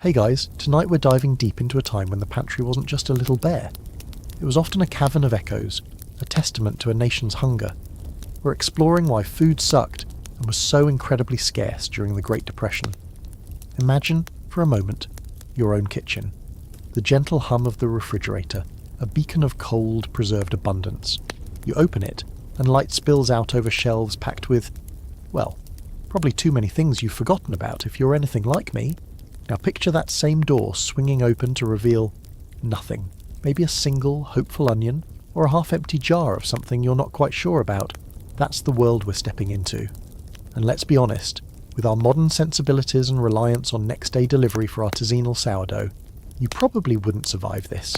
Hey guys, tonight we're diving deep into a time when the pantry wasn't just a little bare. It was often a cavern of echoes, a testament to a nation's hunger. We're exploring why food sucked and was so incredibly scarce during the Great Depression. Imagine, for a moment, your own kitchen. The gentle hum of the refrigerator, a beacon of cold, preserved abundance. You open it, and light spills out over shelves packed with, well, probably too many things you've forgotten about if you're anything like me. Now picture that same door swinging open to reveal nothing. Maybe a single, hopeful onion, or a half-empty jar of something you're not quite sure about. That's the world we're stepping into. And let's be honest, with our modern sensibilities and reliance on next-day delivery for artisanal sourdough, you probably wouldn't survive this.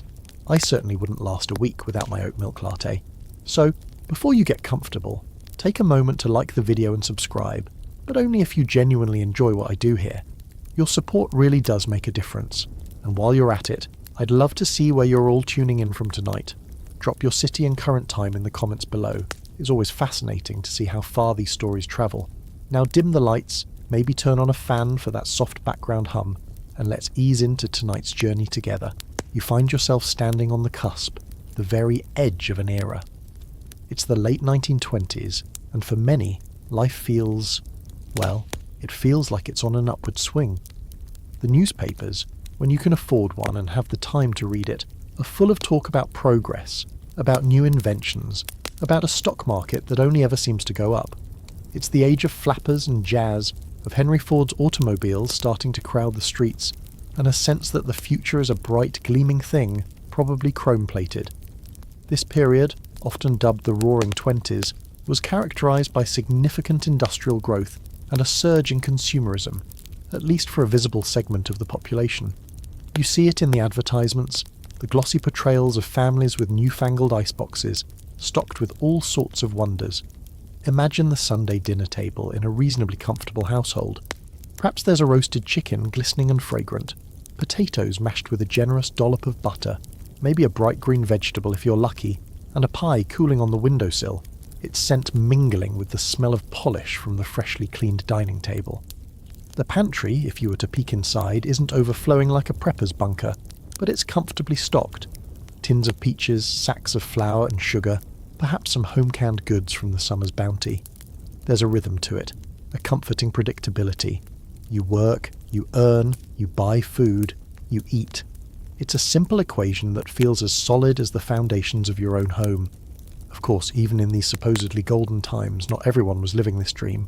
I certainly wouldn't last a week without my oat milk latte. So, before you get comfortable, take a moment to like the video and subscribe, but only if you genuinely enjoy what I do here. Your support really does make a difference, and while you're at it, I'd love to see where you're all tuning in from tonight. Drop your city and current time in the comments below. It's always fascinating to see how far these stories travel. Now dim the lights, maybe turn on a fan for that soft background hum, and let's ease into tonight's journey together. You find yourself standing on the cusp, the very edge of an era. It's the late 1920s, and for many, life feels, well, it feels like it's on an upward swing. The newspapers, when you can afford one and have the time to read it, are full of talk about progress, about new inventions, about a stock market that only ever seems to go up. It's the age of flappers and jazz, of Henry Ford's automobiles starting to crowd the streets, and a sense that the future is a bright, gleaming thing, probably chrome-plated. This period, often dubbed the Roaring Twenties, was characterized by significant industrial growth and a surge in consumerism, at least for a visible segment of the population. You see it in the advertisements, the glossy portrayals of families with newfangled iceboxes, stocked with all sorts of wonders. Imagine the Sunday dinner table in a reasonably comfortable household. Perhaps there's a roasted chicken glistening and fragrant, potatoes mashed with a generous dollop of butter, maybe a bright green vegetable if you're lucky, and a pie cooling on the windowsill, its scent mingling with the smell of polish from the freshly cleaned dining table. The pantry, if you were to peek inside, isn't overflowing like a prepper's bunker, but it's comfortably stocked. Tins of peaches, sacks of flour and sugar, perhaps some home-canned goods from the summer's bounty. There's a rhythm to it, a comforting predictability. You work, you earn, you buy food, you eat. It's a simple equation that feels as solid as the foundations of your own home. Of course, even in these supposedly golden times, not everyone was living this dream.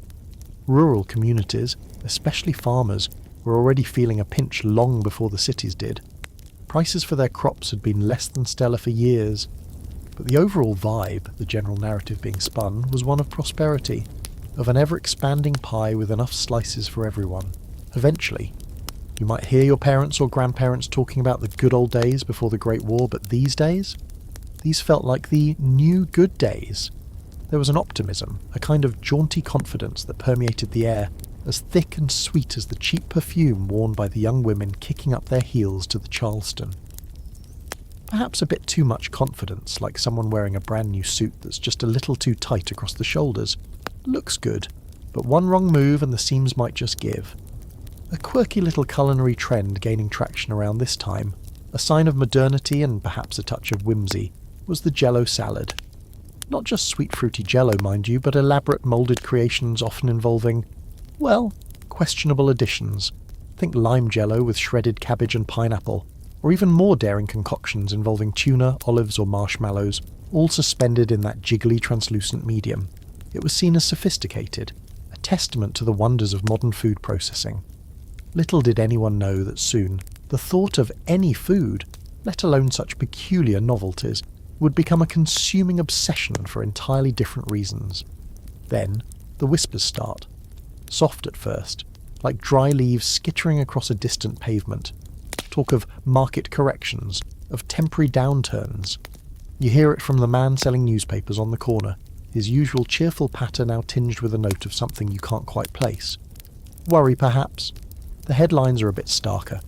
Rural communities, especially farmers, were already feeling a pinch long before the cities did. Prices for their crops had been less than stellar for years, but the overall vibe, the general narrative being spun, was one of prosperity, of an ever-expanding pie with enough slices for everyone. Eventually, you might hear your parents or grandparents talking about the good old days before the Great War, but these days? These felt like the new good days. There was an optimism, a kind of jaunty confidence that permeated the air, as thick and sweet as the cheap perfume worn by the young women kicking up their heels to the Charleston. Perhaps a bit too much confidence, like someone wearing a brand new suit that's just a little too tight across the shoulders. Looks good, but one wrong move and the seams might just give. A quirky little culinary trend gaining traction around this time, a sign of modernity and perhaps a touch of whimsy, was the Jell-O salad. Not just sweet fruity Jell-O, mind you, but elaborate moulded creations often involving, well, questionable additions. Think lime Jell-O with shredded cabbage and pineapple, or even more daring concoctions involving tuna, olives or marshmallows, all suspended in that jiggly translucent medium. It was seen as sophisticated, a testament to the wonders of modern food processing. Little did anyone know that soon, the thought of any food, let alone such peculiar novelties, would become a consuming obsession for entirely different reasons. Then, the whispers start. Soft at first, like dry leaves skittering across a distant pavement. Talk of market corrections, of temporary downturns. You hear it from the man selling newspapers on the corner, his usual cheerful patter now tinged with a note of something you can't quite place. Worry, perhaps. The headlines are a bit starker.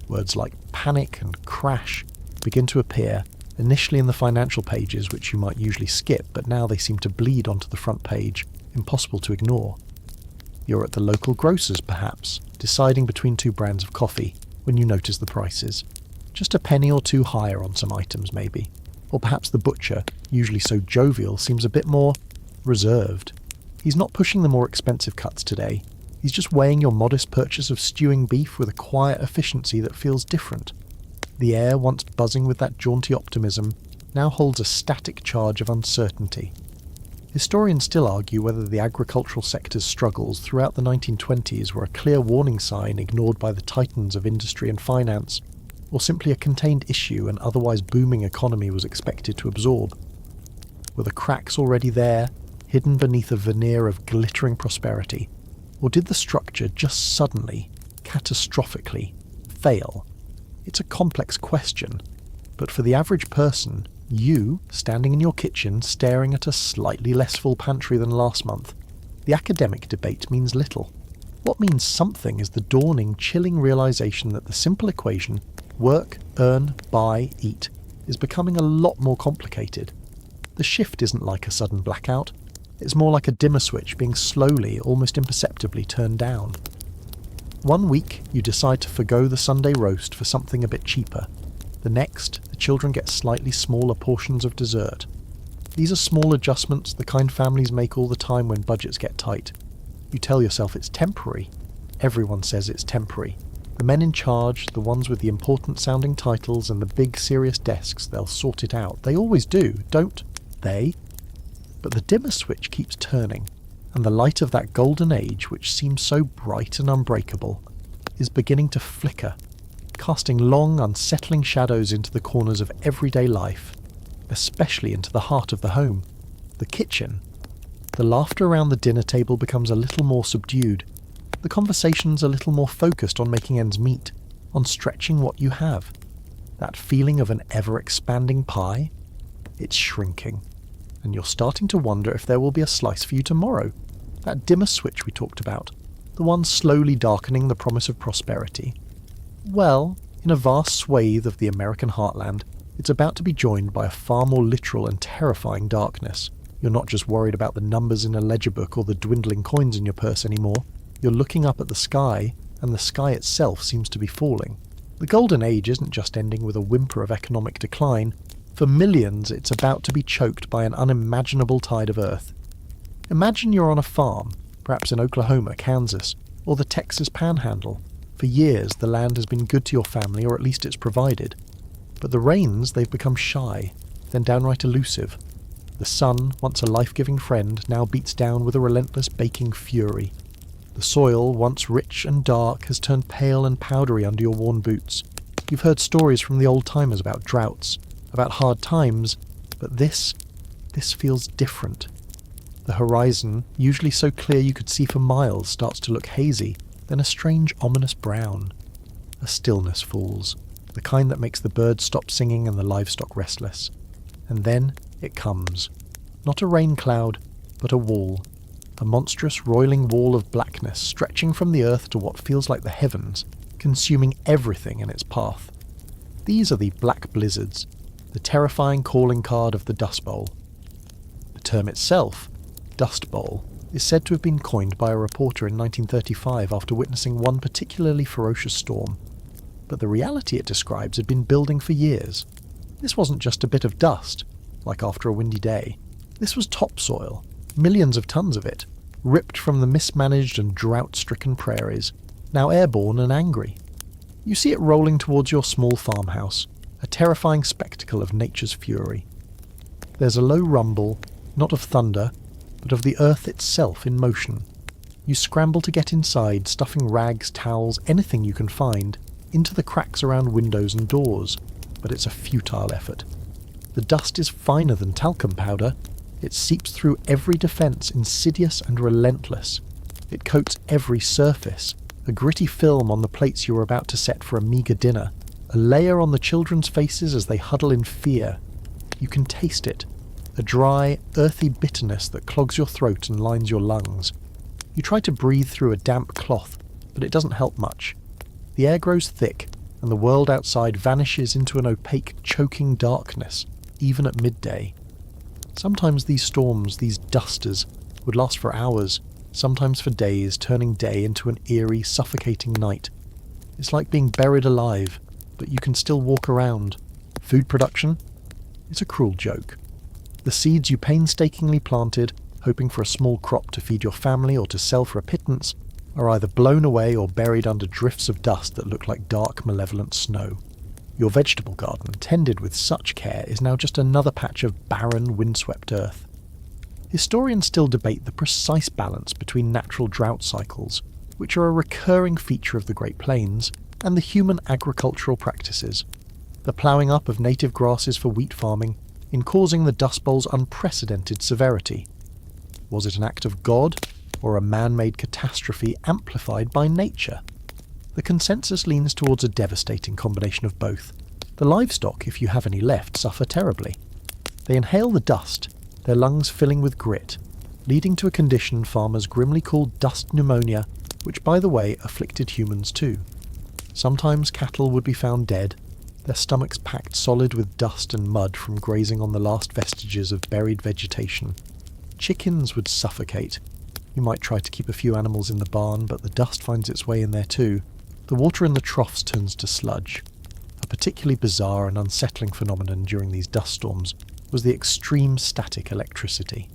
Words like panic and crash begin to appear, initially in the financial pages, which you might usually skip, but now they seem to bleed onto the front page, impossible to ignore. You're at the local grocer's, perhaps, deciding between two brands of coffee. when you notice the prices. Just a penny or two higher on some items, maybe. Or perhaps the butcher, usually so jovial, seems a bit more reserved. He's not pushing the more expensive cuts today. He's just weighing your modest purchase of stewing beef with a quiet efficiency that feels different. The air, once buzzing with that jaunty optimism, now holds a static charge of uncertainty. Historians still argue whether the agricultural sector's struggles throughout the 1920s were a clear warning sign ignored by the titans of industry and finance, or simply a contained issue an otherwise booming economy was expected to absorb. Were the cracks already there, hidden beneath a veneer of glittering prosperity, or did the structure just suddenly, catastrophically, fail? It's a complex question, but for the average person, you, standing in your kitchen staring at a slightly less full pantry than last month, the academic debate means little. What means something is the dawning, chilling realization that the simple equation work, earn, buy, eat is becoming a lot more complicated. The shift isn't like a sudden blackout. It's more like a dimmer switch being slowly, almost imperceptibly turned down. One week, you decide to forgo the Sunday roast for something a bit cheaper. The next, the children get slightly smaller portions of dessert. These are small adjustments, the kind families make all the time when budgets get tight. You tell yourself it's temporary. Everyone says it's temporary. The men in charge, the ones with the important-sounding titles and the big, serious desks, they'll sort it out. They always do, don't they? But the dimmer switch keeps turning, and the light of that golden age, which seems so bright and unbreakable, is beginning to flicker, casting long, unsettling shadows into the corners of everyday life, especially into the heart of the home, the kitchen. The laughter around the dinner table becomes a little more subdued. The conversation's a little more focused on making ends meet, on stretching what you have. That feeling of an ever-expanding pie? It's shrinking. And you're starting to wonder if there will be a slice for you tomorrow. That dimmer switch we talked about, the one slowly darkening the promise of prosperity. Well, in a vast swathe of the American heartland, it's about to be joined by a far more literal and terrifying darkness. You're not just worried about the numbers in a ledger book or the dwindling coins in your purse anymore. You're looking up at the sky, and the sky itself seems to be falling. The golden age isn't just ending with a whimper of economic decline. For millions, it's about to be choked by an unimaginable tide of earth. Imagine you're on a farm, perhaps in Oklahoma, Kansas, or the Texas Panhandle. For years, the land has been good to your family, or at least it's provided. But the rains, they've become shy, then downright elusive. The sun, once a life-giving friend, now beats down with a relentless baking fury. The soil, once rich and dark, has turned pale and powdery under your worn boots. You've heard stories from the old-timers about droughts, about hard times, but this feels different. The horizon, usually so clear you could see for miles, starts to look hazy, then a strange ominous brown. A stillness falls, the kind that makes the birds stop singing and the livestock restless. And then it comes. Not a rain cloud, but a wall. A monstrous roiling wall of blackness stretching from the earth to what feels like the heavens, consuming everything in its path. These are the black blizzards, the terrifying calling card of the Dust Bowl. The term itself, Dust Bowl, is said to have been coined by a reporter in 1935 after witnessing one particularly ferocious storm. But the reality it describes had been building for years. This wasn't just a bit of dust, like after a windy day. This was topsoil, millions of tons of it, ripped from the mismanaged and drought-stricken prairies, now airborne and angry. You see it rolling towards your small farmhouse, a terrifying spectacle of nature's fury. There's a low rumble, not of thunder, but of the earth itself in motion. You scramble to get inside, stuffing rags, towels, anything you can find, into the cracks around windows and doors, but it's a futile effort. The dust is finer than talcum powder. It seeps through every defence, insidious and relentless. It coats every surface, a gritty film on the plates you are about to set for a meagre dinner, a layer on the children's faces as they huddle in fear. You can taste it, a dry, earthy bitterness that clogs your throat and lines your lungs. You try to breathe through a damp cloth, but it doesn't help much. The air grows thick, and the world outside vanishes into an opaque, choking darkness, even at midday. Sometimes these storms, these dusters, would last for hours, sometimes for days, turning day into an eerie, suffocating night. It's like being buried alive, but you can still walk around. Food production? It's a cruel joke. The seeds you painstakingly planted, hoping for a small crop to feed your family or to sell for a pittance, are either blown away or buried under drifts of dust that look like dark, malevolent snow. Your vegetable garden, tended with such care, is now just another patch of barren, windswept earth. Historians still debate the precise balance between natural drought cycles, which are a recurring feature of the Great Plains, and the human agricultural practices, the ploughing up of native grasses for wheat farming, in causing the Dust Bowl's unprecedented severity. Was it an act of God, or a man-made catastrophe amplified by nature? The consensus leans towards a devastating combination of both. The livestock, if you have any left, suffer terribly. They inhale the dust, their lungs filling with grit, leading to a condition farmers grimly call dust pneumonia, which, by the way, afflicted humans too. Sometimes cattle would be found dead, their stomachs packed solid with dust and mud from grazing on the last vestiges of buried vegetation. Chickens would suffocate. You might try to keep a few animals in the barn, but the dust finds its way in there too. The water in the troughs turns to sludge. A particularly bizarre and unsettling phenomenon during these dust storms was the extreme static electricity.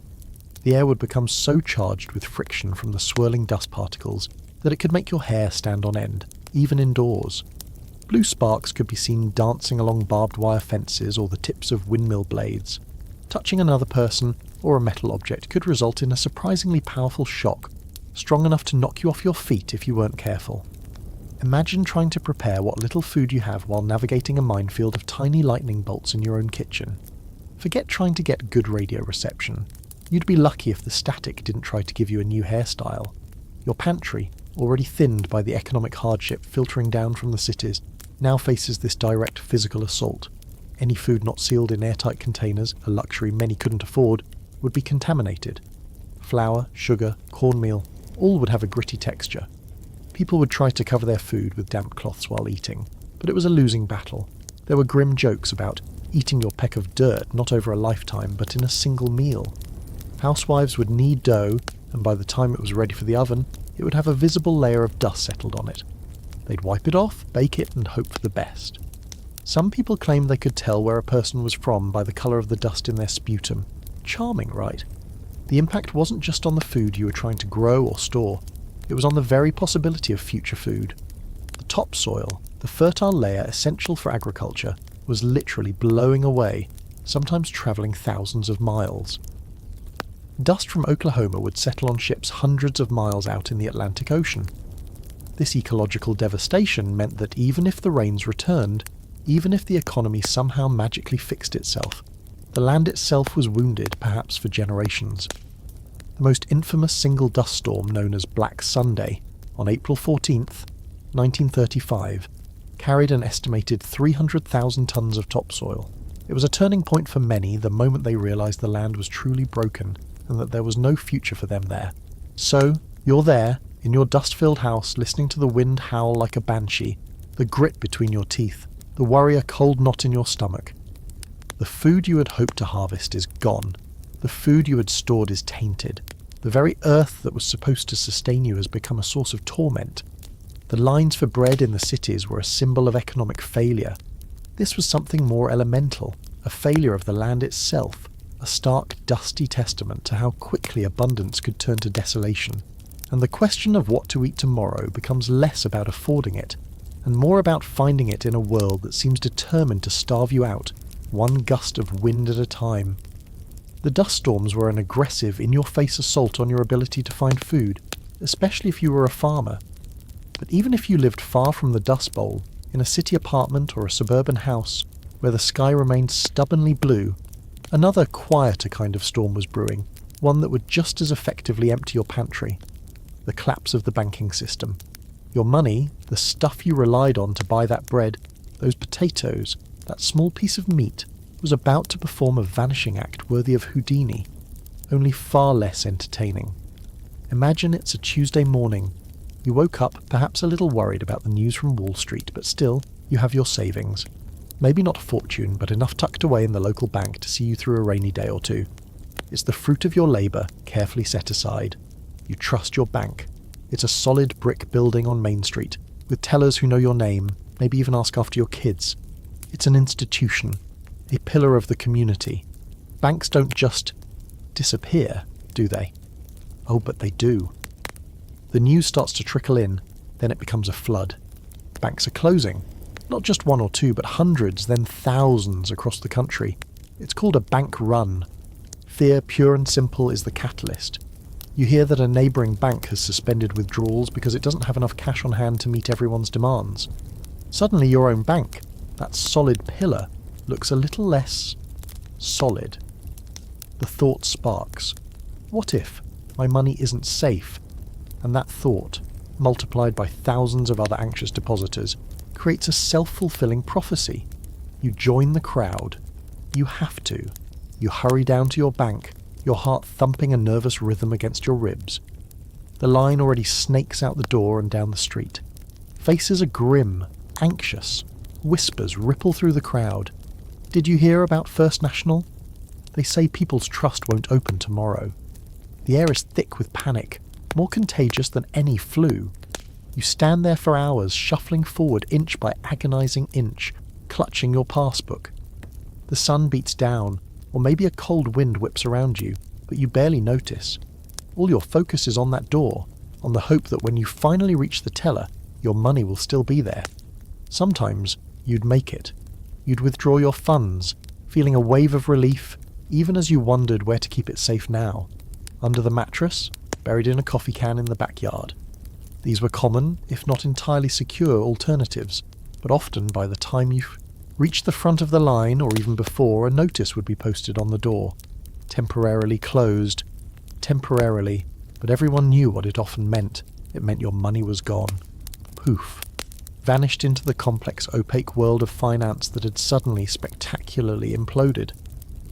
The air would become so charged with friction from the swirling dust particles that it could make your hair stand on end, even indoors. Blue sparks could be seen dancing along barbed wire fences or the tips of windmill blades. Touching another person or a metal object could result in a surprisingly powerful shock, strong enough to knock you off your feet if you weren't careful. Imagine trying to prepare what little food you have while navigating a minefield of tiny lightning bolts in your own kitchen. Forget trying to get good radio reception. You'd be lucky if the static didn't try to give you a new hairstyle. Your pantry, already thinned by the economic hardship filtering down from the cities, now faces this direct physical assault. Any food not sealed in airtight containers, a luxury many couldn't afford, would be contaminated. Flour, sugar, cornmeal, all would have a gritty texture. People would try to cover their food with damp cloths while eating, but it was a losing battle. There were grim jokes about eating your peck of dirt not over a lifetime but in a single meal. Housewives would knead dough, and by the time it was ready for the oven, it would have a visible layer of dust settled on it. They'd wipe it off, bake it, and hope for the best. Some people claimed they could tell where a person was from by the colour of the dust in their sputum. Charming, right? The impact wasn't just on the food you were trying to grow or store, it was on the very possibility of future food. The topsoil, the fertile layer essential for agriculture, was literally blowing away, sometimes travelling thousands of miles. Dust from Oklahoma would settle on ships hundreds of miles out in the Atlantic Ocean. This ecological devastation meant that even if the rains returned, even if the economy somehow magically fixed itself, the land itself was wounded, perhaps for generations. The most infamous single dust storm, known as Black Sunday, on April 14th, 1935, carried an estimated 300,000 tons of topsoil. It was a turning point for many the moment they realised the land was truly broken and that there was no future for them there. So, you're there, in your dust-filled house, listening to the wind howl like a banshee, the grit between your teeth, the worry a cold knot in your stomach. The food you had hoped to harvest is gone. The food you had stored is tainted. The very earth that was supposed to sustain you has become a source of torment. The lines for bread in the cities were a symbol of economic failure. This was something more elemental, a failure of the land itself, a stark, dusty testament to how quickly abundance could turn to desolation. And the question of what to eat tomorrow becomes less about affording it, and more about finding it in a world that seems determined to starve you out, one gust of wind at a time. The dust storms were an aggressive, in-your-face assault on your ability to find food, especially if you were a farmer. But even if you lived far from the Dust Bowl, in a city apartment or a suburban house, where the sky remained stubbornly blue, another quieter kind of storm was brewing, one that would just as effectively empty your pantry. The collapse of the banking system. Your money, the stuff you relied on to buy that bread, those potatoes, that small piece of meat, was about to perform a vanishing act worthy of Houdini, only far less entertaining. Imagine it's a Tuesday morning. You woke up perhaps a little worried about the news from Wall Street, but still, you have your savings. Maybe not a fortune, but enough tucked away in the local bank to see you through a rainy day or two. It's the fruit of your labour, carefully set aside. You trust your bank. It's a solid brick building on Main Street, with tellers who know your name, maybe even ask after your kids. It's an institution, a pillar of the community. Banks don't just disappear, do they? Oh, but they do. The news starts to trickle in, then it becomes a flood. Banks are closing. Not just one or two, but hundreds, then thousands across the country. It's called a bank run. Fear, pure and simple, is the catalyst. You hear that a neighbouring bank has suspended withdrawals because it doesn't have enough cash on hand to meet everyone's demands. Suddenly your own bank, that solid pillar, looks a little less solid. The thought sparks. What if my money isn't safe? And that thought, multiplied by thousands of other anxious depositors, creates a self-fulfilling prophecy. You join the crowd. You have to. You hurry down to your bank, your heart thumping a nervous rhythm against your ribs. The line already snakes out the door and down the street. Faces are grim, anxious. Whispers ripple through the crowd. Did you hear about First National? They say people's trust won't open tomorrow. The air is thick with panic, more contagious than any flu. You stand there for hours, shuffling forward inch by agonizing inch, clutching your passbook. The sun beats down, or maybe a cold wind whips around you, but you barely notice. All your focus is on that door, on the hope that when you finally reach the teller, your money will still be there. Sometimes you'd make it. You'd withdraw your funds, feeling a wave of relief, even as you wondered where to keep it safe now. Under the mattress, buried in a coffee can in the backyard. These were common, if not entirely secure, alternatives, but often by the time you reached the front of the line, or even before, a notice would be posted on the door. Temporarily closed. Temporarily, but everyone knew what it often meant. It meant your money was gone. Poof. Vanished into the complex, opaque world of finance that had suddenly, spectacularly imploded.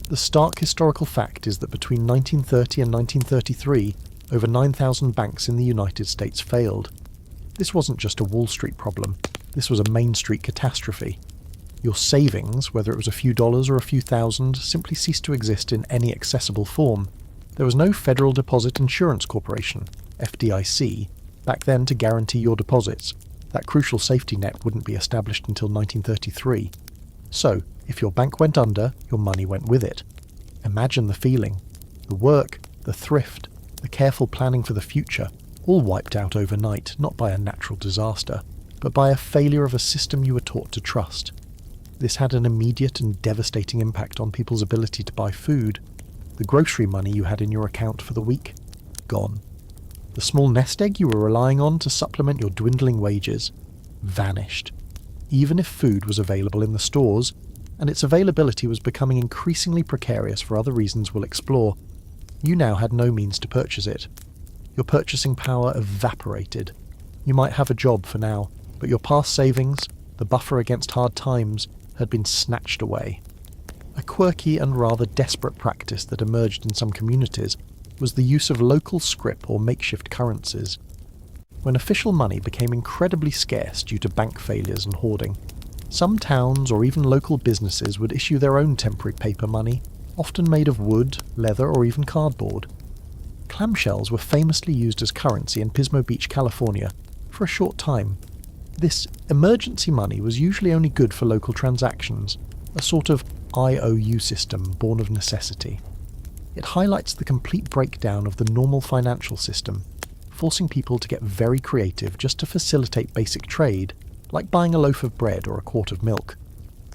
The stark historical fact is that between 1930 and 1933, over 9,000 banks in the United States failed. This wasn't just a Wall Street problem. This was a Main Street catastrophe. Your savings, whether it was a few dollars or a few thousand, simply ceased to exist in any accessible form. There was no Federal Deposit Insurance Corporation, FDIC, back then to guarantee your deposits. That crucial safety net wouldn't be established until 1933. So, if your bank went under, your money went with it. Imagine the feeling. The work, the thrift, the careful planning for the future, all wiped out overnight, not by a natural disaster, but by a failure of a system you were taught to trust. This had an immediate and devastating impact on people's ability to buy food. The grocery money you had in your account for the week, gone. The small nest egg you were relying on to supplement your dwindling wages, vanished. Even if food was available in the stores, and its availability was becoming increasingly precarious for other reasons we'll explore, you now had no means to purchase it. Your purchasing power evaporated. You might have a job for now, but your past savings, the buffer against hard times, had been snatched away. A quirky and rather desperate practice that emerged in some communities was the use of local scrip or makeshift currencies. When official money became incredibly scarce due to bank failures and hoarding, some towns or even local businesses would issue their own temporary paper money, often made of wood, leather, or even cardboard. Clamshells were famously used as currency in Pismo Beach, California, for a short time. This emergency money was usually only good for local transactions, a sort of IOU system born of necessity. It highlights the complete breakdown of the normal financial system, forcing people to get very creative just to facilitate basic trade, like buying a loaf of bread or a quart of milk.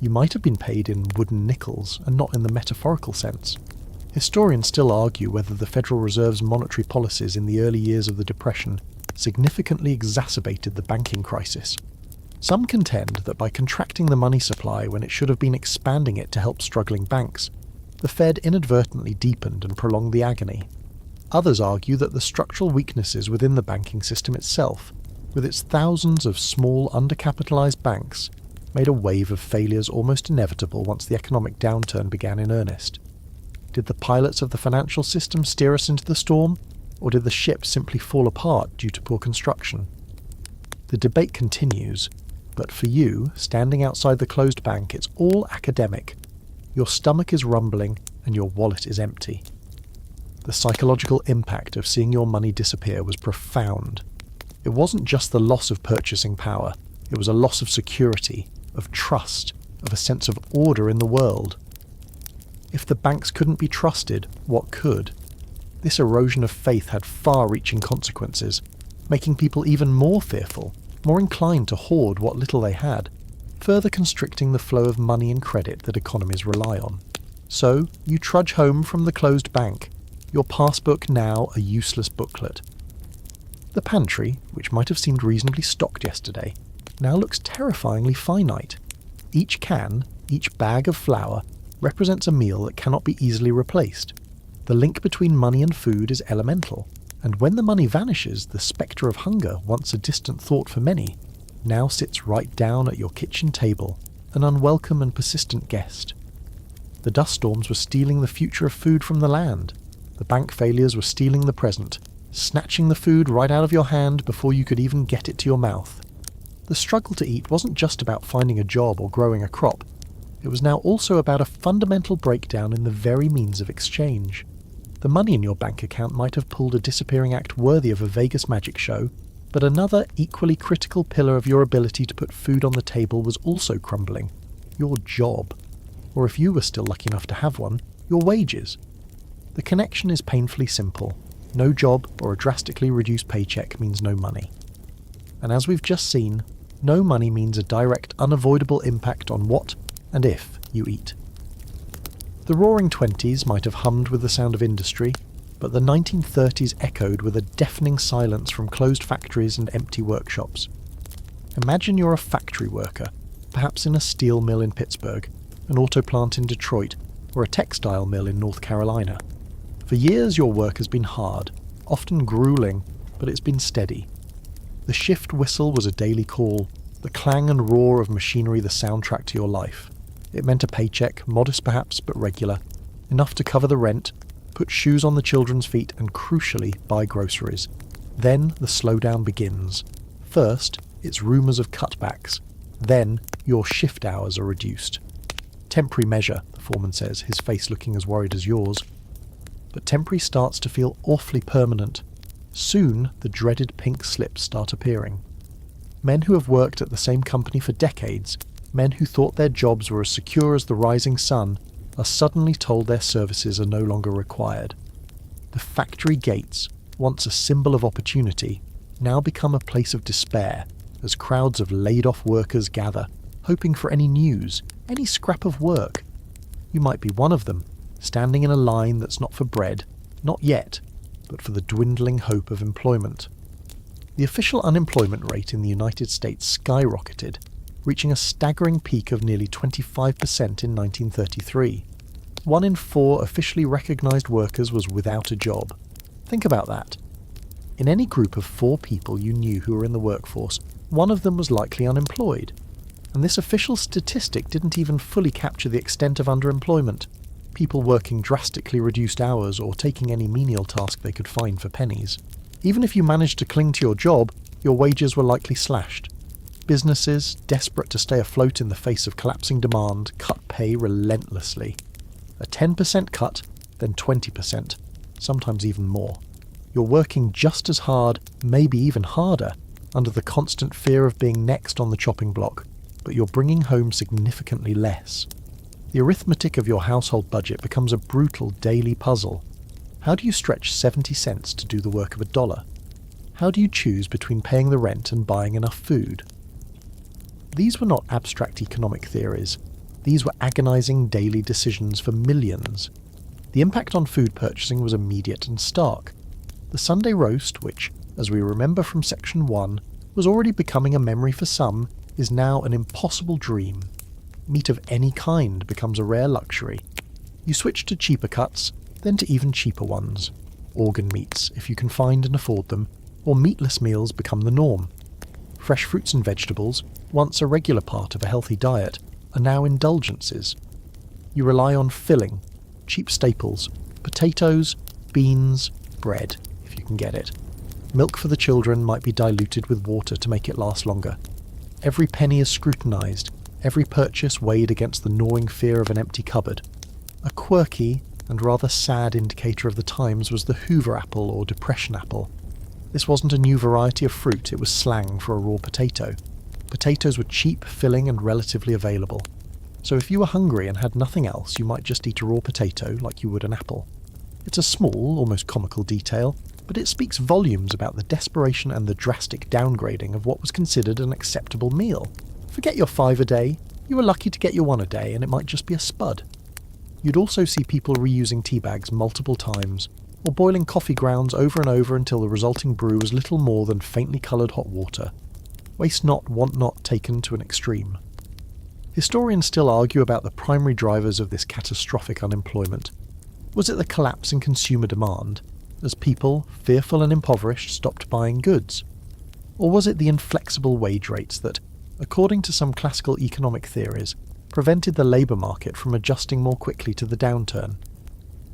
You might have been paid in wooden nickels, and not in the metaphorical sense. Historians still argue whether the Federal Reserve's monetary policies in the early years of the Depression significantly exacerbated the banking crisis. Some contend that by contracting the money supply when it should have been expanding it to help struggling banks, the Fed inadvertently deepened and prolonged the agony. Others argue that the structural weaknesses within the banking system itself, with its thousands of small, undercapitalized banks, made a wave of failures almost inevitable once the economic downturn began in earnest. Did the pilots of the financial system steer us into the storm, or did the ship simply fall apart due to poor construction? The debate continues, but for you, standing outside the closed bank, it's all academic. Your stomach is rumbling and your wallet is empty. The psychological impact of seeing your money disappear was profound. It wasn't just the loss of purchasing power, it was a loss of security, of trust, of a sense of order in the world. If the banks couldn't be trusted, what could? This erosion of faith had far-reaching consequences, making people even more fearful, more inclined to hoard what little they had, further constricting the flow of money and credit that economies rely on. So, you trudge home from the closed bank, your passbook now a useless booklet. The pantry, which might have seemed reasonably stocked yesterday, now looks terrifyingly finite. Each can, each bag of flour, represents a meal that cannot be easily replaced. The link between money and food is elemental, and when the money vanishes, the spectre of hunger, once a distant thought for many, now sits right down at your kitchen table, an unwelcome and persistent guest. The dust storms were stealing the future of food from the land. The bank failures were stealing the present, snatching the food right out of your hand before you could even get it to your mouth. The struggle to eat wasn't just about finding a job or growing a crop. It was now also about a fundamental breakdown in the very means of exchange. The money in your bank account might have pulled a disappearing act worthy of a Vegas magic show, but another equally critical pillar of your ability to put food on the table was also crumbling. Your job. Or if you were still lucky enough to have one, your wages. The connection is painfully simple. No job or a drastically reduced paycheck means no money. And as we've just seen, no money means a direct, unavoidable impact on what and if you eat. The Roaring Twenties might have hummed with the sound of industry, but the 1930s echoed with a deafening silence from closed factories and empty workshops. Imagine you're a factory worker, perhaps in a steel mill in Pittsburgh, an auto plant in Detroit, or a textile mill in North Carolina. For years your work has been hard, often grueling, but it's been steady. The shift whistle was a daily call, the clang and roar of machinery the soundtrack to your life. It meant a paycheck, modest perhaps, but regular, enough to cover the rent, put shoes on the children's feet, and crucially, buy groceries. Then the slowdown begins. First, it's rumours of cutbacks. Then, your shift hours are reduced. Temporary measure, the foreman says, his face looking as worried as yours. But temporary starts to feel awfully permanent. Soon, the dreaded pink slips start appearing. Men who have worked at the same company for decades, men who thought their jobs were as secure as the rising sun, are suddenly told their services are no longer required. The factory gates, once a symbol of opportunity, now become a place of despair as crowds of laid-off workers gather, hoping for any news, any scrap of work. You might be one of them, standing in a line that's not for bread, not yet, but for the dwindling hope of employment. The official unemployment rate in the United States skyrocketed, reaching a staggering peak of nearly 25% in 1933. 1 in 4 officially recognised workers was without a job. Think about that. In any group of 4 people you knew who were in the workforce, one of them was likely unemployed. And this official statistic didn't even fully capture the extent of underemployment. People working drastically reduced hours or taking any menial task they could find for pennies. Even if you managed to cling to your job, your wages were likely slashed. Businesses, desperate to stay afloat in the face of collapsing demand, cut pay relentlessly. A 10% cut, then 20%, sometimes even more. You're working just as hard, maybe even harder, under the constant fear of being next on the chopping block, but you're bringing home significantly less. The arithmetic of your household budget becomes a brutal daily puzzle. How do you stretch 70 cents to do the work of $1? How do you choose between paying the rent and buying enough food? These were not abstract economic theories. These were agonizing daily decisions for millions. The impact on food purchasing was immediate and stark. The Sunday roast, which, as we remember from section 1, was already becoming a memory for some, is now an impossible dream. Meat of any kind becomes a rare luxury. You switch to cheaper cuts, then to even cheaper ones. Organ meats, if you can find and afford them, or meatless meals become the norm. Fresh fruits and vegetables, once a regular part of a healthy diet, are now indulgences. You rely on filling, cheap staples, potatoes, beans, bread, if you can get it. Milk for the children might be diluted with water to make it last longer. Every penny is scrutinised, every purchase weighed against the gnawing fear of an empty cupboard. A quirky and rather sad indicator of the times was the Hoover apple or Depression apple. This wasn't a new variety of fruit, it was slang for a raw potato. Potatoes were cheap, filling, and relatively available. So if you were hungry and had nothing else, you might just eat a raw potato like you would an apple. It's a small, almost comical detail, but it speaks volumes about the desperation and the drastic downgrading of what was considered an acceptable meal. Forget your 5 a day, you were lucky to get your 1 a day, and it might just be a spud. You'd also see people reusing tea bags multiple times, or boiling coffee grounds over and over until the resulting brew was little more than faintly coloured hot water. Waste not, want not taken to an extreme. Historians still argue about the primary drivers of this catastrophic unemployment. Was it the collapse in consumer demand, as people, fearful and impoverished, stopped buying goods? Or was it the inflexible wage rates that, according to some classical economic theories, prevented the labour market from adjusting more quickly to the downturn?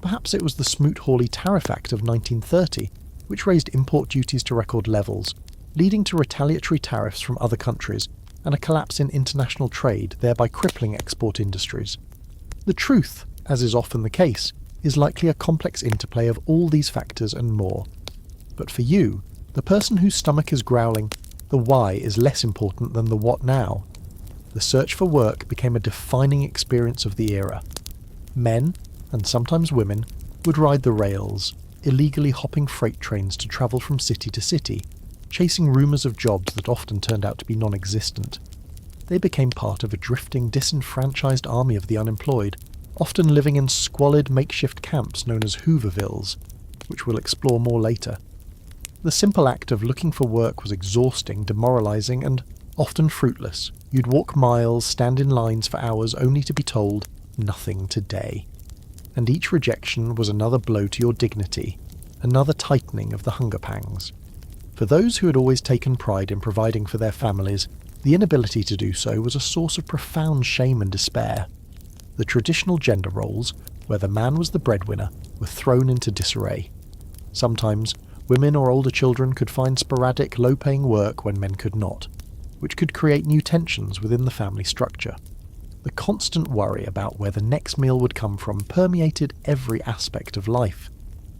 Perhaps it was the Smoot-Hawley Tariff Act of 1930, which raised import duties to record levels, leading to retaliatory tariffs from other countries and a collapse in international trade, thereby crippling export industries. The truth, as is often the case, is likely a complex interplay of all these factors and more. But for you, the person whose stomach is growling, the why is less important than the what now. The search for work became a defining experience of the era. Men, and sometimes women, would ride the rails, illegally hopping freight trains to travel from city to city, chasing rumours of jobs that often turned out to be non-existent. They became part of a drifting, disenfranchised army of the unemployed, often living in squalid makeshift camps known as Hoovervilles, which we'll explore more later. The simple act of looking for work was exhausting, demoralising, and often fruitless. You'd walk miles, stand in lines for hours, only to be told, nothing today. And each rejection was another blow to your dignity, another tightening of the hunger pangs. For those who had always taken pride in providing for their families, the inability to do so was a source of profound shame and despair. The traditional gender roles, where the man was the breadwinner, were thrown into disarray. Sometimes, women or older children could find sporadic, low-paying work when men could not, which could create new tensions within the family structure. The constant worry about where the next meal would come from permeated every aspect of life.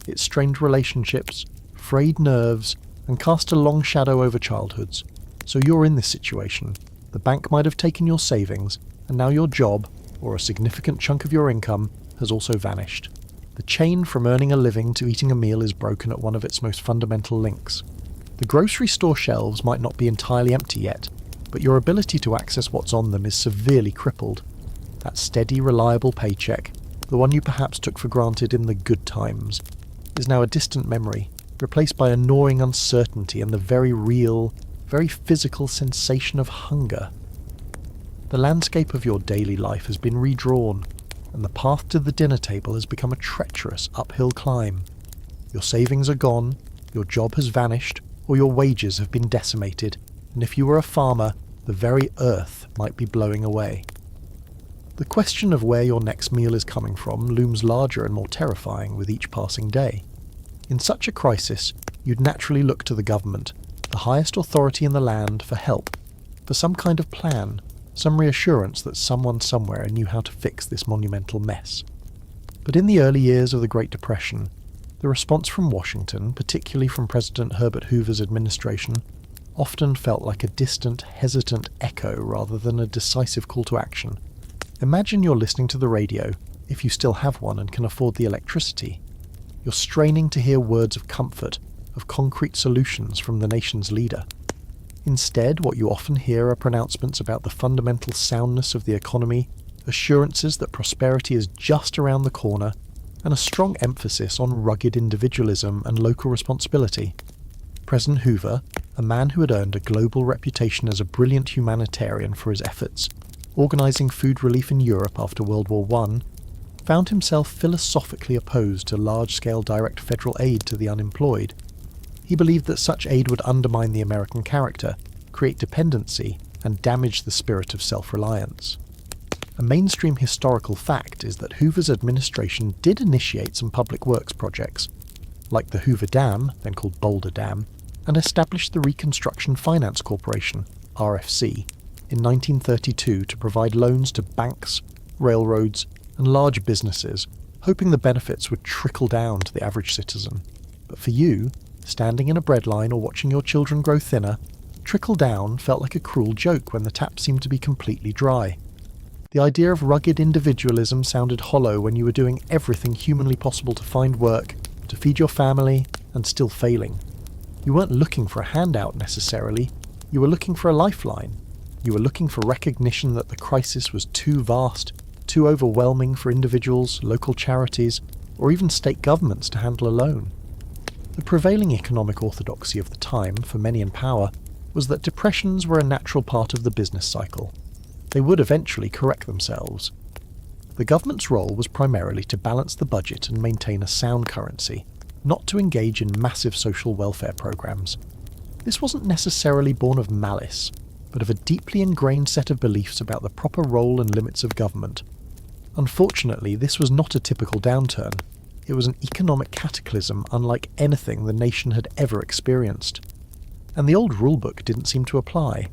It strained relationships, frayed nerves, and cast a long shadow over childhoods. So you're in this situation. The bank might have taken your savings, and now your job, or a significant chunk of your income, has also vanished. The chain from earning a living to eating a meal is broken at one of its most fundamental links. The grocery store shelves might not be entirely empty yet, but your ability to access what's on them is severely crippled. That steady, reliable paycheck, the one you perhaps took for granted in the good times, is now a distant memory, replaced by a gnawing uncertainty and the very real, very physical sensation of hunger. The landscape of your daily life has been redrawn, and the path to the dinner table has become a treacherous uphill climb. Your savings are gone, your job has vanished, or your wages have been decimated, and if you were a farmer, the very earth might be blowing away. The question of where your next meal is coming from looms larger and more terrifying with each passing day. In such a crisis, you'd naturally look to the government, the highest authority in the land, for help, for some kind of plan, some reassurance that someone somewhere knew how to fix this monumental mess. But in the early years of the Great Depression, the response from Washington, particularly from President Herbert Hoover's administration, often felt like a distant, hesitant echo rather than a decisive call to action. Imagine you're listening to the radio, if you still have one and can afford the electricity. You're straining to hear words of comfort, of concrete solutions from the nation's leader. Instead, what you often hear are pronouncements about the fundamental soundness of the economy, assurances that prosperity is just around the corner, and a strong emphasis on rugged individualism and local responsibility. President Hoover, a man who had earned a global reputation as a brilliant humanitarian for his efforts, organising food relief in Europe after World War I, found himself philosophically opposed to large-scale direct federal aid to the unemployed. He believed that such aid would undermine the American character, create dependency, and damage the spirit of self-reliance. A mainstream historical fact is that Hoover's administration did initiate some public works projects, like the Hoover Dam, then called Boulder Dam, and established the Reconstruction Finance Corporation, RFC, in 1932 to provide loans to banks, railroads, and large businesses, hoping the benefits would trickle down to the average citizen. But for you, standing in a breadline or watching your children grow thinner, trickle down felt like a cruel joke when the tap seemed to be completely dry. The idea of rugged individualism sounded hollow when you were doing everything humanly possible to find work, to feed your family, and still failing. You weren't looking for a handout necessarily, you were looking for a lifeline. You were looking for recognition that the crisis was too vast, too overwhelming for individuals, local charities, or even state governments to handle alone. The prevailing economic orthodoxy of the time, for many in power, was that depressions were a natural part of the business cycle. They would eventually correct themselves. The government's role was primarily to balance the budget and maintain a sound currency, not to engage in massive social welfare programs. This wasn't necessarily born of malice, but of a deeply ingrained set of beliefs about the proper role and limits of government. Unfortunately, this was not a typical downturn. It was an economic cataclysm unlike anything the nation had ever experienced. And the old rulebook didn't seem to apply.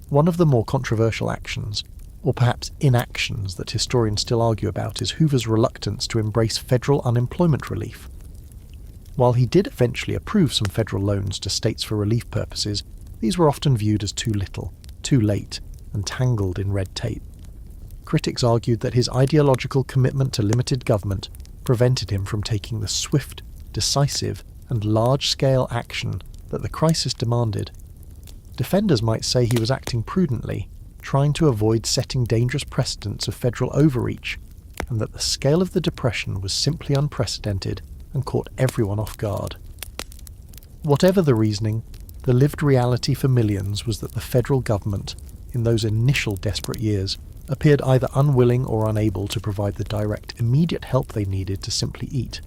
One of the more controversial actions, or perhaps inactions that historians still argue about, is Hoover's reluctance to embrace federal unemployment relief. While he did eventually approve some federal loans to states for relief purposes, these were often viewed as too little, too late, and tangled in red tape. Critics argued that his ideological commitment to limited government prevented him from taking the swift, decisive, and large-scale action that the crisis demanded. Defenders might say he was acting prudently, trying to avoid setting dangerous precedents of federal overreach, and that the scale of the depression was simply unprecedented and caught everyone off guard. Whatever the reasoning, the lived reality for millions was that the federal government, in those initial desperate years, appeared either unwilling or unable to provide the direct, immediate help they needed to simply eat.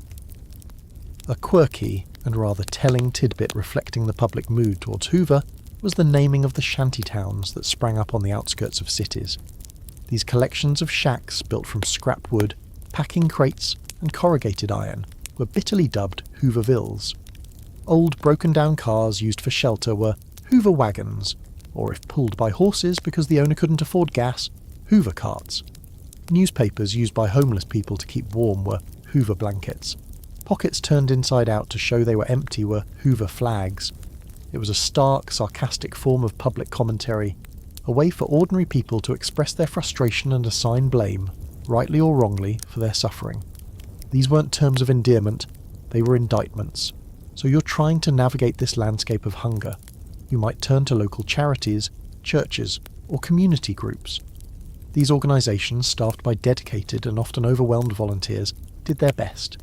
A quirky and rather telling tidbit reflecting the public mood towards Hoover was the naming of the shanty towns that sprang up on the outskirts of cities. These collections of shacks built from scrap wood, packing crates, and corrugated iron were bitterly dubbed Hoovervilles. Old broken-down cars used for shelter were Hoover wagons, or if pulled by horses because the owner couldn't afford gas, Hoover carts. Newspapers used by homeless people to keep warm were Hoover blankets. Pockets turned inside out to show they were empty were Hoover flags. It was a stark, sarcastic form of public commentary, a way for ordinary people to express their frustration and assign blame, rightly or wrongly, for their suffering. These weren't terms of endearment, they were indictments. So you're trying to navigate this landscape of hunger. You might turn to local charities, churches, or community groups. These organisations, staffed by dedicated and often overwhelmed volunteers, did their best.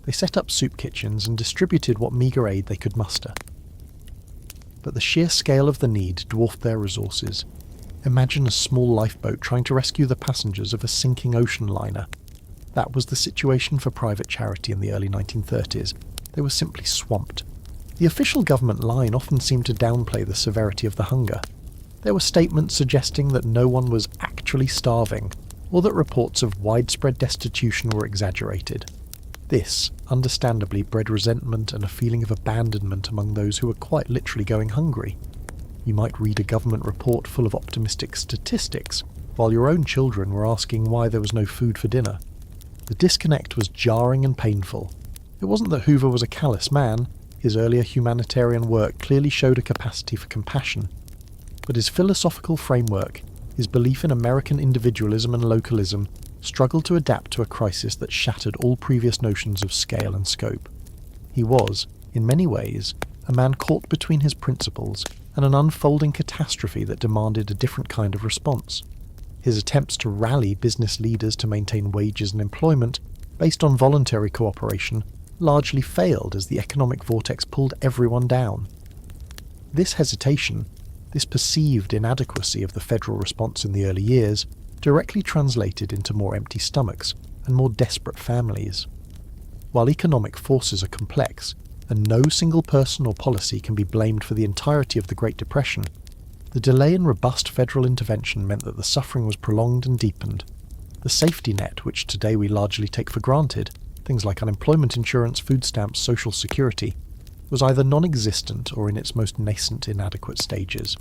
They set up soup kitchens and distributed what meagre aid they could muster. But the sheer scale of the need dwarfed their resources. Imagine a small lifeboat trying to rescue the passengers of a sinking ocean liner. That was the situation for private charity in the early 1930s. They were simply swamped. The official government line often seemed to downplay the severity of the hunger. There were statements suggesting that no one was actually starving, or that reports of widespread destitution were exaggerated. This, understandably, bred resentment and a feeling of abandonment among those who were quite literally going hungry. You might read a government report full of optimistic statistics, while your own children were asking why there was no food for dinner. The disconnect was jarring and painful. It wasn't that Hoover was a callous man. His earlier humanitarian work clearly showed a capacity for compassion. But his philosophical framework, his belief in American individualism and localism, struggled to adapt to a crisis that shattered all previous notions of scale and scope. He was, in many ways, a man caught between his principles and an unfolding catastrophe that demanded a different kind of response. His attempts to rally business leaders to maintain wages and employment, based on voluntary cooperation, largely failed as the economic vortex pulled everyone down. This hesitation, this perceived inadequacy of the federal response in the early years, directly translated into more empty stomachs and more desperate families. While economic forces are complex, and no single person or policy can be blamed for the entirety of the Great Depression, the delay in robust federal intervention meant that the suffering was prolonged and deepened. The safety net, which today we largely take for granted, things like unemployment insurance, food stamps, social security, was either non-existent or in its most nascent, inadequate stages.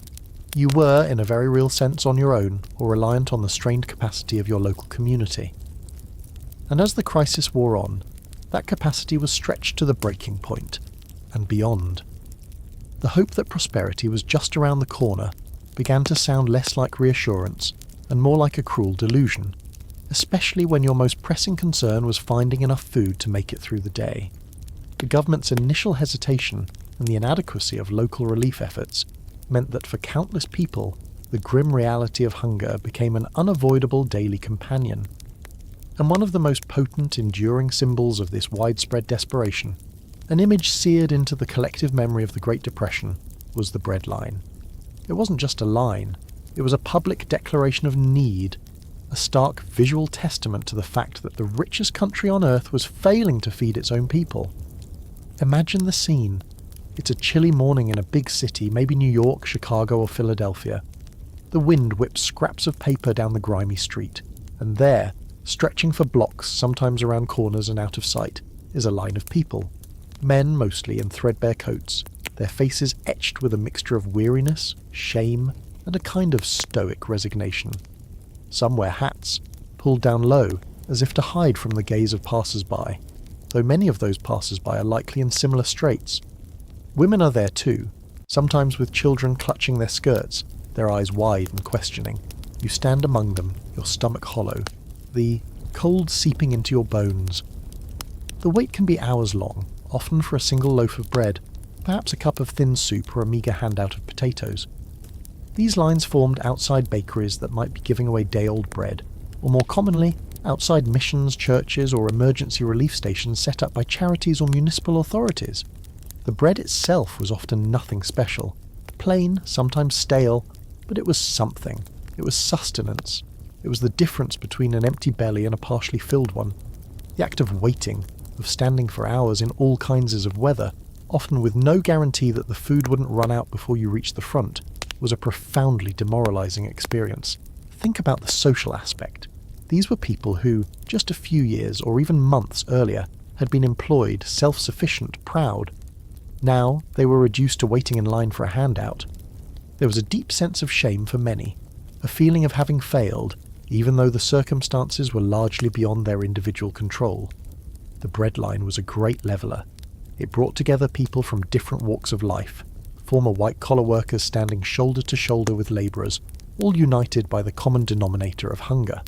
You were, in a very real sense, on your own, or reliant on the strained capacity of your local community. And as the crisis wore on, that capacity was stretched to the breaking point. and beyond. The hope that prosperity was just around the corner began to sound less like reassurance and more like a cruel delusion, especially when your most pressing concern was finding enough food to make it through the day. The government's initial hesitation and the inadequacy of local relief efforts meant that for countless people, the grim reality of hunger became an unavoidable daily companion. And one of the most potent, enduring symbols of this widespread desperation, an image seared into the collective memory of the Great Depression, was the breadline. It wasn't just a line, it was a public declaration of need, a stark visual testament to the fact that the richest country on earth was failing to feed its own people. Imagine the scene. It's a chilly morning in a big city, maybe New York, Chicago or Philadelphia. The wind whips scraps of paper down the grimy street, and there, stretching for blocks, sometimes around corners and out of sight, is a line of people. Men mostly in threadbare coats, their faces etched with a mixture of weariness, shame, and a kind of stoic resignation. Some wear hats, pulled down low, as if to hide from the gaze of passers-by, though many of those passers-by are likely in similar straits. Women are there too, sometimes with children clutching their skirts, their eyes wide and questioning. You stand among them, your stomach hollow, the cold seeping into your bones. The wait can be hours long, often for a single loaf of bread, perhaps a cup of thin soup or a meagre handout of potatoes. These lines formed outside bakeries that might be giving away day-old bread, or more commonly, outside missions, churches, or emergency relief stations set up by charities or municipal authorities. The bread itself was often nothing special. Plain, sometimes stale, but it was something. It was sustenance. It was the difference between an empty belly and a partially filled one. The act of waiting, of standing for hours in all kinds of weather, often with no guarantee that the food wouldn't run out before you reached the front, was a profoundly demoralizing experience. Think about the social aspect. These were people who, just a few years or even months earlier, had been employed, self-sufficient, proud. Now they were reduced to waiting in line for a handout. There was a deep sense of shame for many, a feeling of having failed, even though the circumstances were largely beyond their individual control. The breadline was a great leveller. It brought together people from different walks of life, former white-collar workers standing shoulder to shoulder with labourers, all united by the common denominator of hunger.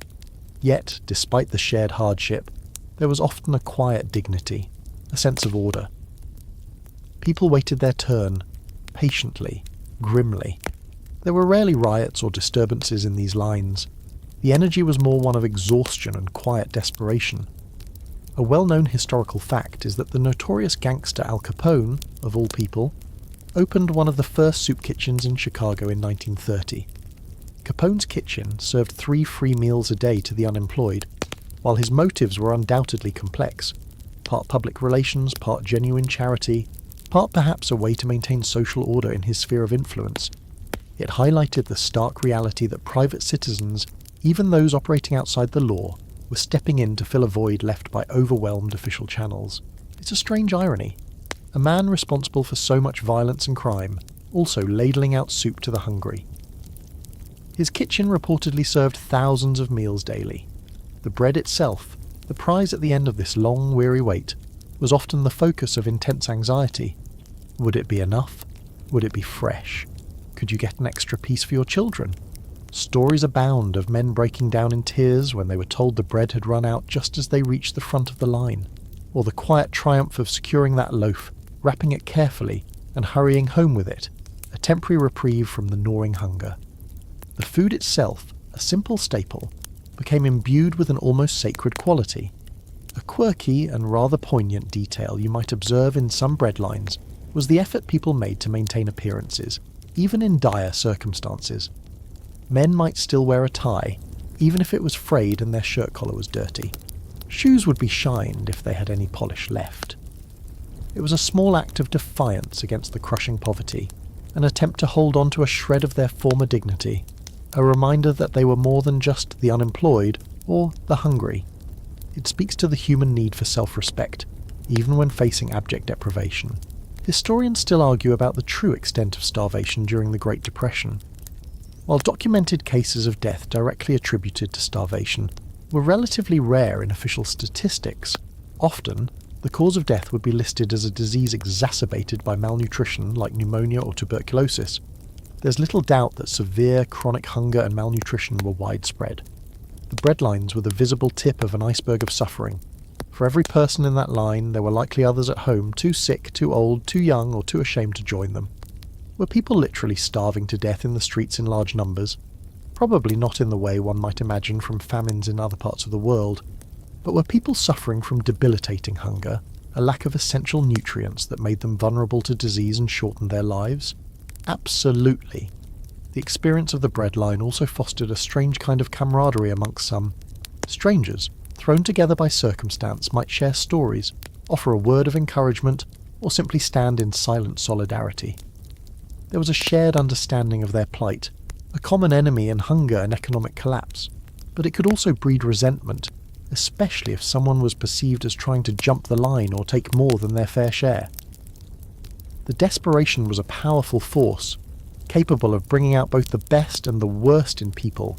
Yet, despite the shared hardship, there was often a quiet dignity, a sense of order. People waited their turn, patiently, grimly. There were rarely riots or disturbances in these lines. The energy was more one of exhaustion and quiet desperation. A well-known historical fact is that the notorious gangster Al Capone, of all people, opened one of the first soup kitchens in Chicago in 1930. Capone's kitchen served 3 free meals a day to the unemployed, while his motives were undoubtedly complex, part public relations, part genuine charity, part perhaps a way to maintain social order in his sphere of influence. It highlighted the stark reality that private citizens, even those operating outside the law, were stepping in to fill a void left by overwhelmed official channels. It's a strange irony. A man responsible for so much violence and crime, also ladling out soup to the hungry. His kitchen reportedly served thousands of meals daily. The bread itself, the prize at the end of this long, weary wait, was often the focus of intense anxiety. Would it be enough? Would it be fresh? Could you get an extra piece for your children? Stories abound of men breaking down in tears when they were told the bread had run out just as they reached the front of the line, or the quiet triumph of securing that loaf, wrapping it carefully, and hurrying home with it, a temporary reprieve from the gnawing hunger. The food itself, a simple staple, became imbued with an almost sacred quality. A quirky and rather poignant detail you might observe in some breadlines was the effort people made to maintain appearances, even in dire circumstances. Men might still wear a tie, even if it was frayed and their shirt collar was dirty. Shoes would be shined if they had any polish left. It was a small act of defiance against the crushing poverty, an attempt to hold on to a shred of their former dignity, a reminder that they were more than just the unemployed or the hungry. It speaks to the human need for self-respect, even when facing abject deprivation. Historians still argue about the true extent of starvation during the Great Depression. While documented cases of death directly attributed to starvation were relatively rare in official statistics, often, The cause of death would be listed as a disease exacerbated by malnutrition like pneumonia or tuberculosis. There's little doubt that severe chronic hunger and malnutrition were widespread. The breadlines were the visible tip of an iceberg of suffering. For every person in that line, there were likely others at home too sick, too old, too young, or too ashamed to join them. Were people literally starving to death in the streets in large numbers? Probably not in the way one might imagine from famines in other parts of the world. But were people suffering from debilitating hunger, a lack of essential nutrients that made them vulnerable to disease and shortened their lives? Absolutely. The experience of the breadline also fostered a strange kind of camaraderie amongst some. Strangers, thrown together by circumstance, might share stories, offer a word of encouragement, or simply stand in silent solidarity. There was a shared understanding of their plight, a common enemy in hunger and economic collapse, but it could also breed resentment, especially if someone was perceived as trying to jump the line or take more than their fair share. The desperation was a powerful force, capable of bringing out both the best and the worst in people.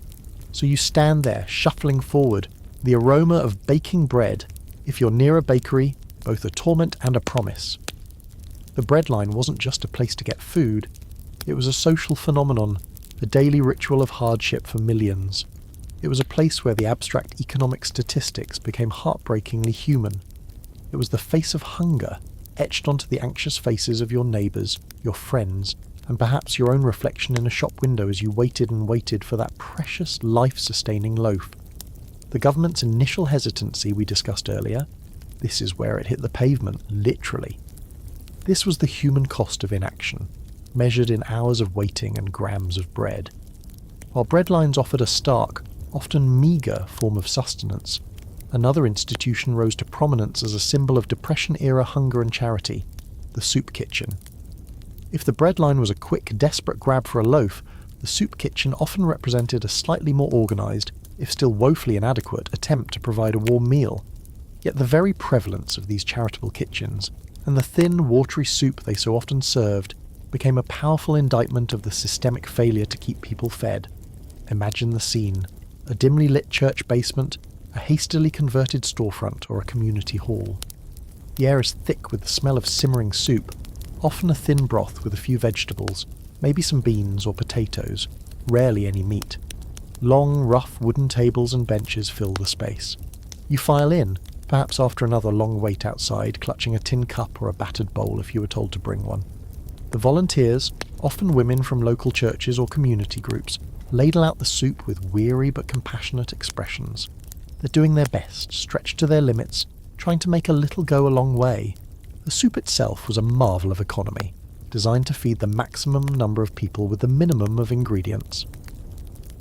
So you stand there, shuffling forward, the aroma of baking bread, if you're near a bakery, both a torment and a promise. The breadline wasn't just a place to get food, it was a social phenomenon, a daily ritual of hardship for millions. It was a place where the abstract economic statistics became heartbreakingly human. It was the face of hunger, etched onto the anxious faces of your neighbours, your friends, and perhaps your own reflection in a shop window as you waited and waited for that precious, life-sustaining loaf. The government's initial hesitancy we discussed earlier, this is where it hit the pavement, literally. This was the human cost of inaction, measured in hours of waiting and grams of bread. While breadlines offered a stark, often meagre form of sustenance, another institution rose to prominence as a symbol of Depression-era hunger and charity, the soup kitchen. If the breadline was a quick, desperate grab for a loaf, the soup kitchen often represented a slightly more organised, if still woefully inadequate, attempt to provide a warm meal. Yet the very prevalence of these charitable kitchens, and the thin, watery soup they so often served, became a powerful indictment of the systemic failure to keep people fed. Imagine the scene: a dimly lit church basement, a hastily converted storefront, or a community hall. The air is thick with the smell of simmering soup, often a thin broth with a few vegetables, maybe some beans or potatoes, rarely any meat. Long, rough wooden tables and benches fill the space. You file in, perhaps after another long wait outside, clutching a tin cup or a battered bowl if you were told to bring one. The volunteers, often women from local churches or community groups, ladle out the soup with weary but compassionate expressions. They're doing their best, stretched to their limits, trying to make a little go a long way. The soup itself was a marvel of economy, designed to feed the maximum number of people with the minimum of ingredients.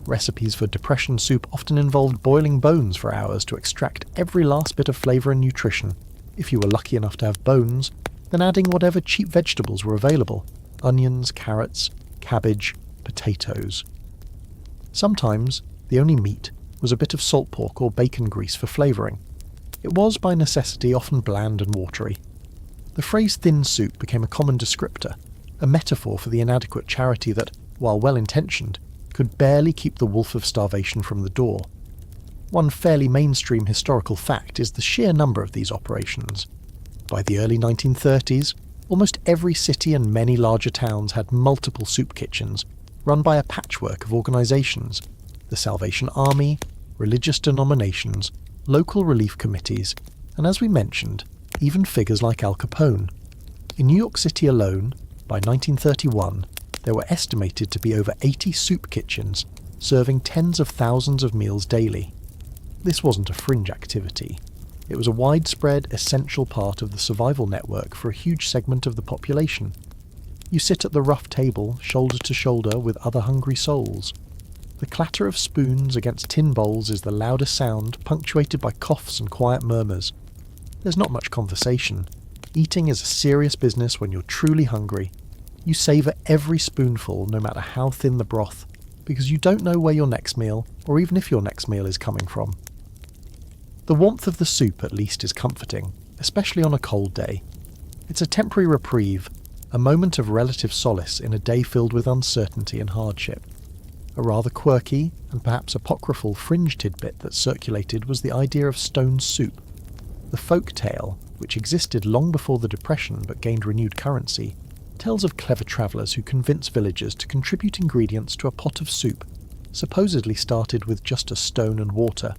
Recipes for depression soup often involved boiling bones for hours to extract every last bit of flavour and nutrition. If you were lucky enough to have bones, then adding whatever cheap vegetables were available: onions, carrots, cabbage, potatoes. Sometimes the only meat was a bit of salt pork or bacon grease for flavouring. It was, by necessity, often bland and watery. The phrase thin soup became a common descriptor, a metaphor for the inadequate charity that, while well-intentioned, could barely keep the wolf of starvation from the door. One fairly mainstream historical fact is the sheer number of these operations. By the early 1930s, almost every city and many larger towns had multiple soup kitchens, run by a patchwork of organisations: the Salvation Army, religious denominations, local relief committees, and, as we mentioned, even figures like Al Capone. In New York City alone, by 1931, there were estimated to be over 80 soup kitchens, serving tens of thousands of meals daily. This wasn't a fringe activity. It was a widespread, essential part of the survival network for a huge segment of the population. You sit at the rough table, shoulder to shoulder with other hungry souls. The clatter of spoons against tin bowls is the loudest sound, punctuated by coughs and quiet murmurs. There's not much conversation. Eating is a serious business when you're truly hungry. You savour every spoonful, no matter how thin the broth, because you don't know where your next meal, or even if your next meal, is coming from. The warmth of the soup, at least, is comforting, especially on a cold day. It's a temporary reprieve, a moment of relative solace in a day filled with uncertainty and hardship. A rather quirky, and perhaps apocryphal, fringe tidbit that circulated was the idea of stone soup. The folk tale, which existed long before the Depression but gained renewed currency, tells of clever travellers who convince villagers to contribute ingredients to a pot of soup, supposedly started with just a stone and water.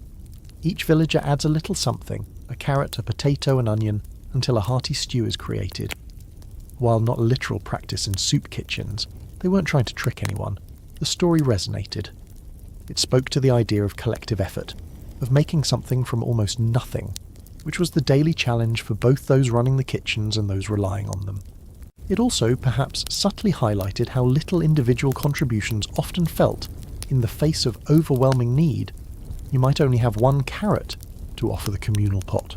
Each villager adds a little something, a carrot, a potato, an onion, until a hearty stew is created. While not a literal practice in soup kitchens, they weren't trying to trick anyone. The story resonated. It spoke to the idea of collective effort, of making something from almost nothing, which was the daily challenge for both those running the kitchens and those relying on them. It also perhaps subtly highlighted how little individual contributions often felt in the face of overwhelming need. You might only have one carrot to offer the communal pot.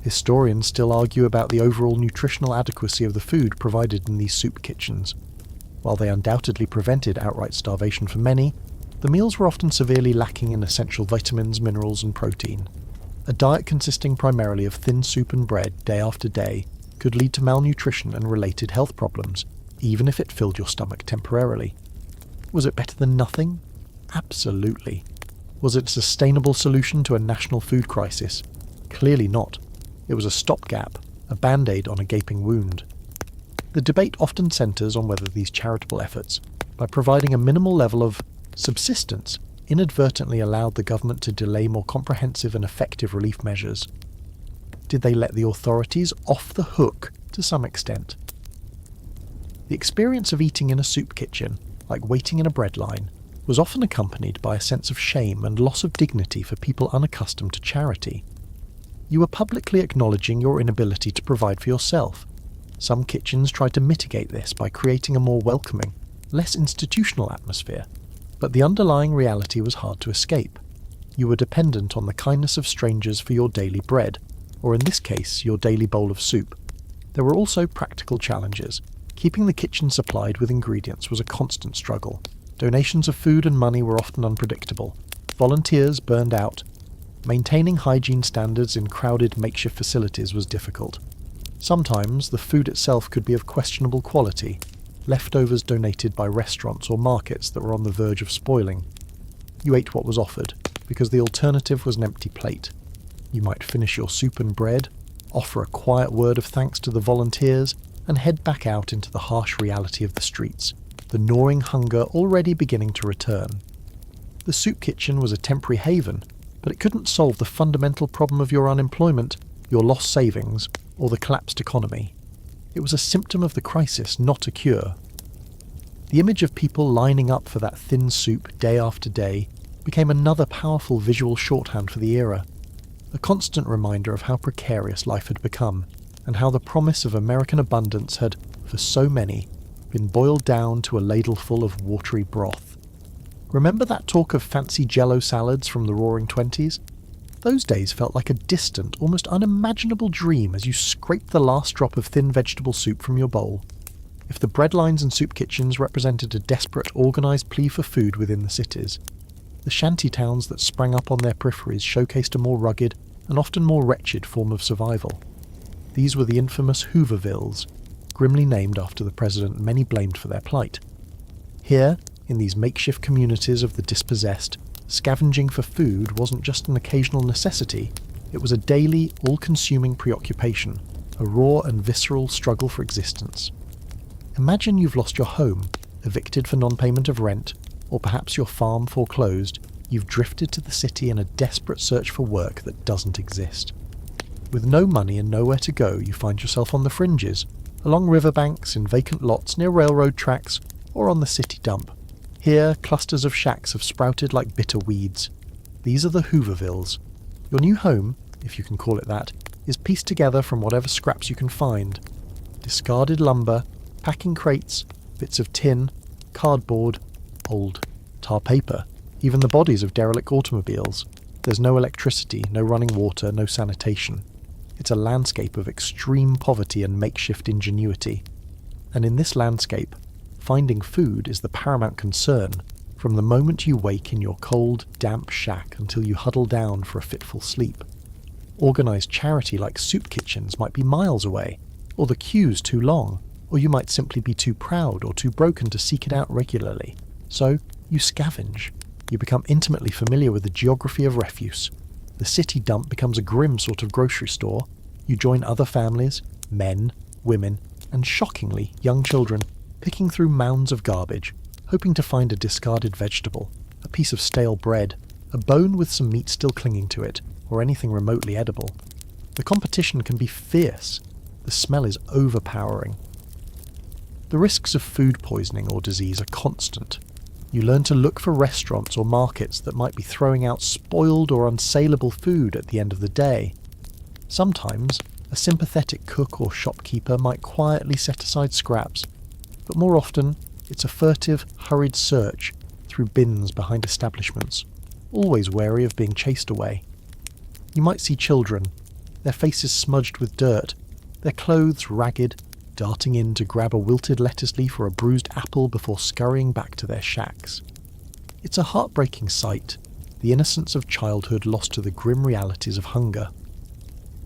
Historians still argue about the overall nutritional adequacy of the food provided in these soup kitchens. While they undoubtedly prevented outright starvation for many, the meals were often severely lacking in essential vitamins, minerals, and protein. A diet consisting primarily of thin soup and bread day after day could lead to malnutrition and related health problems, even if it filled your stomach temporarily. Was it better than nothing? Absolutely. Was it a sustainable solution to a national food crisis? Clearly not. It was a stopgap, a band-aid on a gaping wound. The debate often centres on whether these charitable efforts, by providing a minimal level of subsistence, inadvertently allowed the government to delay more comprehensive and effective relief measures. Did they let the authorities off the hook to some extent? The experience of eating in a soup kitchen, like waiting in a breadline, was often accompanied by a sense of shame and loss of dignity for people unaccustomed to charity. You were publicly acknowledging your inability to provide for yourself. Some kitchens tried to mitigate this by creating a more welcoming, less institutional atmosphere, but the underlying reality was hard to escape. You were dependent on the kindness of strangers for your daily bread, or in this case, your daily bowl of soup. There were also practical challenges. Keeping the kitchen supplied with ingredients was a constant struggle. Donations of food and money were often unpredictable. Volunteers burned out. Maintaining hygiene standards in crowded makeshift facilities was difficult. Sometimes the food itself could be of questionable quality, leftovers donated by restaurants or markets that were on the verge of spoiling. You ate what was offered, because the alternative was an empty plate. You might finish your soup and bread, offer a quiet word of thanks to the volunteers, and head back out into the harsh reality of the streets, the gnawing hunger already beginning to return. The soup kitchen was a temporary haven, but it couldn't solve the fundamental problem of your unemployment, your lost savings, or the collapsed economy. It was a symptom of the crisis, not a cure. The image of people lining up for that thin soup day after day became another powerful visual shorthand for the era, a constant reminder of how precarious life had become, and how the promise of American abundance had, for so many, been boiled down to a ladleful of watery broth. Remember that talk of fancy Jell-O salads from the Roaring Twenties? Those days felt like a distant, almost unimaginable dream as you scraped the last drop of thin vegetable soup from your bowl. If the breadlines and soup kitchens represented a desperate, organised plea for food within the cities, the shanty towns that sprang up on their peripheries showcased a more rugged and often more wretched form of survival. These were the infamous Hoovervilles, grimly named after the president many blamed for their plight. Here, in these makeshift communities of the dispossessed, scavenging for food wasn't just an occasional necessity, it was a daily, all-consuming preoccupation, a raw and visceral struggle for existence. Imagine you've lost your home, evicted for non-payment of rent, or perhaps your farm foreclosed. You've drifted to the city in a desperate search for work that doesn't exist. With no money and nowhere to go, you find yourself on the fringes, along riverbanks, in vacant lots near railroad tracks, or on the city dump. Here, clusters of shacks have sprouted like bitter weeds. These are the Hoovervilles. Your new home, if you can call it that, is pieced together from whatever scraps you can find. Discarded lumber, packing crates, bits of tin, cardboard, old tar paper, even the bodies of derelict automobiles. There's no electricity, no running water, no sanitation. It's a landscape of extreme poverty and makeshift ingenuity. And in this landscape, finding food is the paramount concern, from the moment you wake in your cold, damp shack until you huddle down for a fitful sleep. Organised charity like soup kitchens might be miles away, or the queues too long, or you might simply be too proud or too broken to seek it out regularly. So, you scavenge. You become intimately familiar with the geography of refuse. The city dump becomes a grim sort of grocery store. You join other families, men, women, and shockingly, young children, picking through mounds of garbage, hoping to find a discarded vegetable, a piece of stale bread, a bone with some meat still clinging to it, or anything remotely edible. The competition can be fierce. The smell is overpowering. The risks of food poisoning or disease are constant. You learn to look for restaurants or markets that might be throwing out spoiled or unsaleable food at the end of the day. Sometimes, a sympathetic cook or shopkeeper might quietly set aside scraps, but more often, it's a furtive, hurried search through bins behind establishments, always wary of being chased away. You might see children, their faces smudged with dirt, their clothes ragged, darting in to grab a wilted lettuce leaf or a bruised apple before scurrying back to their shacks. It's a heartbreaking sight, the innocence of childhood lost to the grim realities of hunger.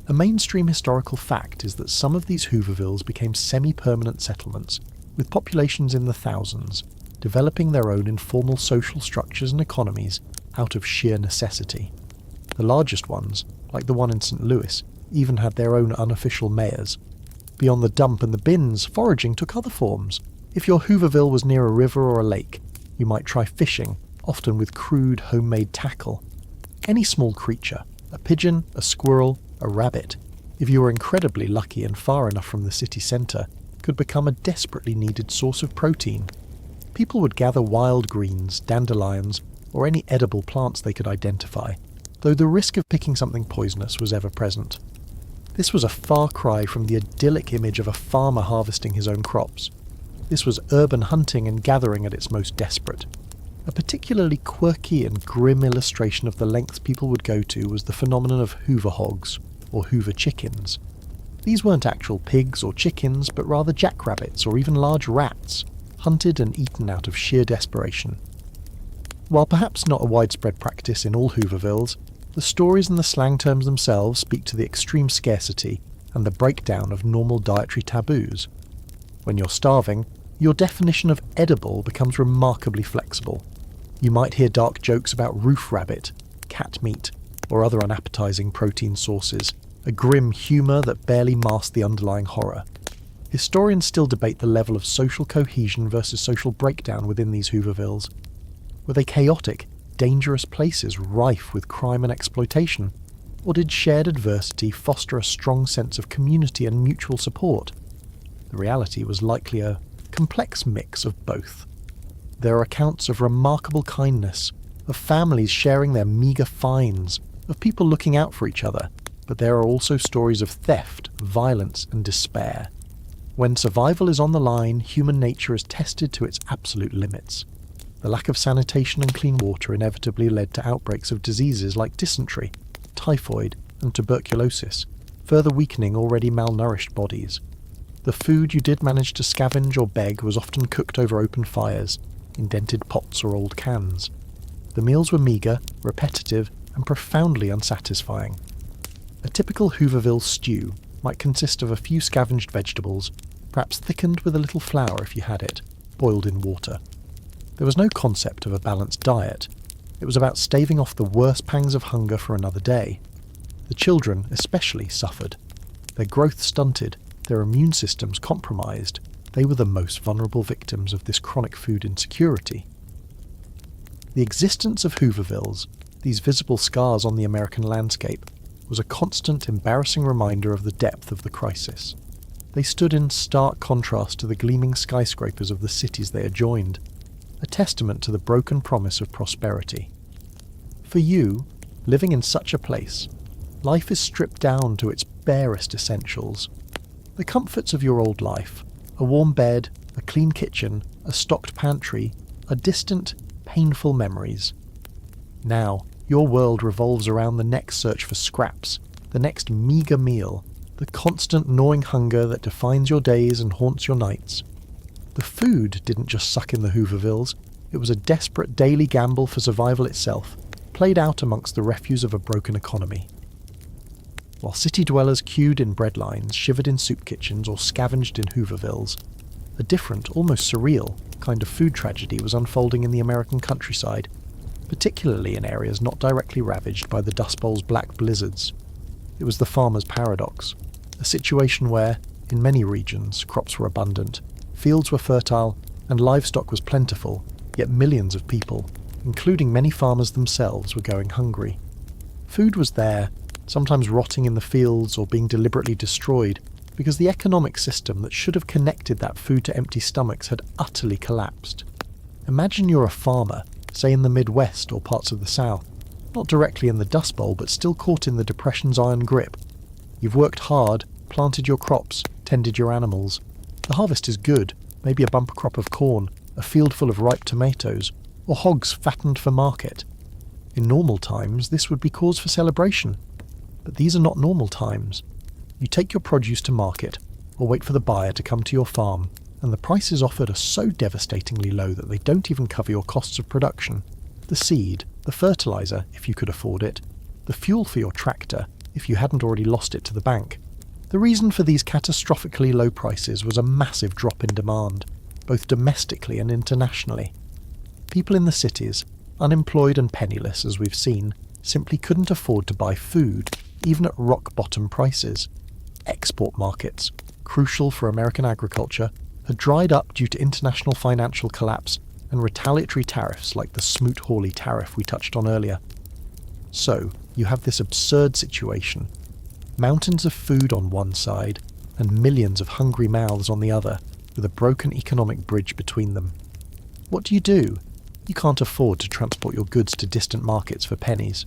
A mainstream historical fact is that some of these Hoovervilles became semi-permanent settlements, with populations in the thousands, developing their own informal social structures and economies out of sheer necessity. The largest ones, like the one in St. Louis, even had their own unofficial mayors. Beyond the dump and the bins, foraging took other forms. If your Hooverville was near a river or a lake, you might try fishing, often with crude homemade tackle. Any small creature, a pigeon, a squirrel, a rabbit, if you were incredibly lucky and far enough from the city centre, could become a desperately needed source of protein. People would gather wild greens, dandelions, or any edible plants they could identify, though the risk of picking something poisonous was ever present. This was a far cry from the idyllic image of a farmer harvesting his own crops. This was urban hunting and gathering at its most desperate. A particularly quirky and grim illustration of the lengths people would go to was the phenomenon of Hoover hogs, or Hoover chickens. These weren't actual pigs or chickens, but rather jackrabbits or even large rats, hunted and eaten out of sheer desperation. While perhaps not a widespread practice in all Hoovervilles, the stories and the slang terms themselves speak to the extreme scarcity and the breakdown of normal dietary taboos. When you're starving, your definition of edible becomes remarkably flexible. You might hear dark jokes about roof rabbit, cat meat, or other unappetizing protein sources, a grim humour that barely masks the underlying horror. Historians still debate the level of social cohesion versus social breakdown within these Hoovervilles. Were they chaotic, dangerous places rife with crime and exploitation? Or did shared adversity foster a strong sense of community and mutual support? The reality was likely a complex mix of both. There are accounts of remarkable kindness, of families sharing their meagre finds, of people looking out for each other, but there are also stories of theft, violence, and despair. When survival is on the line, human nature is tested to its absolute limits. The lack of sanitation and clean water inevitably led to outbreaks of diseases like dysentery, typhoid, and tuberculosis, further weakening already malnourished bodies. The food you did manage to scavenge or beg was often cooked over open fires, in dented pots or old cans. The meals were meagre, repetitive, and profoundly unsatisfying. A typical Hooverville stew might consist of a few scavenged vegetables, perhaps thickened with a little flour if you had it, boiled in water. There was no concept of a balanced diet. It was about staving off the worst pangs of hunger for another day. The children especially suffered. Their growth stunted, their immune systems compromised. They were the most vulnerable victims of this chronic food insecurity. The existence of Hoovervilles, these visible scars on the American landscape, was a constant, embarrassing reminder of the depth of the crisis. They stood in stark contrast to the gleaming skyscrapers of the cities they adjoined, a testament to the broken promise of prosperity. For you, living in such a place, life is stripped down to its barest essentials. The comforts of your old life, a warm bed, a clean kitchen, a stocked pantry, are distant, painful memories. Now, your world revolves around the next search for scraps, the next meagre meal, the constant gnawing hunger that defines your days and haunts your nights. The food didn't just suck in the Hoovervilles, it was a desperate daily gamble for survival itself, played out amongst the refuse of a broken economy. While city dwellers queued in breadlines, shivered in soup kitchens, or scavenged in Hoovervilles, a different, almost surreal, kind of food tragedy was unfolding in the American countryside, particularly in areas not directly ravaged by the Dust Bowl's black blizzards. It was the farmer's paradox, a situation where, in many regions, crops were abundant, fields were fertile, and livestock was plentiful, yet millions of people, including many farmers themselves, were going hungry. Food was there, sometimes rotting in the fields or being deliberately destroyed, because the economic system that should have connected that food to empty stomachs had utterly collapsed. Imagine you're a farmer, say in the Midwest or parts of the South, not directly in the Dust Bowl but still caught in the Depression's iron grip. You've worked hard, planted your crops, tended your animals. The harvest is good, maybe a bumper crop of corn, a field full of ripe tomatoes, or hogs fattened for market. In normal times, this would be cause for celebration. But these are not normal times. You take your produce to market, or wait for the buyer to come to your farm, and the prices offered are so devastatingly low that they don't even cover your costs of production. The seed, the fertiliser, if you could afford it, the fuel for your tractor, if you hadn't already lost it to the bank. The reason for these catastrophically low prices was a massive drop in demand, both domestically and internationally. People in the cities, unemployed and penniless as we've seen, simply couldn't afford to buy food, even at rock-bottom prices. Export markets, crucial for American agriculture, had dried up due to international financial collapse and retaliatory tariffs like the Smoot-Hawley tariff we touched on earlier. So, you have this absurd situation. Mountains of food on one side, and millions of hungry mouths on the other, with a broken economic bridge between them. What do? You can't afford to transport your goods to distant markets for pennies.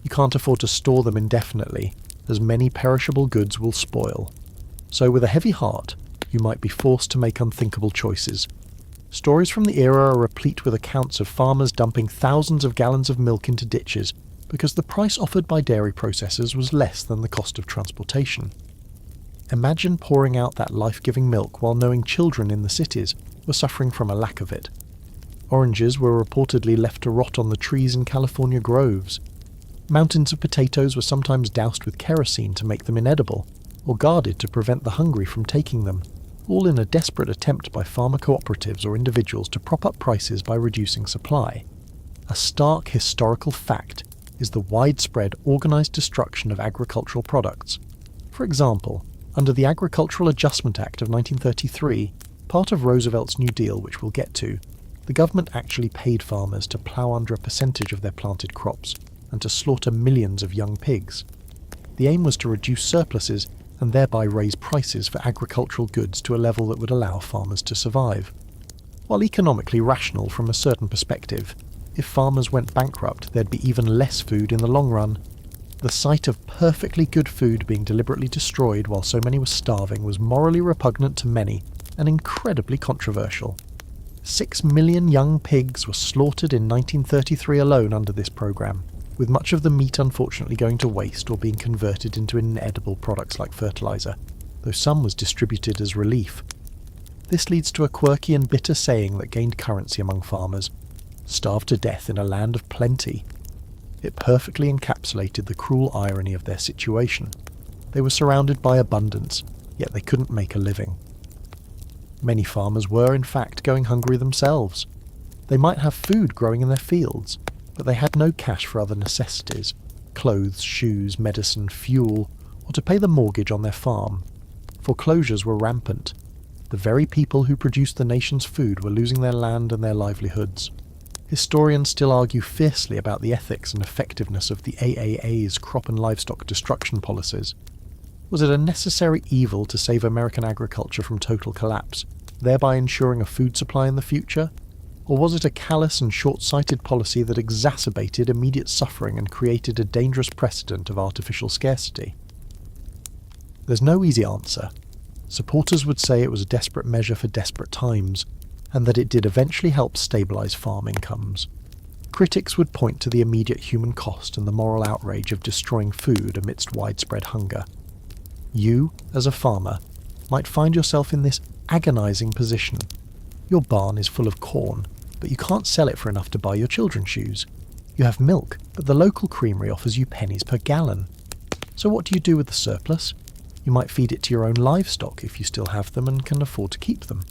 You can't afford to store them indefinitely, as many perishable goods will spoil. So with a heavy heart, you might be forced to make unthinkable choices. Stories from the era are replete with accounts of farmers dumping thousands of gallons of milk into ditches because the price offered by dairy processors was less than the cost of transportation. Imagine pouring out that life-giving milk while knowing children in the cities were suffering from a lack of it. Oranges were reportedly left to rot on the trees in California groves. Mountains of potatoes were sometimes doused with kerosene to make them inedible, or guarded to prevent the hungry from taking them, all in a desperate attempt by farmer cooperatives or individuals to prop up prices by reducing supply. A stark historical fact is the widespread organised destruction of agricultural products. For example, under the Agricultural Adjustment Act of 1933, part of Roosevelt's New Deal, which we'll get to, the government actually paid farmers to plough under a percentage of their planted crops and to slaughter millions of young pigs. The aim was to reduce surpluses and thereby raise prices for agricultural goods to a level that would allow farmers to survive. While economically rational from a certain perspective, if farmers went bankrupt, there'd be even less food in the long run. The sight of perfectly good food being deliberately destroyed while so many were starving was morally repugnant to many and incredibly controversial. 6 million young pigs were slaughtered in 1933 alone under this programme, with much of the meat unfortunately going to waste or being converted into inedible products like fertiliser, though some was distributed as relief. This leads to a quirky and bitter saying that gained currency among farmers: starve to death in a land of plenty. It perfectly encapsulated the cruel irony of their situation. They were surrounded by abundance, yet they couldn't make a living. Many farmers were, in fact, going hungry themselves. They might have food growing in their fields, but they had no cash for other necessities, clothes, shoes, medicine, fuel, or to pay the mortgage on their farm. Foreclosures were rampant. The very people who produced the nation's food were losing their land and their livelihoods. Historians still argue fiercely about the ethics and effectiveness of the AAA's crop and livestock destruction policies. Was it a necessary evil to save American agriculture from total collapse, thereby ensuring a food supply in the future? Or was it a callous and short-sighted policy that exacerbated immediate suffering and created a dangerous precedent of artificial scarcity? There's no easy answer. Supporters would say it was a desperate measure for desperate times, and that it did eventually help stabilise farm incomes. Critics would point to the immediate human cost and the moral outrage of destroying food amidst widespread hunger. You, as a farmer, might find yourself in this agonising position. Your barn is full of corn, but you can't sell it for enough to buy your children's shoes. You have milk, but the local creamery offers you pennies per gallon. So what do you do with the surplus? You might feed it to your own livestock if you still have them and can afford to keep them.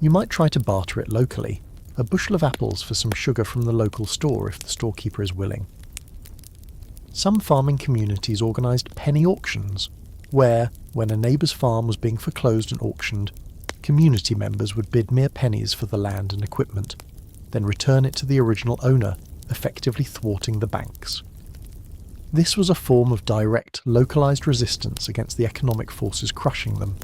You might try to barter it locally, a bushel of apples for some sugar from the local store if the storekeeper is willing. Some farming communities organised penny auctions, where, when a neighbour's farm was being foreclosed and auctioned, community members would bid mere pennies for the land and equipment, then return it to the original owner, effectively thwarting the banks. This was a form of direct, localised resistance against the economic forces crushing them.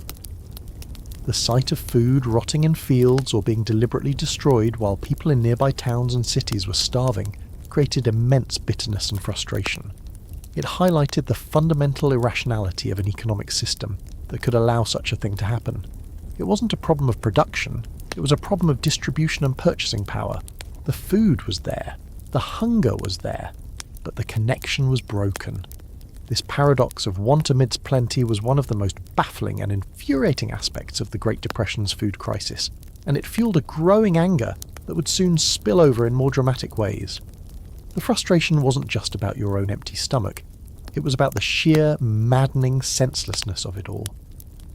The sight of food rotting in fields or being deliberately destroyed while people in nearby towns and cities were starving created immense bitterness and frustration. It highlighted the fundamental irrationality of an economic system that could allow such a thing to happen. It wasn't a problem of production, it was a problem of distribution and purchasing power. The food was there, the hunger was there, but the connection was broken. This paradox of want amidst plenty was one of the most baffling and infuriating aspects of the Great Depression's food crisis, and it fueled a growing anger that would soon spill over in more dramatic ways. The frustration wasn't just about your own empty stomach, it was about the sheer, maddening senselessness of it all.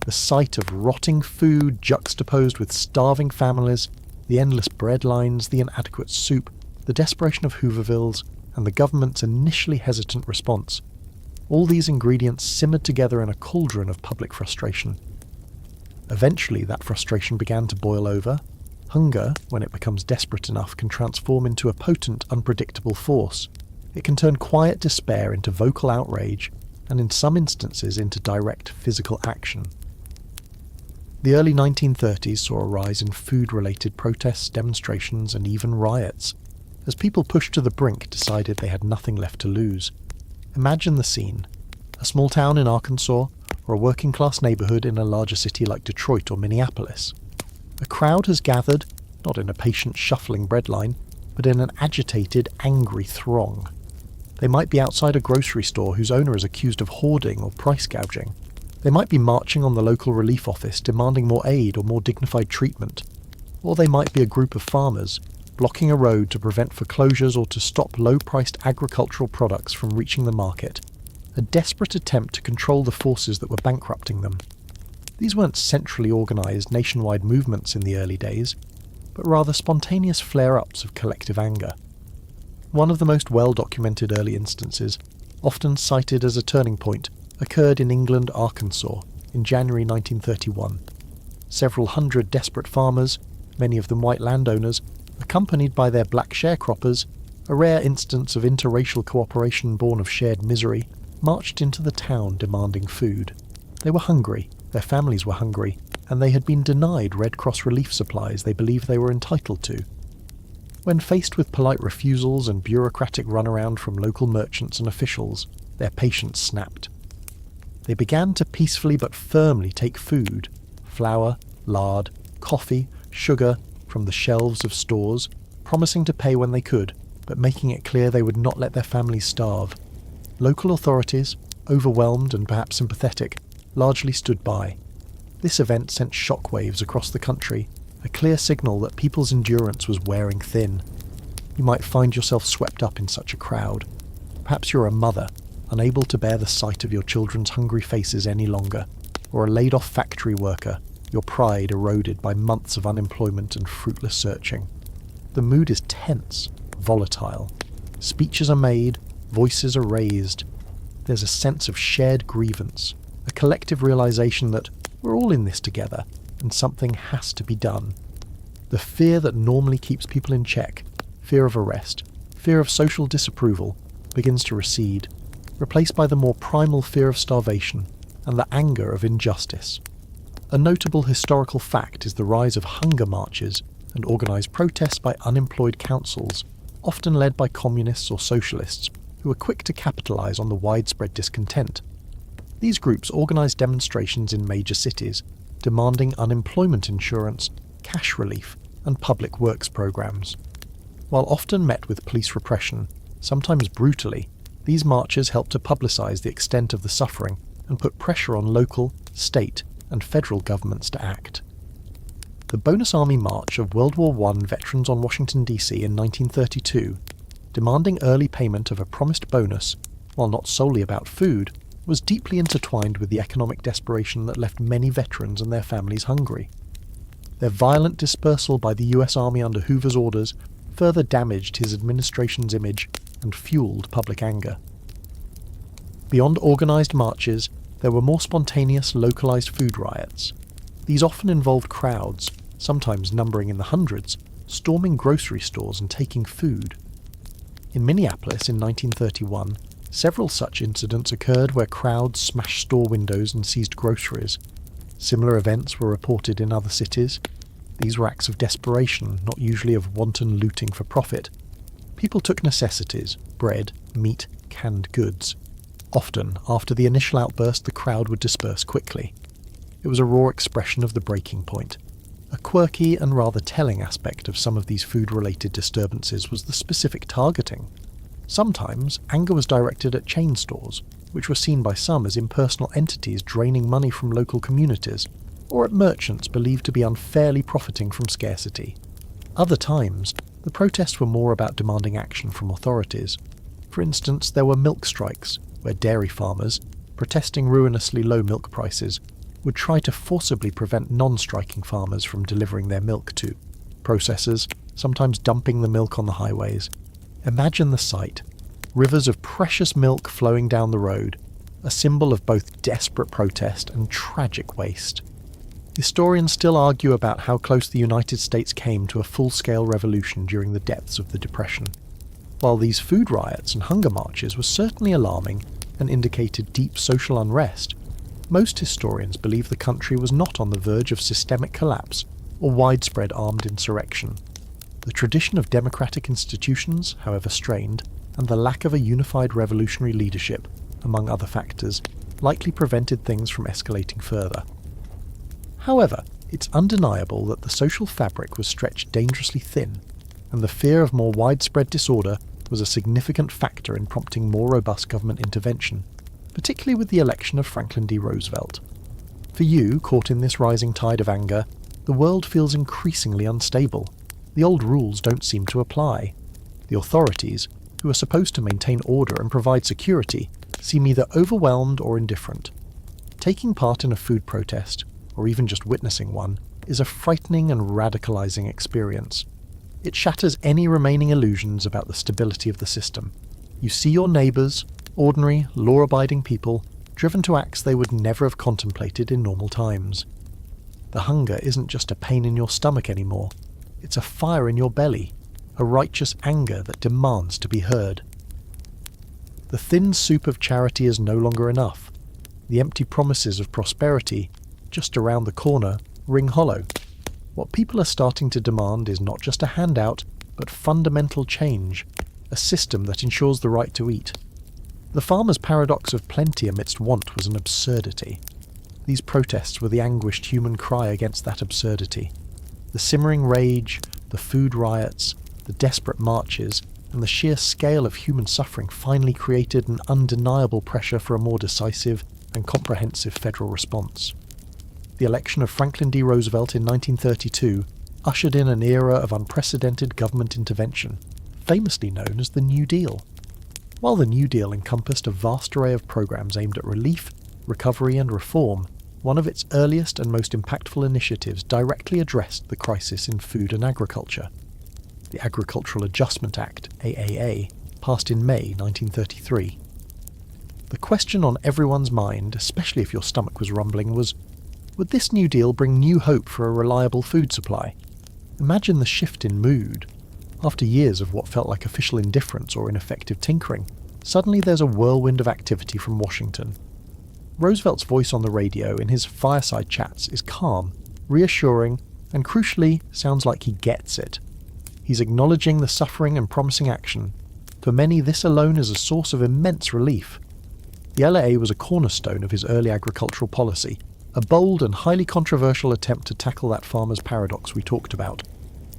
The sight of rotting food juxtaposed with starving families, the endless breadlines, the inadequate soup, the desperation of Hoovervilles, and the government's initially hesitant response. All these ingredients simmered together in a cauldron of public frustration. Eventually, that frustration began to boil over. Hunger, when it becomes desperate enough, can transform into a potent, unpredictable force. It can turn quiet despair into vocal outrage, and in some instances into direct physical action. The early 1930s saw a rise in food-related protests, demonstrations, and even riots, as people pushed to the brink decided they had nothing left to lose. Imagine the scene: a small town in Arkansas, or a working-class neighbourhood in a larger city like Detroit or Minneapolis. A crowd has gathered, not in a patient shuffling breadline, but in an agitated, angry throng. They might be outside a grocery store whose owner is accused of hoarding or price gouging. They might be marching on the local relief office demanding more aid or more dignified treatment. Or they might be a group of farmers, blocking a road to prevent foreclosures or to stop low-priced agricultural products from reaching the market. A desperate attempt to control the forces that were bankrupting them. These weren't centrally organised nationwide movements in the early days, but rather spontaneous flare-ups of collective anger. One of the most well-documented early instances, often cited as a turning point, occurred in England, Arkansas, in January 1931. Several hundred desperate farmers, many of them white landowners, accompanied by their black sharecroppers, a rare instance of interracial cooperation born of shared misery, marched into the town demanding food. They were hungry, their families were hungry, and they had been denied Red Cross relief supplies they believed they were entitled to. When faced with polite refusals and bureaucratic runaround from local merchants and officials, their patience snapped. They began to peacefully but firmly take food, flour, lard, coffee, sugar, from the shelves of stores, promising to pay when they could, but making it clear they would not let their families starve. Local authorities, overwhelmed and perhaps sympathetic, largely stood by. This event sent shockwaves across the country, a clear signal that people's endurance was wearing thin. You might find yourself swept up in such a crowd. Perhaps you're a mother, unable to bear the sight of your children's hungry faces any longer, or a laid-off factory worker, your pride eroded by months of unemployment and fruitless searching. The mood is tense, volatile. Speeches are made, voices are raised. There's a sense of shared grievance, a collective realization that we're all in this together, and something has to be done. The fear that normally keeps people in check, fear of arrest, fear of social disapproval, begins to recede, replaced by the more primal fear of starvation and the anger of injustice. A notable historical fact is the rise of hunger marches and organised protests by unemployed councils, often led by communists or socialists, who were quick to capitalise on the widespread discontent. These groups organised demonstrations in major cities, demanding unemployment insurance, cash relief, and public works programmes. While often met with police repression, sometimes brutally, these marches helped to publicise the extent of the suffering and put pressure on local, state, and federal governments to act. The Bonus Army March of World War I veterans on Washington, D.C. in 1932, demanding early payment of a promised bonus, while not solely about food, was deeply intertwined with the economic desperation that left many veterans and their families hungry. Their violent dispersal by the US Army under Hoover's orders further damaged his administration's image and fueled public anger. Beyond organised marches, there were more spontaneous, localised food riots. These often involved crowds, sometimes numbering in the hundreds, storming grocery stores and taking food. In Minneapolis in 1931, several such incidents occurred where crowds smashed store windows and seized groceries. Similar events were reported in other cities. These were acts of desperation, not usually of wanton looting for profit. People took necessities, bread, meat, canned goods. Often, after the initial outburst, the crowd would disperse quickly. It was a raw expression of the breaking point. A quirky and rather telling aspect of some of these food-related disturbances was the specific targeting. Sometimes, anger was directed at chain stores, which were seen by some as impersonal entities draining money from local communities, or at merchants believed to be unfairly profiting from scarcity. Other times, the protests were more about demanding action from authorities. For instance, there were milk strikes, where dairy farmers, protesting ruinously low milk prices, would try to forcibly prevent non-striking farmers from delivering their milk to processors, sometimes dumping the milk on the highways. Imagine the sight. Rivers of precious milk flowing down the road, a symbol of both desperate protest and tragic waste. Historians still argue about how close the United States came to a full-scale revolution during the depths of the Depression. While these food riots and hunger marches were certainly alarming and indicated deep social unrest, most historians believe the country was not on the verge of systemic collapse or widespread armed insurrection. The tradition of democratic institutions, however strained, and the lack of a unified revolutionary leadership, among other factors, likely prevented things from escalating further. However, it's undeniable that the social fabric was stretched dangerously thin, and the fear of more widespread disorder was a significant factor in prompting more robust government intervention, particularly with the election of Franklin D. Roosevelt. For you, caught in this rising tide of anger, the world feels increasingly unstable. The old rules don't seem to apply. The authorities, who are supposed to maintain order and provide security, seem either overwhelmed or indifferent. Taking part in a food protest, or even just witnessing one, is a frightening and radicalizing experience. It shatters any remaining illusions about the stability of the system. You see your neighbours, ordinary, law-abiding people, driven to acts they would never have contemplated in normal times. The hunger isn't just a pain in your stomach anymore. It's a fire in your belly, a righteous anger that demands to be heard. The thin soup of charity is no longer enough. The empty promises of prosperity, just around the corner, ring hollow. What people are starting to demand is not just a handout, but fundamental change, a system that ensures the right to eat. The farmer's paradox of plenty amidst want was an absurdity. These protests were the anguished human cry against that absurdity. The simmering rage, the food riots, the desperate marches, and the sheer scale of human suffering finally created an undeniable pressure for a more decisive and comprehensive federal response. The election of Franklin D. Roosevelt in 1932 ushered in an era of unprecedented government intervention, famously known as the New Deal. While the New Deal encompassed a vast array of programs aimed at relief, recovery and reform, one of its earliest and most impactful initiatives directly addressed the crisis in food and agriculture. The Agricultural Adjustment Act, AAA, passed in May 1933. The question on everyone's mind, especially if your stomach was rumbling, was, would this New Deal bring new hope for a reliable food supply? Imagine the shift in mood. After years of what felt like official indifference or ineffective tinkering, suddenly there's a whirlwind of activity from Washington. Roosevelt's voice on the radio in his fireside chats is calm, reassuring, and crucially, sounds like he gets it. He's acknowledging the suffering and promising action. For many, this alone is a source of immense relief. The LAA was a cornerstone of his early agricultural policy, a bold and highly controversial attempt to tackle that farmer's paradox we talked about,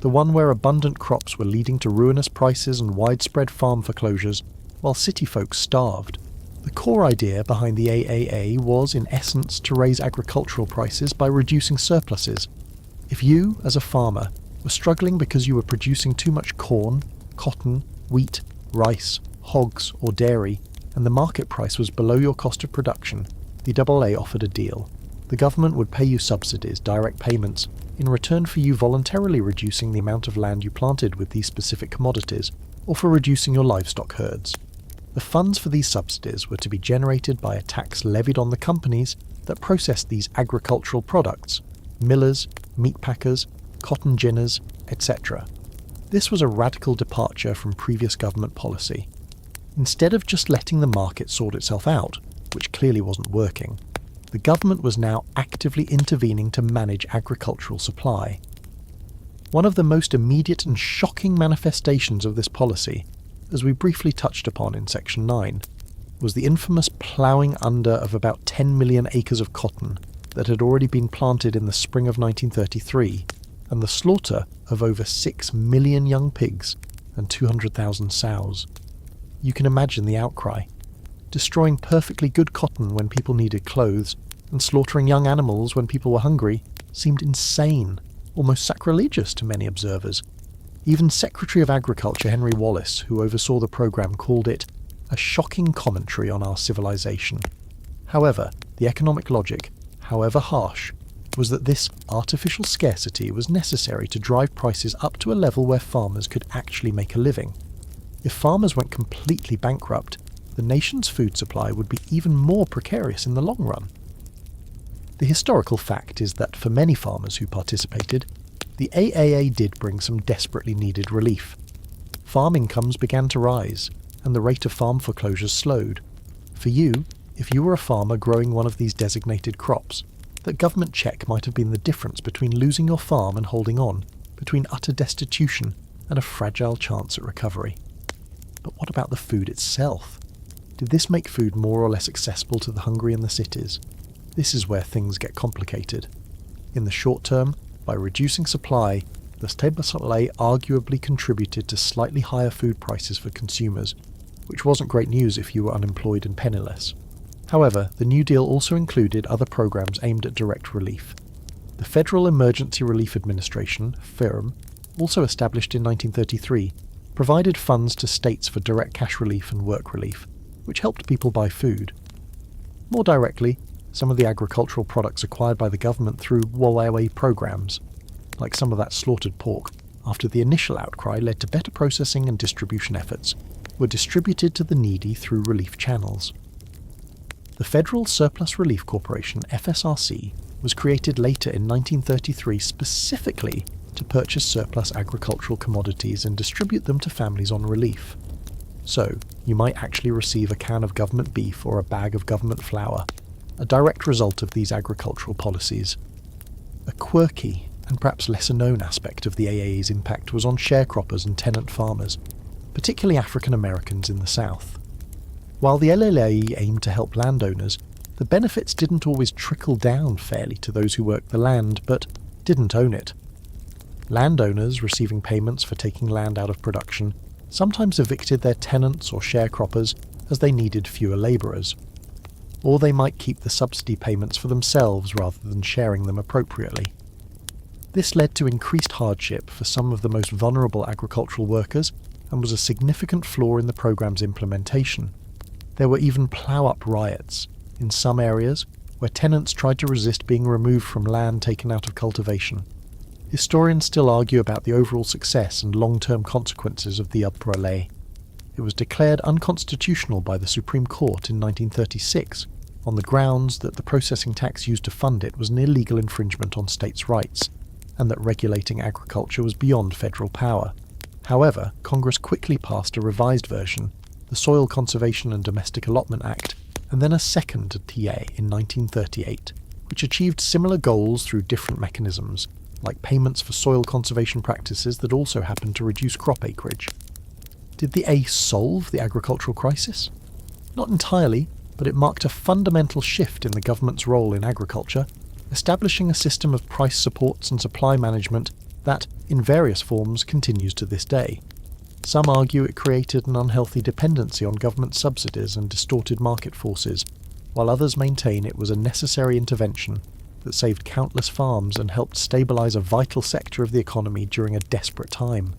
the one where abundant crops were leading to ruinous prices and widespread farm foreclosures, while city folks starved. The core idea behind the AAA was, in essence, to raise agricultural prices by reducing surpluses. If you, as a farmer, were struggling because you were producing too much corn, cotton, wheat, rice, hogs, or dairy, and the market price was below your cost of production, the AA offered a deal. The government would pay you subsidies, direct payments, in return for you voluntarily reducing the amount of land you planted with these specific commodities, or for reducing your livestock herds. The funds for these subsidies were to be generated by a tax levied on the companies that processed these agricultural products: millers, meat packers, cotton ginners, etc. This was a radical departure from previous government policy. Instead of just letting the market sort itself out, which clearly wasn't working, the government was now actively intervening to manage agricultural supply. One of the most immediate and shocking manifestations of this policy, as we briefly touched upon in Section 9, was the infamous ploughing under of about 10 million acres of cotton that had already been planted in the spring of 1933, and the slaughter of over 6 million young pigs and 200,000 sows. You can imagine the outcry. Destroying perfectly good cotton when people needed clothes, and slaughtering young animals when people were hungry, seemed insane, almost sacrilegious to many observers. Even Secretary of Agriculture Henry Wallace, who oversaw the programme, called it a shocking commentary on our civilization. However, the economic logic, however harsh, was that this artificial scarcity was necessary to drive prices up to a level where farmers could actually make a living. If farmers went completely bankrupt, the nation's food supply would be even more precarious in the long run. The historical fact is that for many farmers who participated, the AAA did bring some desperately needed relief. Farm incomes began to rise, and the rate of farm foreclosures slowed. For you, if you were a farmer growing one of these designated crops, that government check might have been the difference between losing your farm and holding on, between utter destitution and a fragile chance at recovery. But what about the food itself? Did this make food more or less accessible to the hungry in the cities? This is where things get complicated. In the short term, by reducing supply, the Desperation arguably contributed to slightly higher food prices for consumers, which wasn't great news if you were unemployed and penniless. However, the New Deal also included other programs aimed at direct relief. The Federal Emergency Relief Administration, FERM, also established in 1933, provided funds to states for direct cash relief and work relief, which helped people buy food. More directly, some of the agricultural products acquired by the government through railway programs, like some of that slaughtered pork, after the initial outcry led to better processing and distribution efforts, were distributed to the needy through relief channels. The Federal Surplus Relief Corporation, FSRC, was created later in 1933 specifically to purchase surplus agricultural commodities and distribute them to families on relief. So, you might actually receive a can of government beef or a bag of government flour, a direct result of these agricultural policies. A quirky and perhaps lesser-known aspect of the AA's impact was on sharecroppers and tenant farmers, particularly African Americans in the South. While the LLA aimed to help landowners, the benefits didn't always trickle down fairly to those who worked the land but didn't own it. Landowners receiving payments for taking land out of production sometimes evicted their tenants or sharecroppers as they needed fewer labourers. Or they might keep the subsidy payments for themselves rather than sharing them appropriately. This led to increased hardship for some of the most vulnerable agricultural workers and was a significant flaw in the programme's implementation. There were even plough-up riots in some areas where tenants tried to resist being removed from land taken out of cultivation. Historians still argue about the overall success and long-term consequences of the Breadlines. It was declared unconstitutional by the Supreme Court in 1936 on the grounds that the processing tax used to fund it was an illegal infringement on states' rights, and that regulating agriculture was beyond federal power. However, Congress quickly passed a revised version, the Soil Conservation and Domestic Allotment Act, and then a second TA in 1938, which achieved similar goals through different mechanisms, like payments for soil conservation practices that also happened to reduce crop acreage. Did the A solve the agricultural crisis? Not entirely, but it marked a fundamental shift in the government's role in agriculture, establishing a system of price supports and supply management that, in various forms, continues to this day. Some argue it created an unhealthy dependency on government subsidies and distorted market forces, while others maintain it was a necessary intervention that saved countless farms and helped stabilise a vital sector of the economy during a desperate time.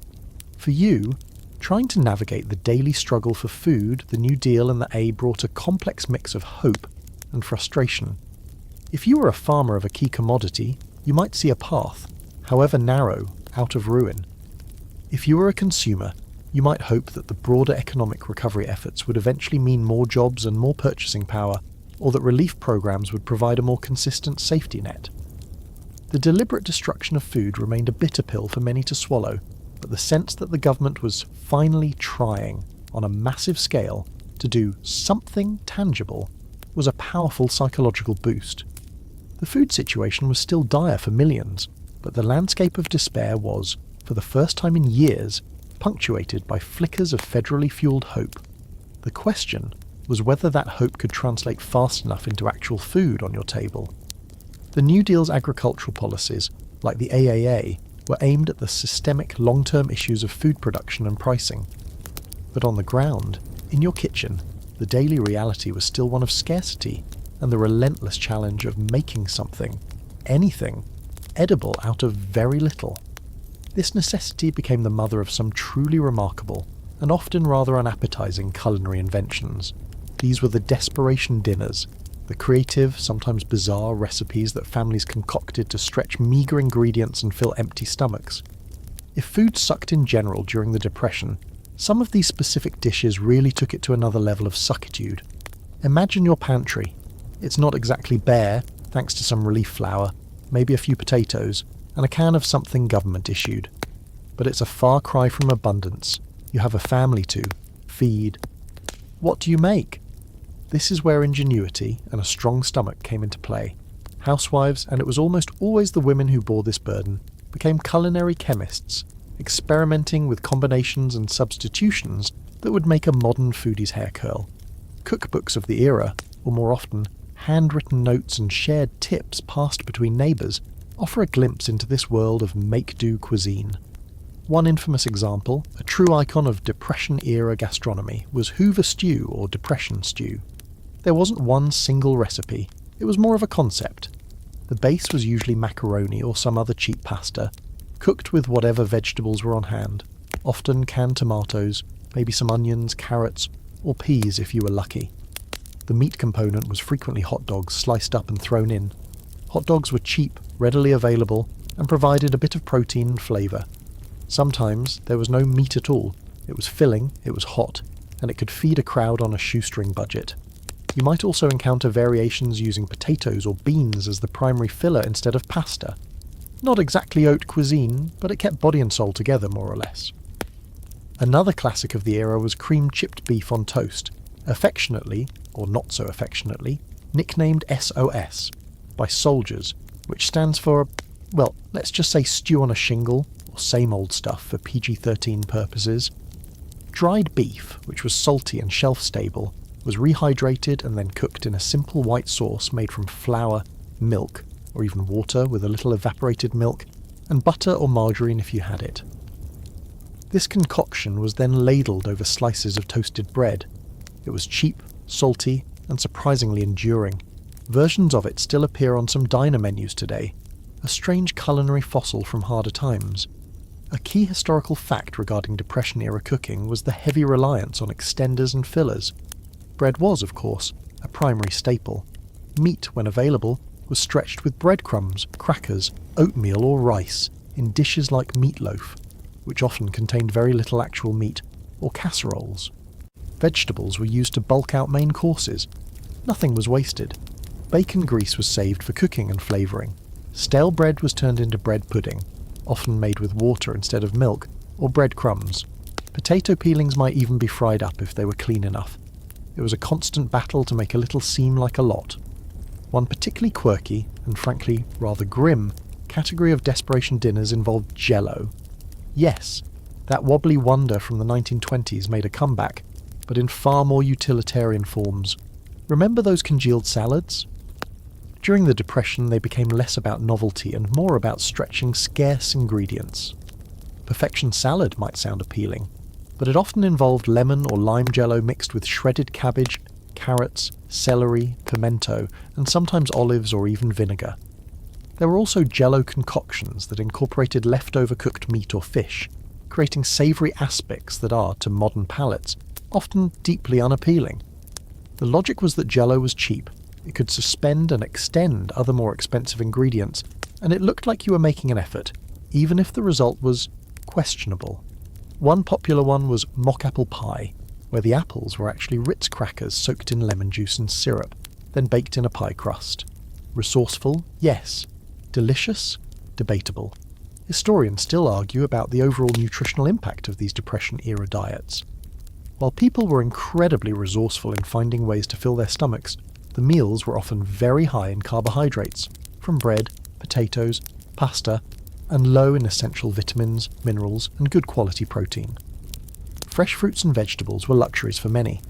For you, trying to navigate the daily struggle for food, the New Deal and the A brought a complex mix of hope and frustration. If you were a farmer of a key commodity, you might see a path, however narrow, out of ruin. If you were a consumer, You might hope that the broader economic recovery efforts would eventually mean more jobs and more purchasing power, or that relief programs would provide a more consistent safety net. The deliberate destruction of food remained a bitter pill for many to swallow, but the sense that the government was finally trying, on a massive scale, to do something tangible was a powerful psychological boost. The food situation was still dire for millions, but the landscape of despair was, for the first time in years, punctuated by flickers of federally fueled hope. The question was whether that hope could translate fast enough into actual food on your table. The New Deal's agricultural policies, like the AAA, were aimed at the systemic long-term issues of food production and pricing. But on the ground, in your kitchen, the daily reality was still one of scarcity and the relentless challenge of making something, anything, edible out of very little. This necessity became the mother of some truly remarkable and often rather unappetizing culinary inventions. These were the Desperation dinners, the creative, sometimes bizarre recipes that families concocted to stretch meagre ingredients and fill empty stomachs. If food sucked in general during the Depression, some of these specific dishes really took it to another level of suckitude. Imagine your pantry. It's not exactly bare, thanks to some relief flour, maybe a few potatoes, and a can of something government issued. But it's a far cry from abundance. You have a family to feed. What do you make? This is where ingenuity and a strong stomach came into play. Housewives, and it was almost always the women who bore this burden, became culinary chemists, experimenting with combinations and substitutions that would make a modern foodie's hair curl. Cookbooks of the era, or more often, handwritten notes and shared tips passed between neighbours, offer a glimpse into this world of make-do cuisine. One infamous example, a true icon of Depression-era gastronomy, was Hoover Stew or Depression Stew. There wasn't one single recipe, it was more of a concept. The base was usually macaroni or some other cheap pasta, cooked with whatever vegetables were on hand, often canned tomatoes, maybe some onions, carrots, or peas if you were lucky. The meat component was frequently hot dogs sliced up and thrown in. Hot dogs were cheap, readily available, and provided a bit of protein and flavour. Sometimes there was no meat at all, it was filling, it was hot, and it could feed a crowd on a shoestring budget. You might also encounter variations using potatoes or beans as the primary filler instead of pasta. Not exactly haute cuisine, but it kept body and soul together more or less. Another classic of the era was cream chipped beef on toast, affectionately, or not so affectionately, nicknamed S.O.S. by soldiers, which stands for, well, let's just say stew on a shingle, or same old stuff for PG-13 purposes. Dried beef, which was salty and shelf-stable, was rehydrated and then cooked in a simple white sauce made from flour, milk, or even water with a little evaporated milk, and butter or margarine if you had it. This concoction was then ladled over slices of toasted bread. It was cheap, salty, and surprisingly enduring. Versions of it still appear on some diner menus today, a strange culinary fossil from harder times. A key historical fact regarding Depression-era cooking was the heavy reliance on extenders and fillers. Bread was, of course, a primary staple. Meat, when available, was stretched with breadcrumbs, crackers, oatmeal or rice, in dishes like meatloaf, which often contained very little actual meat, or casseroles. Vegetables were used to bulk out main courses. Nothing was wasted. Bacon grease was saved for cooking and flavouring. Stale bread was turned into bread pudding, often made with water instead of milk, or bread crumbs. Potato peelings might even be fried up if they were clean enough. It was a constant battle to make a little seem like a lot. One particularly quirky, and frankly rather grim, category of Desperation dinners involved Jell-O. Yes, that wobbly wonder from the 1920s made a comeback, but in far more utilitarian forms. Remember those congealed salads? During the Depression, they became less about novelty and more about stretching scarce ingredients. Perfection salad might sound appealing, but it often involved lemon or lime Jell-O mixed with shredded cabbage, carrots, celery, pimento, and sometimes olives or even vinegar. There were also Jell-O concoctions that incorporated leftover cooked meat or fish, creating savoury aspects that are, to modern palates, often deeply unappealing. The logic was that Jell-O was cheap, it could suspend and extend other more expensive ingredients, and it looked like you were making an effort, even if the result was questionable. One popular one was mock apple pie, where the apples were actually Ritz crackers soaked in lemon juice and syrup, then baked in a pie crust. Resourceful? Yes. Delicious? Debatable. Historians still argue about the overall nutritional impact of these Depression-era diets. While people were incredibly resourceful in finding ways to fill their stomachs, the meals were often very high in carbohydrates, from bread, potatoes, pasta, and low in essential vitamins, minerals, and good quality protein. Fresh fruits and vegetables were luxuries for many.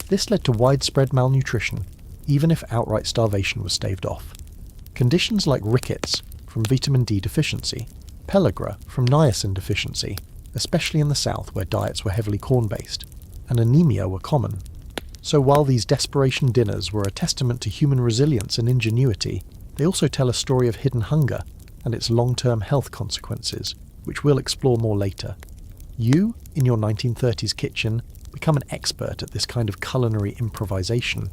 This led to widespread malnutrition, even if outright starvation was staved off. Conditions like rickets, from vitamin D deficiency, pellagra, from niacin deficiency, especially in the south where diets were heavily corn-based, and anemia were common. So while these desperation dinners were a testament to human resilience and ingenuity, they also tell a story of hidden hunger and its long-term health consequences, which we'll explore more later. You, in your 1930s kitchen, become an expert at this kind of culinary improvisation.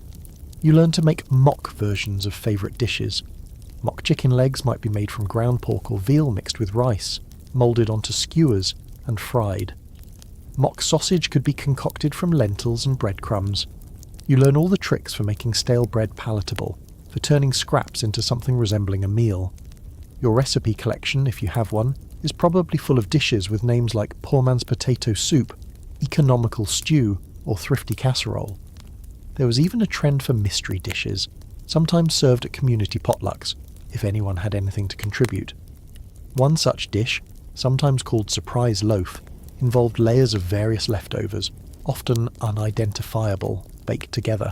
You learn to make mock versions of favourite dishes. Mock chicken legs might be made from ground pork or veal mixed with rice, moulded onto skewers, and fried. Mock sausage could be concocted from lentils and breadcrumbs. You learn all the tricks for making stale bread palatable, for turning scraps into something resembling a meal. Your recipe collection, if you have one, is probably full of dishes with names like poor man's potato soup, economical stew, or thrifty casserole. There was even a trend for mystery dishes, sometimes served at community potlucks, if anyone had anything to contribute. One such dish, sometimes called surprise loaf, involved layers of various leftovers, often unidentifiable, baked together.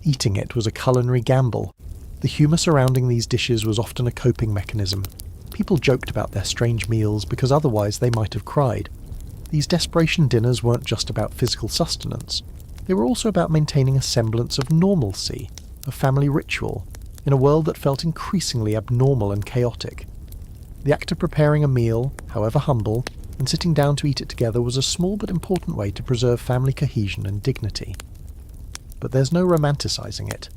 Eating it was a culinary gamble. The humour surrounding these dishes was often a coping mechanism. People joked about their strange meals because otherwise they might have cried. These desperation dinners weren't just about physical sustenance. They were also about maintaining a semblance of normalcy, of family ritual, in a world that felt increasingly abnormal and chaotic. The act of preparing a meal, however humble, and sitting down to eat it together was a small but important way to preserve family cohesion and dignity. But there's no romanticising it.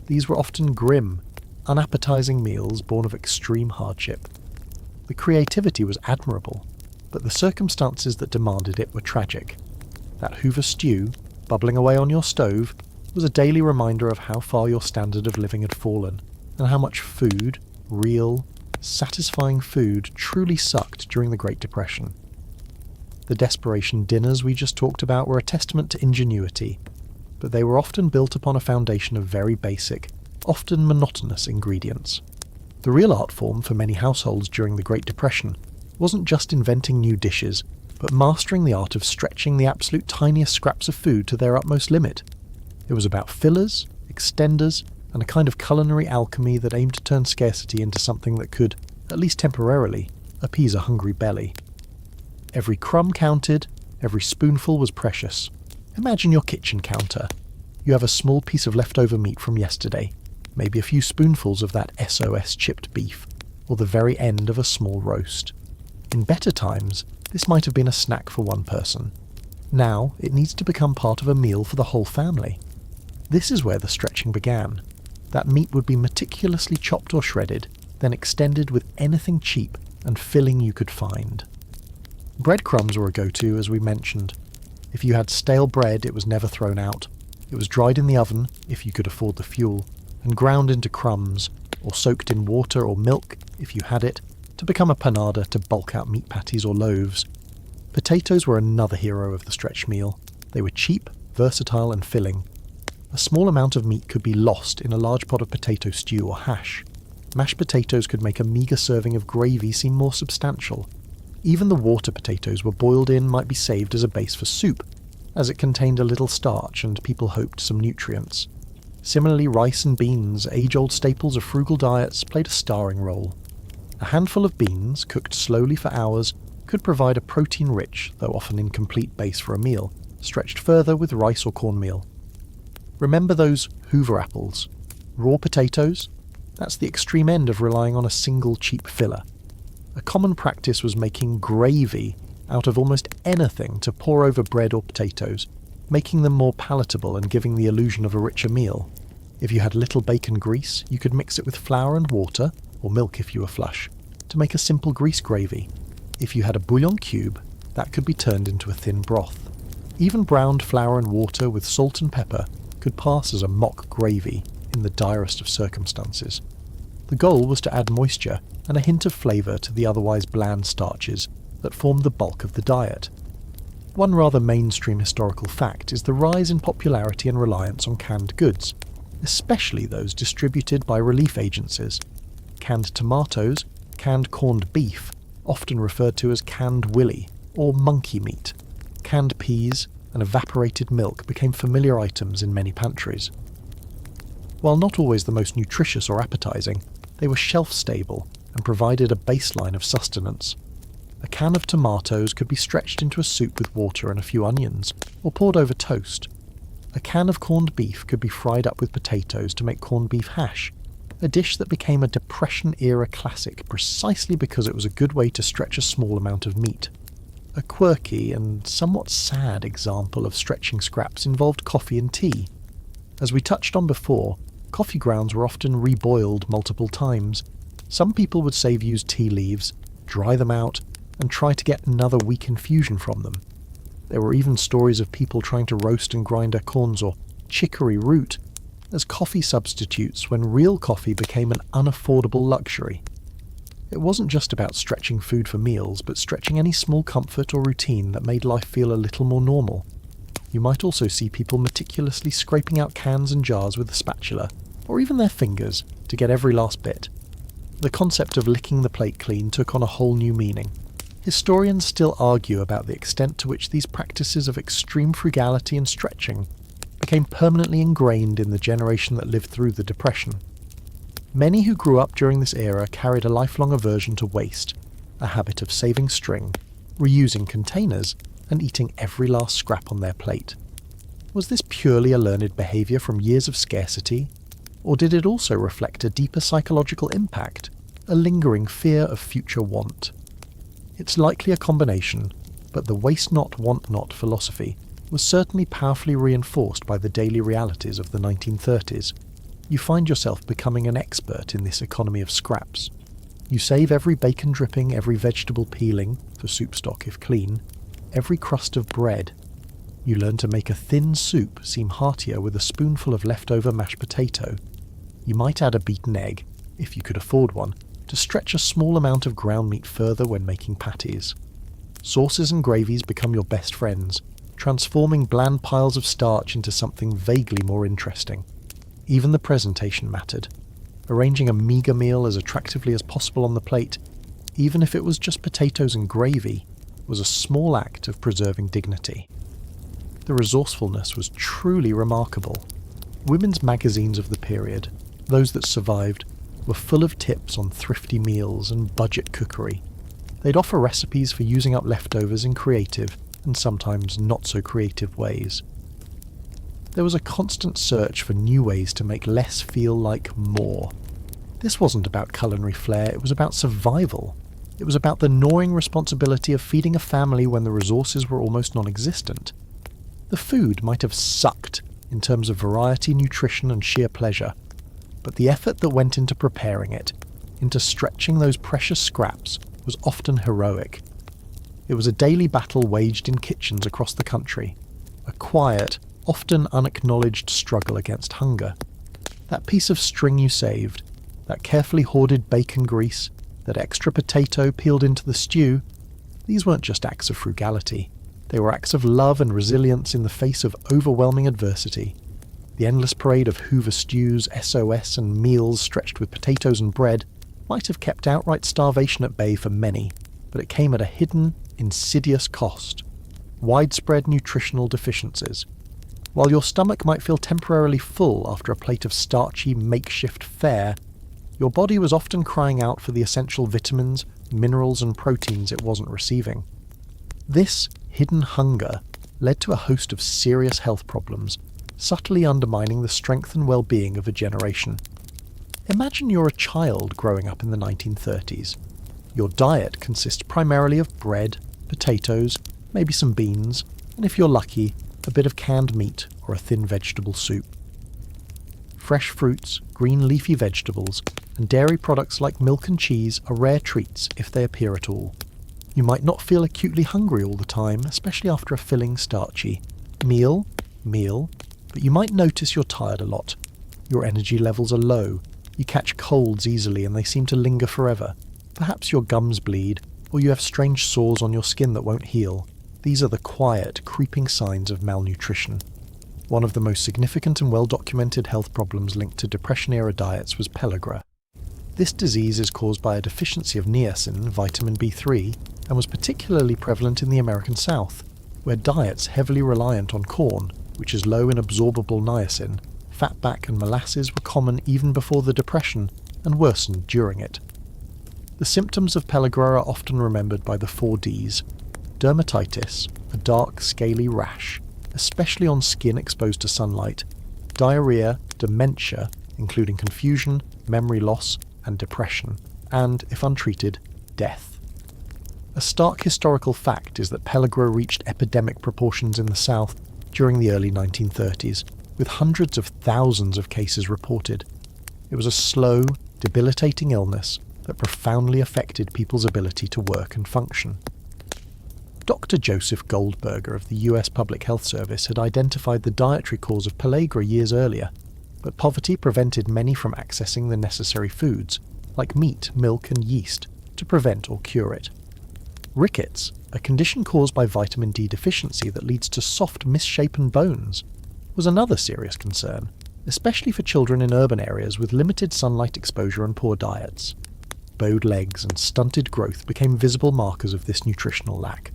These were often grim, unappetising meals born of extreme hardship. The creativity was admirable, but the circumstances that demanded it were tragic. That Hoover Stew, bubbling away on your stove, was a daily reminder of how far your standard of living had fallen, and how much food, real, satisfying food, truly sucked during the Great Depression. The desperation dinners we just talked about were a testament to ingenuity, but they were often built upon a foundation of very basic, often monotonous ingredients. The real art form for many households during the Great Depression wasn't just inventing new dishes, but mastering the art of stretching the absolute tiniest scraps of food to their utmost limit. It was about fillers, extenders, and a kind of culinary alchemy that aimed to turn scarcity into something that could, at least temporarily, appease a hungry belly. Every crumb counted, every spoonful was precious. Imagine your kitchen counter. You have a small piece of leftover meat from yesterday, maybe a few spoonfuls of that S.O.S chipped beef, or the very end of a small roast. In better times, this might have been a snack for one person. Now, it needs to become part of a meal for the whole family. This is where the stretching began. That meat would be meticulously chopped or shredded, then extended with anything cheap and filling you could find. Breadcrumbs were a go-to, as we mentioned. If you had stale bread, it was never thrown out. It was dried in the oven, if you could afford the fuel, and ground into crumbs, or soaked in water or milk, if you had it, to become a panada to bulk out meat patties or loaves. Potatoes were another hero of the stretch meal. They were cheap, versatile, and filling. A small amount of meat could be lost in a large pot of potato stew or hash. Mashed potatoes could make a meagre serving of gravy seem more substantial. Even the water potatoes were boiled in might be saved as a base for soup, as it contained a little starch and people hoped some nutrients. Similarly, rice and beans, age-old staples of frugal diets, played a starring role. A handful of beans, cooked slowly for hours, could provide a protein-rich, though often incomplete base for a meal, stretched further with rice or cornmeal. Remember those Hoover apples? Raw potatoes? That's the extreme end of relying on a single cheap filler. A common practice was making gravy out of almost anything to pour over bread or potatoes, making them more palatable and giving the illusion of a richer meal. If you had little bacon grease, you could mix it with flour and water, or milk if you were flush, to make a simple grease gravy. If you had a bouillon cube, that could be turned into a thin broth. Even browned flour and water with salt and pepper could pass as a mock gravy in the direst of circumstances. The goal was to add moisture and a hint of flavour to the otherwise bland starches that formed the bulk of the diet. One rather mainstream historical fact is the rise in popularity and reliance on canned goods, especially those distributed by relief agencies. Canned tomatoes, canned corned beef, often referred to as canned willy or monkey meat, canned peas and evaporated milk became familiar items in many pantries. While not always the most nutritious or appetising, they were shelf-stable and provided a baseline of sustenance. A can of tomatoes could be stretched into a soup with water and a few onions, or poured over toast. A can of corned beef could be fried up with potatoes to make corned beef hash, a dish that became a Depression-era classic precisely because it was a good way to stretch a small amount of meat. A quirky and somewhat sad example of stretching scraps involved coffee and tea. As we touched on before, coffee grounds were often reboiled multiple times. Some people would save used tea leaves, dry them out, and try to get another weak infusion from them. There were even stories of people trying to roast and grind acorns or chicory root as coffee substitutes when real coffee became an unaffordable luxury. It wasn't just about stretching food for meals, but stretching any small comfort or routine that made life feel a little more normal. You might also see people meticulously scraping out cans and jars with a spatula, or even their fingers, to get every last bit. The concept of licking the plate clean took on a whole new meaning. Historians still argue about the extent to which these practices of extreme frugality and stretching became permanently ingrained in the generation that lived through the Depression. Many who grew up during this era carried a lifelong aversion to waste, a habit of saving string, reusing containers, and eating every last scrap on their plate. Was this purely a learned behaviour from years of scarcity, or did it also reflect a deeper psychological impact, a lingering fear of future want? It's likely a combination, but the waste not, want not philosophy was certainly powerfully reinforced by the daily realities of the 1930s. You find yourself becoming an expert in this economy of scraps. You save every bacon dripping, every vegetable peeling, for soup stock if clean, every crust of bread. You learn to make a thin soup seem heartier with a spoonful of leftover mashed potato. You might add a beaten egg, if you could afford one, to stretch a small amount of ground meat further when making patties. Sauces and gravies become your best friends, transforming bland piles of starch into something vaguely more interesting. Even the presentation mattered. Arranging a meagre meal as attractively as possible on the plate, even if it was just potatoes and gravy, was a small act of preserving dignity. The resourcefulness was truly remarkable. Women's magazines of the period, those that survived, were full of tips on thrifty meals and budget cookery. They'd offer recipes for using up leftovers in creative, and sometimes not so creative ways. There was a constant search for new ways to make less feel like more. This wasn't about culinary flair, it was about survival. It was about the gnawing responsibility of feeding a family when the resources were almost non-existent. The food might have sucked in terms of variety, nutrition, and sheer pleasure, but the effort that went into preparing it, into stretching those precious scraps, was often heroic. It was a daily battle waged in kitchens across the country, a quiet, often unacknowledged struggle against hunger. That piece of string you saved, that carefully hoarded bacon grease, that extra potato peeled into the stew, these weren't just acts of frugality. They were acts of love and resilience in the face of overwhelming adversity. The endless parade of Hoover Stews, S.O.S, and meals stretched with potatoes and bread might have kept outright starvation at bay for many, but it came at a hidden, insidious cost. Widespread nutritional deficiencies. While your stomach might feel temporarily full after a plate of starchy makeshift fare, your body was often crying out for the essential vitamins, minerals and proteins it wasn't receiving. This hidden hunger led to a host of serious health problems, subtly undermining the strength and well-being of a generation. Imagine you're a child growing up in the 1930s. Your diet consists primarily of bread, potatoes, maybe some beans, and if you're lucky, a bit of canned meat or a thin vegetable soup. Fresh fruits, green leafy vegetables, and dairy products like milk and cheese are rare treats if they appear at all. You might not feel acutely hungry all the time, especially after a filling starchy meal, but you might notice you're tired a lot. Your energy levels are low, you catch colds easily and they seem to linger forever. Perhaps your gums bleed, or you have strange sores on your skin that won't heal. These are the quiet, creeping signs of malnutrition. One of the most significant and well-documented health problems linked to Depression-era diets was pellagra. This disease is caused by a deficiency of niacin, vitamin B3, and was particularly prevalent in the American South, where diets heavily reliant on corn, which is low in absorbable niacin, fatback and molasses were common even before the Depression and worsened during it. The symptoms of pellagra are often remembered by the 4 Ds. Dermatitis, a dark, scaly rash, especially on skin exposed to sunlight, diarrhea, dementia, including confusion, memory loss, and depression, and, if untreated, death. A stark historical fact is that pellagra reached epidemic proportions in the South during the early 1930s, with hundreds of thousands of cases reported. It was a slow, debilitating illness that profoundly affected people's ability to work and function. Dr. Joseph Goldberger of the US Public Health Service had identified the dietary cause of pellagra years earlier, but poverty prevented many from accessing the necessary foods, like meat, milk, and yeast, to prevent or cure it. Rickets, a condition caused by vitamin D deficiency that leads to soft, misshapen bones, was another serious concern, especially for children in urban areas with limited sunlight exposure and poor diets. Bowed legs and stunted growth became visible markers of this nutritional lack.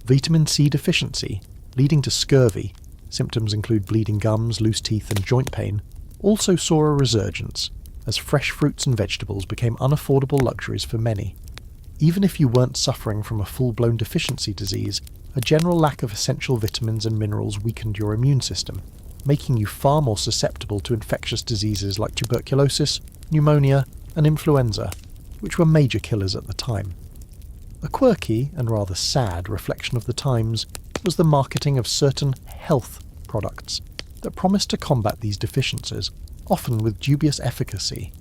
Vitamin C deficiency, leading to scurvy, symptoms include bleeding gums, loose teeth, and joint pain, also saw a resurgence, as fresh fruits and vegetables became unaffordable luxuries for many. Even if you weren't suffering from a full-blown deficiency disease, a general lack of essential vitamins and minerals weakened your immune system, making you far more susceptible to infectious diseases like tuberculosis, pneumonia, and influenza, which were major killers at the time. A quirky and rather sad reflection of the times was the marketing of certain health products that promised to combat these deficiencies, often with dubious efficacy.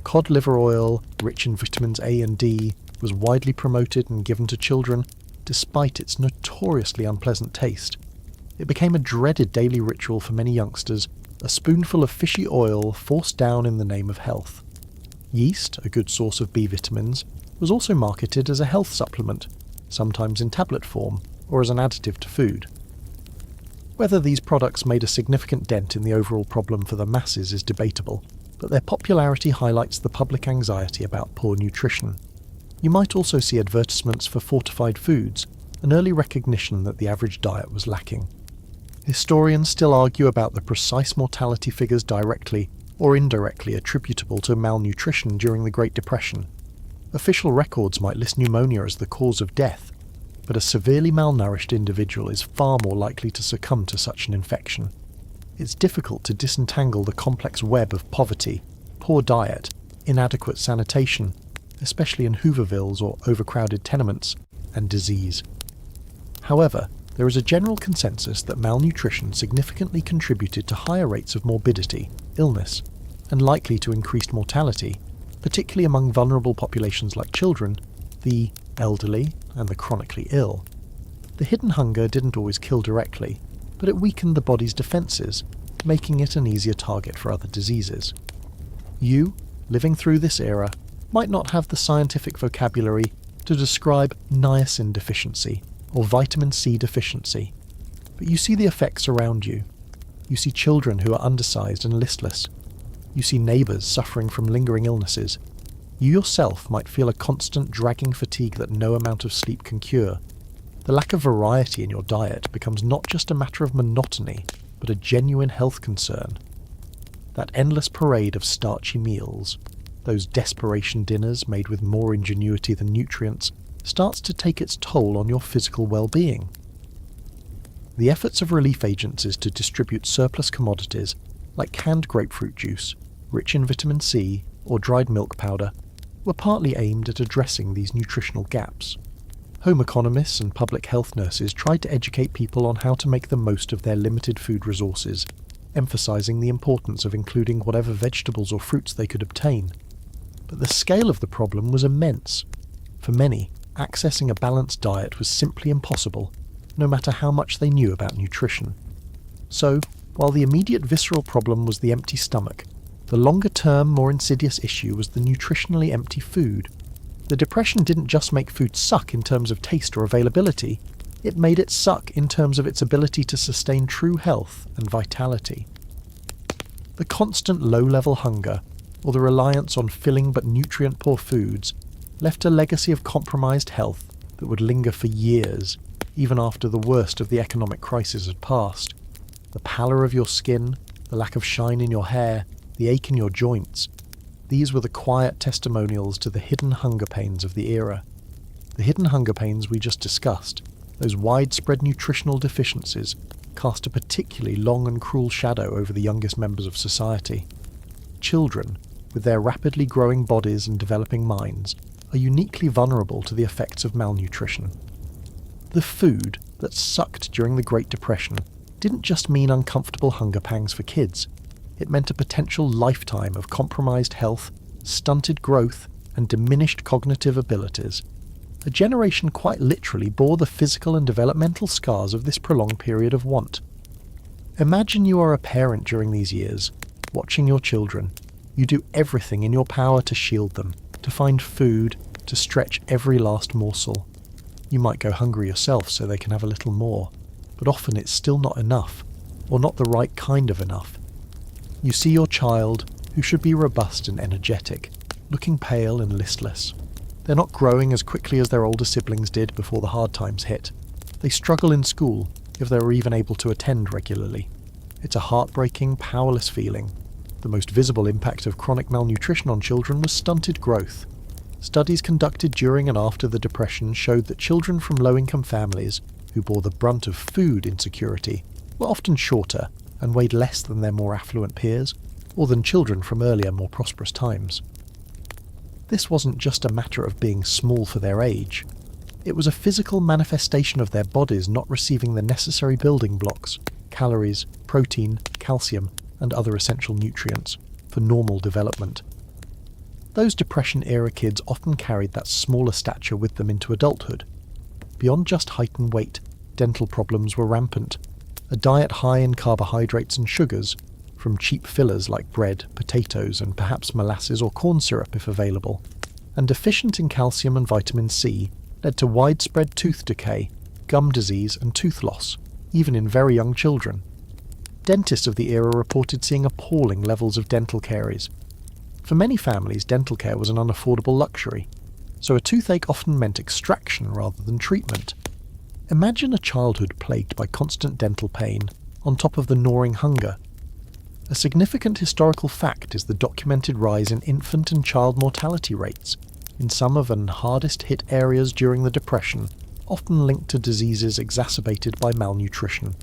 Cod liver oil, rich in vitamins A and D, was widely promoted and given to children, despite its notoriously unpleasant taste. It became a dreaded daily ritual for many youngsters, a spoonful of fishy oil forced down in the name of health. Yeast, a good source of B vitamins, was also marketed as a health supplement, sometimes in tablet form or as an additive to food. Whether these products made a significant dent in the overall problem for the masses is debatable, but their popularity highlights the public anxiety about poor nutrition. You might also see advertisements for fortified foods, an early recognition that the average diet was lacking. Historians still argue about the precise mortality figures directly or indirectly attributable to malnutrition during the Great Depression. Official records might list pneumonia as the cause of death, but a severely malnourished individual is far more likely to succumb to such an infection. It's difficult to disentangle the complex web of poverty, poor diet, inadequate sanitation, especially in Hoovervilles or overcrowded tenements, and disease. However, there is a general consensus that malnutrition significantly contributed to higher rates of morbidity, illness, and likely to increased mortality, particularly among vulnerable populations like children, the elderly, and the chronically ill. The hidden hunger didn't always kill directly, but it weakened the body's defences, making it an easier target for other diseases. You, living through this era, might not have the scientific vocabulary to describe niacin deficiency or vitamin C deficiency, but you see the effects around you. You see children who are undersized and listless. You see neighbours suffering from lingering illnesses. You yourself might feel a constant dragging fatigue that no amount of sleep can cure. The lack of variety in your diet becomes not just a matter of monotony, but a genuine health concern. That endless parade of starchy meals, those desperation dinners made with more ingenuity than nutrients, starts to take its toll on your physical well-being. The efforts of relief agencies to distribute surplus commodities, like canned grapefruit juice, rich in vitamin C, or dried milk powder, were partly aimed at addressing these nutritional gaps. Home economists and public health nurses tried to educate people on how to make the most of their limited food resources, emphasizing the importance of including whatever vegetables or fruits they could obtain. But the scale of the problem was immense. For many, accessing a balanced diet was simply impossible, no matter how much they knew about nutrition. So, while the immediate visceral problem was the empty stomach, the longer-term, more insidious issue was the nutritionally empty food. The depression didn't just make food suck in terms of taste or availability, it made it suck in terms of its ability to sustain true health and vitality. The constant low-level hunger, or the reliance on filling but nutrient-poor foods, left a legacy of compromised health that would linger for years, even after the worst of the economic crisis had passed. The pallor of your skin, the lack of shine in your hair, the ache in your joints, these were the quiet testimonials to the hidden hunger pains of the era. The hidden hunger pains we just discussed, those widespread nutritional deficiencies, cast a particularly long and cruel shadow over the youngest members of society. Children, with their rapidly growing bodies and developing minds, are uniquely vulnerable to the effects of malnutrition. The food that sucked during the Great Depression didn't just mean uncomfortable hunger pangs for kids. It meant a potential lifetime of compromised health, stunted growth, and diminished cognitive abilities. A generation quite literally bore the physical and developmental scars of this prolonged period of want. Imagine you are a parent during these years, watching your children. You do everything in your power to shield them, to find food, to stretch every last morsel. You might go hungry yourself so they can have a little more, but often it's still not enough, or not the right kind of enough. You see your child, who should be robust and energetic, looking pale and listless. They're not growing as quickly as their older siblings did before the hard times hit. They struggle in school, if they were even able to attend regularly. It's a heartbreaking, powerless feeling. The most visible impact of chronic malnutrition on children was stunted growth. Studies conducted during and after the Depression showed that children from low-income families, who bore the brunt of food insecurity, were often shorter and weighed less than their more affluent peers, or than children from earlier, more prosperous times. This wasn't just a matter of being small for their age. It was a physical manifestation of their bodies not receiving the necessary building blocks, calories, protein, calcium, and other essential nutrients, for normal development. Those Depression-era kids often carried that smaller stature with them into adulthood. Beyond just height and weight, dental problems were rampant. A diet high in carbohydrates and sugars, from cheap fillers like bread, potatoes, and perhaps molasses or corn syrup if available, and deficient in calcium and vitamin C, led to widespread tooth decay, gum disease, and tooth loss, even in very young children. Dentists of the era reported seeing appalling levels of dental caries. For many families, dental care was an unaffordable luxury, so a toothache often meant extraction rather than treatment. Imagine a childhood plagued by constant dental pain, on top of the gnawing hunger. A significant historical fact is the documented rise in infant and child mortality rates in some of the hardest-hit areas during the Depression, often linked to diseases exacerbated by malnutrition.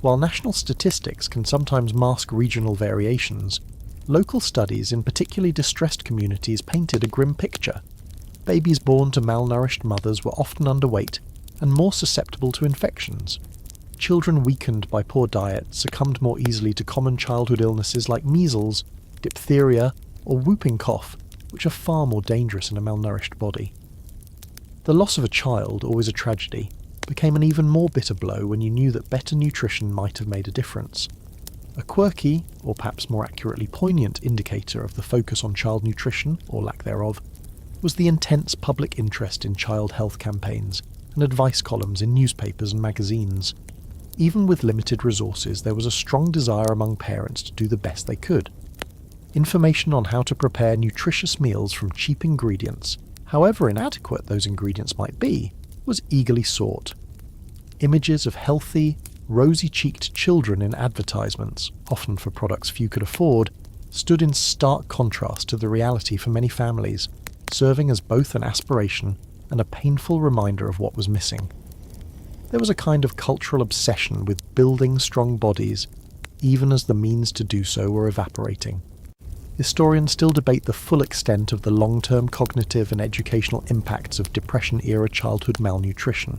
While national statistics can sometimes mask regional variations, local studies in particularly distressed communities painted a grim picture. Babies born to malnourished mothers were often underweight and more susceptible to infections. Children weakened by poor diet succumbed more easily to common childhood illnesses like measles, diphtheria, or whooping cough, which are far more dangerous in a malnourished body. The loss of a child, always a tragedy, became an even more bitter blow when you knew that better nutrition might have made a difference. A quirky, or perhaps more accurately poignant, indicator of the focus on child nutrition, or lack thereof, was the intense public interest in child health campaigns and advice columns in newspapers and magazines. Even with limited resources, there was a strong desire among parents to do the best they could. Information on how to prepare nutritious meals from cheap ingredients, however inadequate those ingredients might be, was eagerly sought. Images of healthy, rosy-cheeked children in advertisements, often for products few could afford, stood in stark contrast to the reality for many families, serving as both an aspiration and a painful reminder of what was missing. There was a kind of cultural obsession with building strong bodies, even as the means to do so were evaporating. Historians still debate the full extent of the long-term cognitive and educational impacts of Depression-era childhood malnutrition.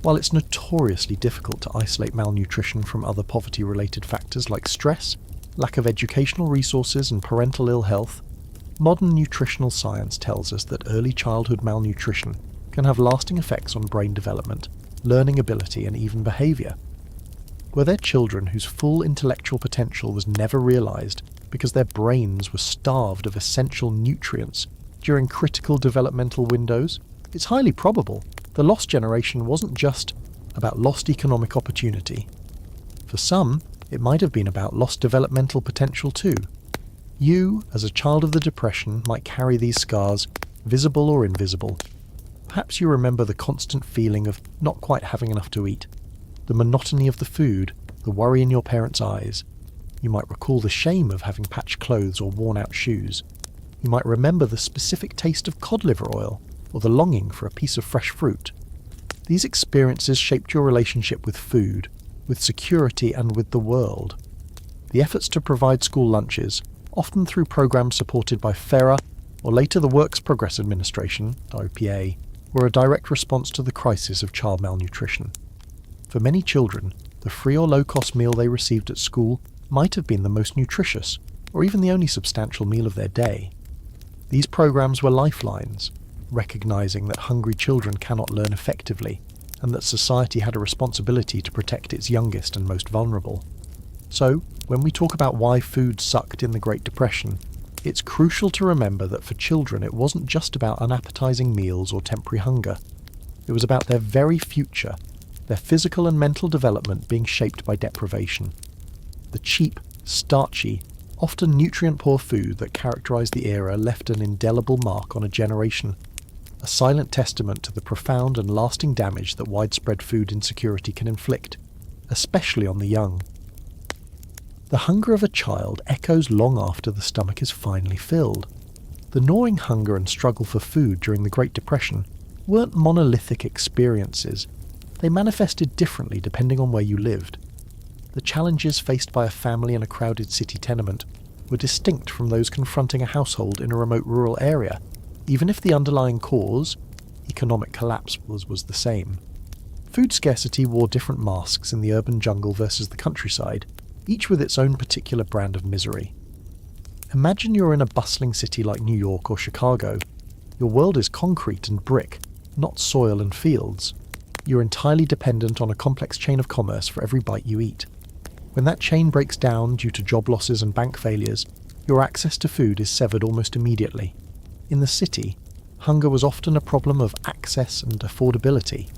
While it's notoriously difficult to isolate malnutrition from other poverty-related factors like stress, lack of educational resources, and parental ill health, modern nutritional science tells us that early childhood malnutrition can have lasting effects on brain development, learning ability, and even behaviour. Were there children whose full intellectual potential was never realised because their brains were starved of essential nutrients during critical developmental windows? It's highly probable the lost generation wasn't just about lost economic opportunity. For some, it might have been about lost developmental potential too. You, as a child of the Depression, might carry these scars, visible or invisible. Perhaps you remember the constant feeling of not quite having enough to eat, the monotony of the food, the worry in your parents' eyes. You might recall the shame of having patched clothes or worn-out shoes. You might remember the specific taste of cod liver oil, or the longing for a piece of fresh fruit. These experiences shaped your relationship with food, with security, and with the world. The efforts to provide school lunches, often through programs supported by FERA or later the Works Progress Administration, OPA, were a direct response to the crisis of child malnutrition. For many children, the free or low-cost meal they received at school might have been the most nutritious, or even the only substantial meal of their day. These programs were lifelines, recognising that hungry children cannot learn effectively, and that society had a responsibility to protect its youngest and most vulnerable. So, when we talk about why food sucked in the Great Depression, it's crucial to remember that for children it wasn't just about unappetising meals or temporary hunger. It was about their very future, their physical and mental development being shaped by deprivation. The cheap, starchy, often nutrient-poor food that characterised the era left an indelible mark on a generation, a silent testament to the profound and lasting damage that widespread food insecurity can inflict, especially on the young. The hunger of a child echoes long after the stomach is finally filled. The gnawing hunger and struggle for food during the Great Depression weren't monolithic experiences. They manifested differently depending on where you lived. The challenges faced by a family in a crowded city tenement were distinct from those confronting a household in a remote rural area, even if the underlying cause, economic collapse, was the same. Food scarcity wore different masks in the urban jungle versus the countryside, each with its own particular brand of misery. Imagine you're in a bustling city like New York or Chicago. Your world is concrete and brick, not soil and fields. You're entirely dependent on a complex chain of commerce for every bite you eat. When that chain breaks down due to job losses and bank failures, your access to food is severed almost immediately. In the city, hunger was often a problem of access and affordability.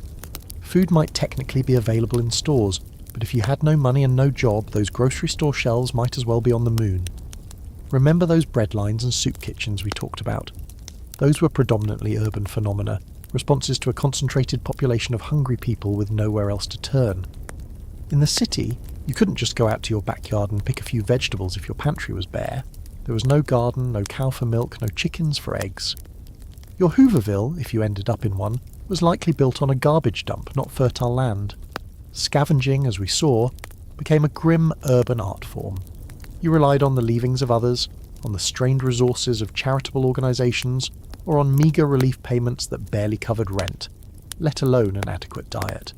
Food might technically be available in stores, but if you had no money and no job, those grocery store shelves might as well be on the moon. Remember those breadlines and soup kitchens we talked about? Those were predominantly urban phenomena, responses to a concentrated population of hungry people with nowhere else to turn. In the city, you couldn't just go out to your backyard and pick a few vegetables if your pantry was bare. There was no garden, no cow for milk, no chickens for eggs. Your Hooverville, if you ended up in one, was likely built on a garbage dump, not fertile land. Scavenging, as we saw, became a grim urban art form. You relied on the leavings of others, on the strained resources of charitable organisations, or on meagre relief payments that barely covered rent, let alone an adequate diet.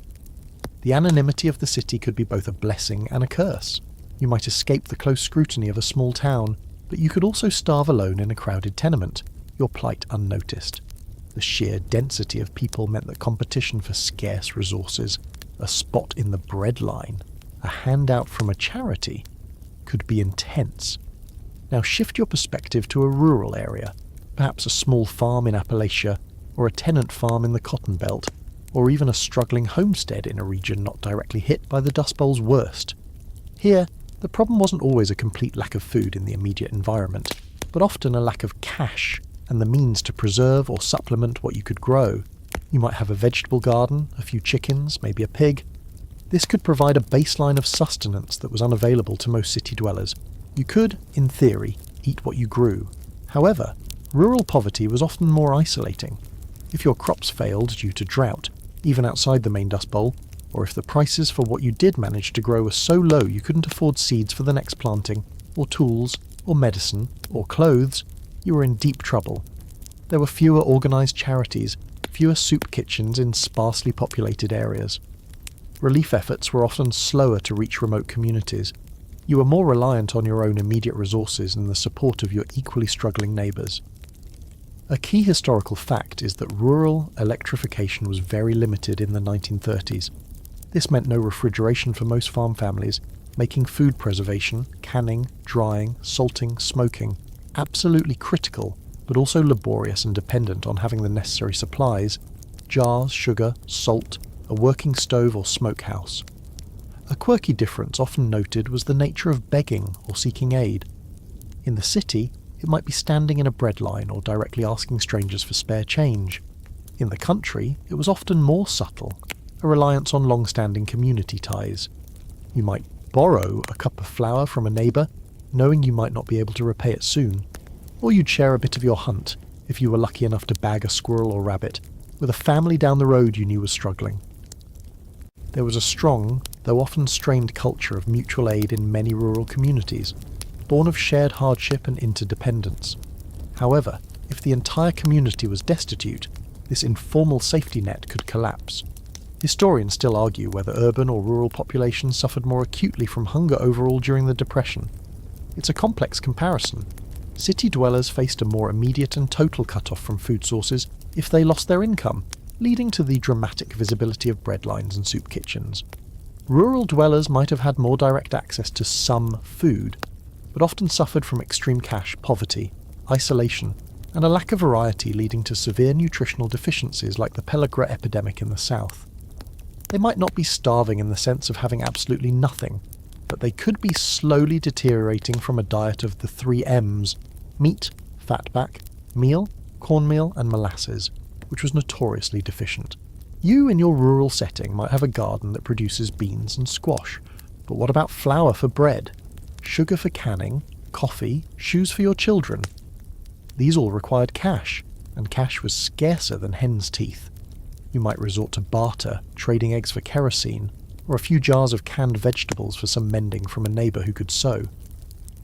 The anonymity of the city could be both a blessing and a curse. You might escape the close scrutiny of a small town, but you could also starve alone in a crowded tenement, your plight unnoticed. The sheer density of people meant that competition for scarce resources, a spot in the breadline, a handout from a charity, could be intense. Now shift your perspective to a rural area, perhaps a small farm in Appalachia, or a tenant farm in the Cotton Belt, or even a struggling homestead in a region not directly hit by the Dust Bowl's worst. Here, the problem wasn't always a complete lack of food in the immediate environment, but often a lack of cash and the means to preserve or supplement what you could grow. You might have a vegetable garden, a few chickens, maybe a pig. This could provide a baseline of sustenance that was unavailable to most city dwellers. You could, in theory, eat what you grew. However, rural poverty was often more isolating. If your crops failed due to drought, even outside the main Dust Bowl, or if the prices for what you did manage to grow were so low you couldn't afford seeds for the next planting, or tools, or medicine, or clothes, you were in deep trouble. There were fewer organised charities, fewer soup kitchens in sparsely populated areas. Relief efforts were often slower to reach remote communities. You were more reliant on your own immediate resources and the support of your equally struggling neighbours. A key historical fact is that rural electrification was very limited in the 1930s. This meant no refrigeration for most farm families, making food preservation, canning, drying, salting, smoking absolutely critical, but also laborious and dependent on having the necessary supplies: jars, sugar, salt, a working stove or smokehouse. A quirky difference often noted was the nature of begging or seeking aid. In the city, it might be standing in a breadline or directly asking strangers for spare change. In the country, it was often more subtle, a reliance on long-standing community ties. You might borrow a cup of flour from a neighbour, knowing you might not be able to repay it soon, or you'd share a bit of your hunt, if you were lucky enough to bag a squirrel or rabbit, with a family down the road you knew was struggling. There was a strong, though often strained culture of mutual aid in many rural communities, born of shared hardship and interdependence. However, if the entire community was destitute, this informal safety net could collapse. Historians still argue whether urban or rural populations suffered more acutely from hunger overall during the Depression. It's a complex comparison. City dwellers faced a more immediate and total cut-off from food sources if they lost their income, leading to the dramatic visibility of breadlines and soup kitchens. Rural dwellers might have had more direct access to some food, but often suffered from extreme cash poverty, isolation, and a lack of variety, leading to severe nutritional deficiencies like the pellagra epidemic in the south. They might not be starving in the sense of having absolutely nothing, but they could be slowly deteriorating from a diet of the 3 M's: meat, fatback, meal, cornmeal, and molasses, which was notoriously deficient. You in your rural setting might have a garden that produces beans and squash, but what about flour for bread, sugar for canning, coffee, shoes for your children? These all required cash, and cash was scarcer than hen's teeth. You might resort to barter, trading eggs for kerosene, or a few jars of canned vegetables for some mending from a neighbour who could sew.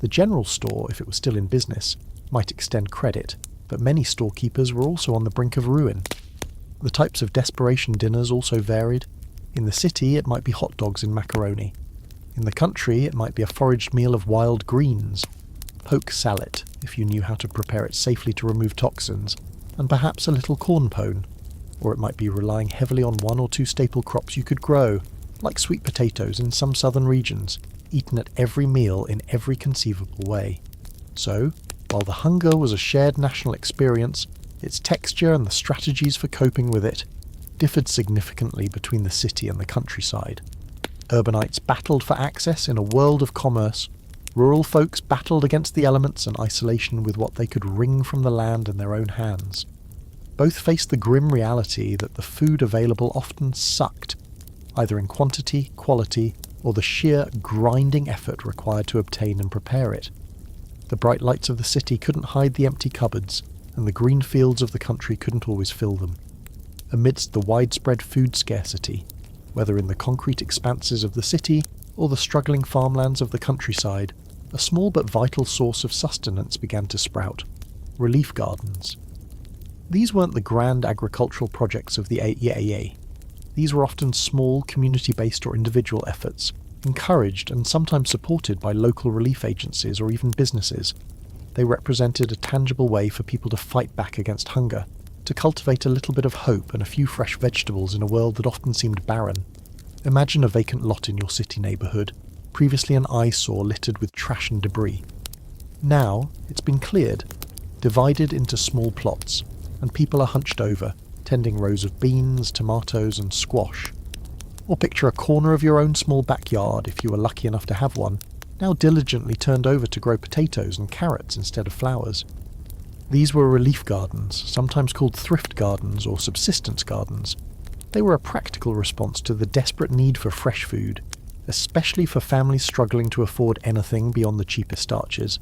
The general store, if it was still in business, might extend credit, but many storekeepers were also on the brink of ruin. The types of desperation dinners also varied. In the city, it might be hot dogs and macaroni. In the country, it might be a foraged meal of wild greens, poke salad, if you knew how to prepare it safely to remove toxins, and perhaps a little corn pone. Or it might be relying heavily on 1 or 2 staple crops you could grow, like sweet potatoes in some southern regions, eaten at every meal in every conceivable way. So, while the hunger was a shared national experience, its texture and the strategies for coping with it differed significantly between the city and the countryside. Urbanites battled for access in a world of commerce. Rural folks battled against the elements and isolation with what they could wring from the land in their own hands. Both faced the grim reality that the food available often sucked, either in quantity, quality, or the sheer grinding effort required to obtain and prepare it. The bright lights of the city couldn't hide the empty cupboards, and the green fields of the country couldn't always fill them. Amidst the widespread food scarcity, whether in the concrete expanses of the city or the struggling farmlands of the countryside, a small but vital source of sustenance began to sprout: relief gardens. These weren't the grand agricultural projects of the AAA. These were often small, community-based or individual efforts, encouraged and sometimes supported by local relief agencies or even businesses. They represented a tangible way for people to fight back against hunger, to cultivate a little bit of hope and a few fresh vegetables in a world that often seemed barren. Imagine a vacant lot in your city neighbourhood, previously an eyesore littered with trash and debris. Now, it's been cleared, divided into small plots, and people are hunched over, tending rows of beans, tomatoes, and squash. Or picture a corner of your own small backyard, if you were lucky enough to have one, now diligently turned over to grow potatoes and carrots instead of flowers. These were relief gardens, sometimes called thrift gardens or subsistence gardens. They were a practical response to the desperate need for fresh food, especially for families struggling to afford anything beyond the cheapest starches.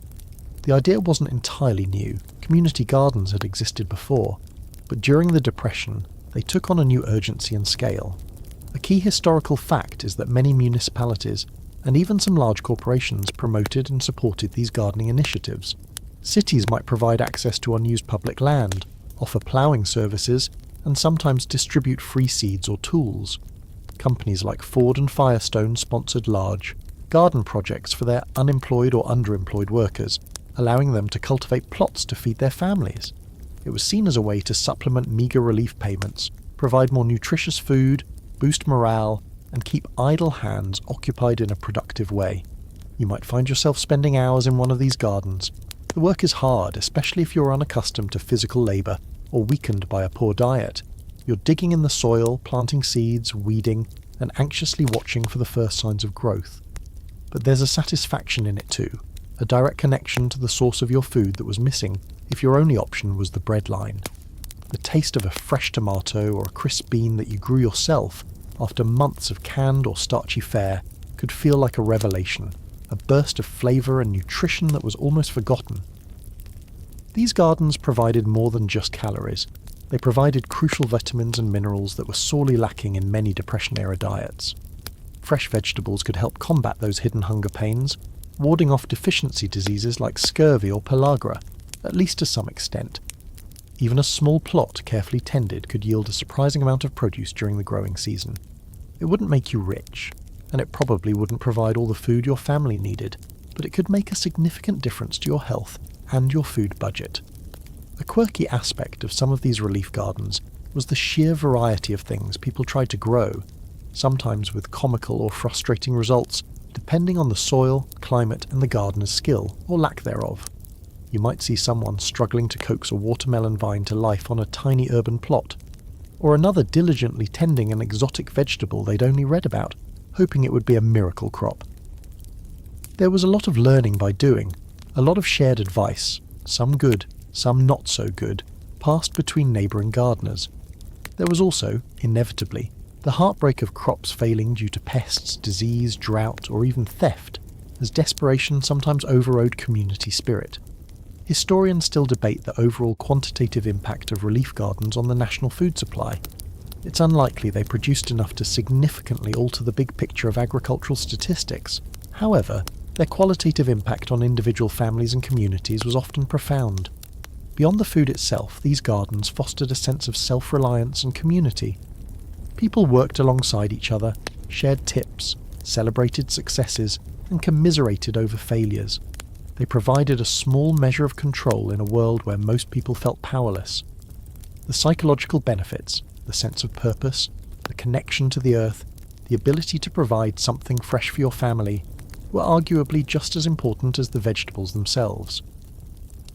The idea wasn't entirely new. Community gardens had existed before, but during the Depression, they took on a new urgency and scale. A key historical fact is that many municipalities, and even some large corporations, promoted and supported these gardening initiatives. Cities might provide access to unused public land, offer ploughing services, and sometimes distribute free seeds or tools. Companies like Ford and Firestone sponsored large garden projects for their unemployed or underemployed workers, allowing them to cultivate plots to feed their families. It was seen as a way to supplement meagre relief payments, provide more nutritious food, boost morale, and keep idle hands occupied in a productive way. You might find yourself spending hours in one of these gardens. The work is hard, especially if you're unaccustomed to physical labour or weakened by a poor diet. You're digging in the soil, planting seeds, weeding, and anxiously watching for the first signs of growth. But there's a satisfaction in it too, a direct connection to the source of your food that was missing if your only option was the breadline. The taste of a fresh tomato or a crisp bean that you grew yourself after months of canned or starchy fare could feel like a revelation, a burst of flavour and nutrition that was almost forgotten. These gardens provided more than just calories. They provided crucial vitamins and minerals that were sorely lacking in many Depression-era diets. Fresh vegetables could help combat those hidden hunger pains, warding off deficiency diseases like scurvy or pellagra, at least to some extent. Even a small plot carefully tended could yield a surprising amount of produce during the growing season. It wouldn't make you rich, and it probably wouldn't provide all the food your family needed, but it could make a significant difference to your health and your food budget. A quirky aspect of some of these relief gardens was the sheer variety of things people tried to grow, sometimes with comical or frustrating results, depending on the soil, climate, and the gardener's skill, or lack thereof. You might see someone struggling to coax a watermelon vine to life on a tiny urban plot, or another diligently tending an exotic vegetable they'd only read about, hoping it would be a miracle crop. There was a lot of learning by doing, a lot of shared advice, some good, some not so good, passed between neighbouring gardeners. There was also, inevitably, the heartbreak of crops failing due to pests, disease, drought, or even theft, as desperation sometimes overrode community spirit. Historians still debate the overall quantitative impact of relief gardens on the national food supply. It's unlikely they produced enough to significantly alter the big picture of agricultural statistics. However, their qualitative impact on individual families and communities was often profound. Beyond the food itself, these gardens fostered a sense of self-reliance and community. People worked alongside each other, shared tips, celebrated successes, and commiserated over failures. They provided a small measure of control in a world where most people felt powerless. The psychological benefits, the sense of purpose, the connection to the earth, the ability to provide something fresh for your family, were arguably just as important as the vegetables themselves.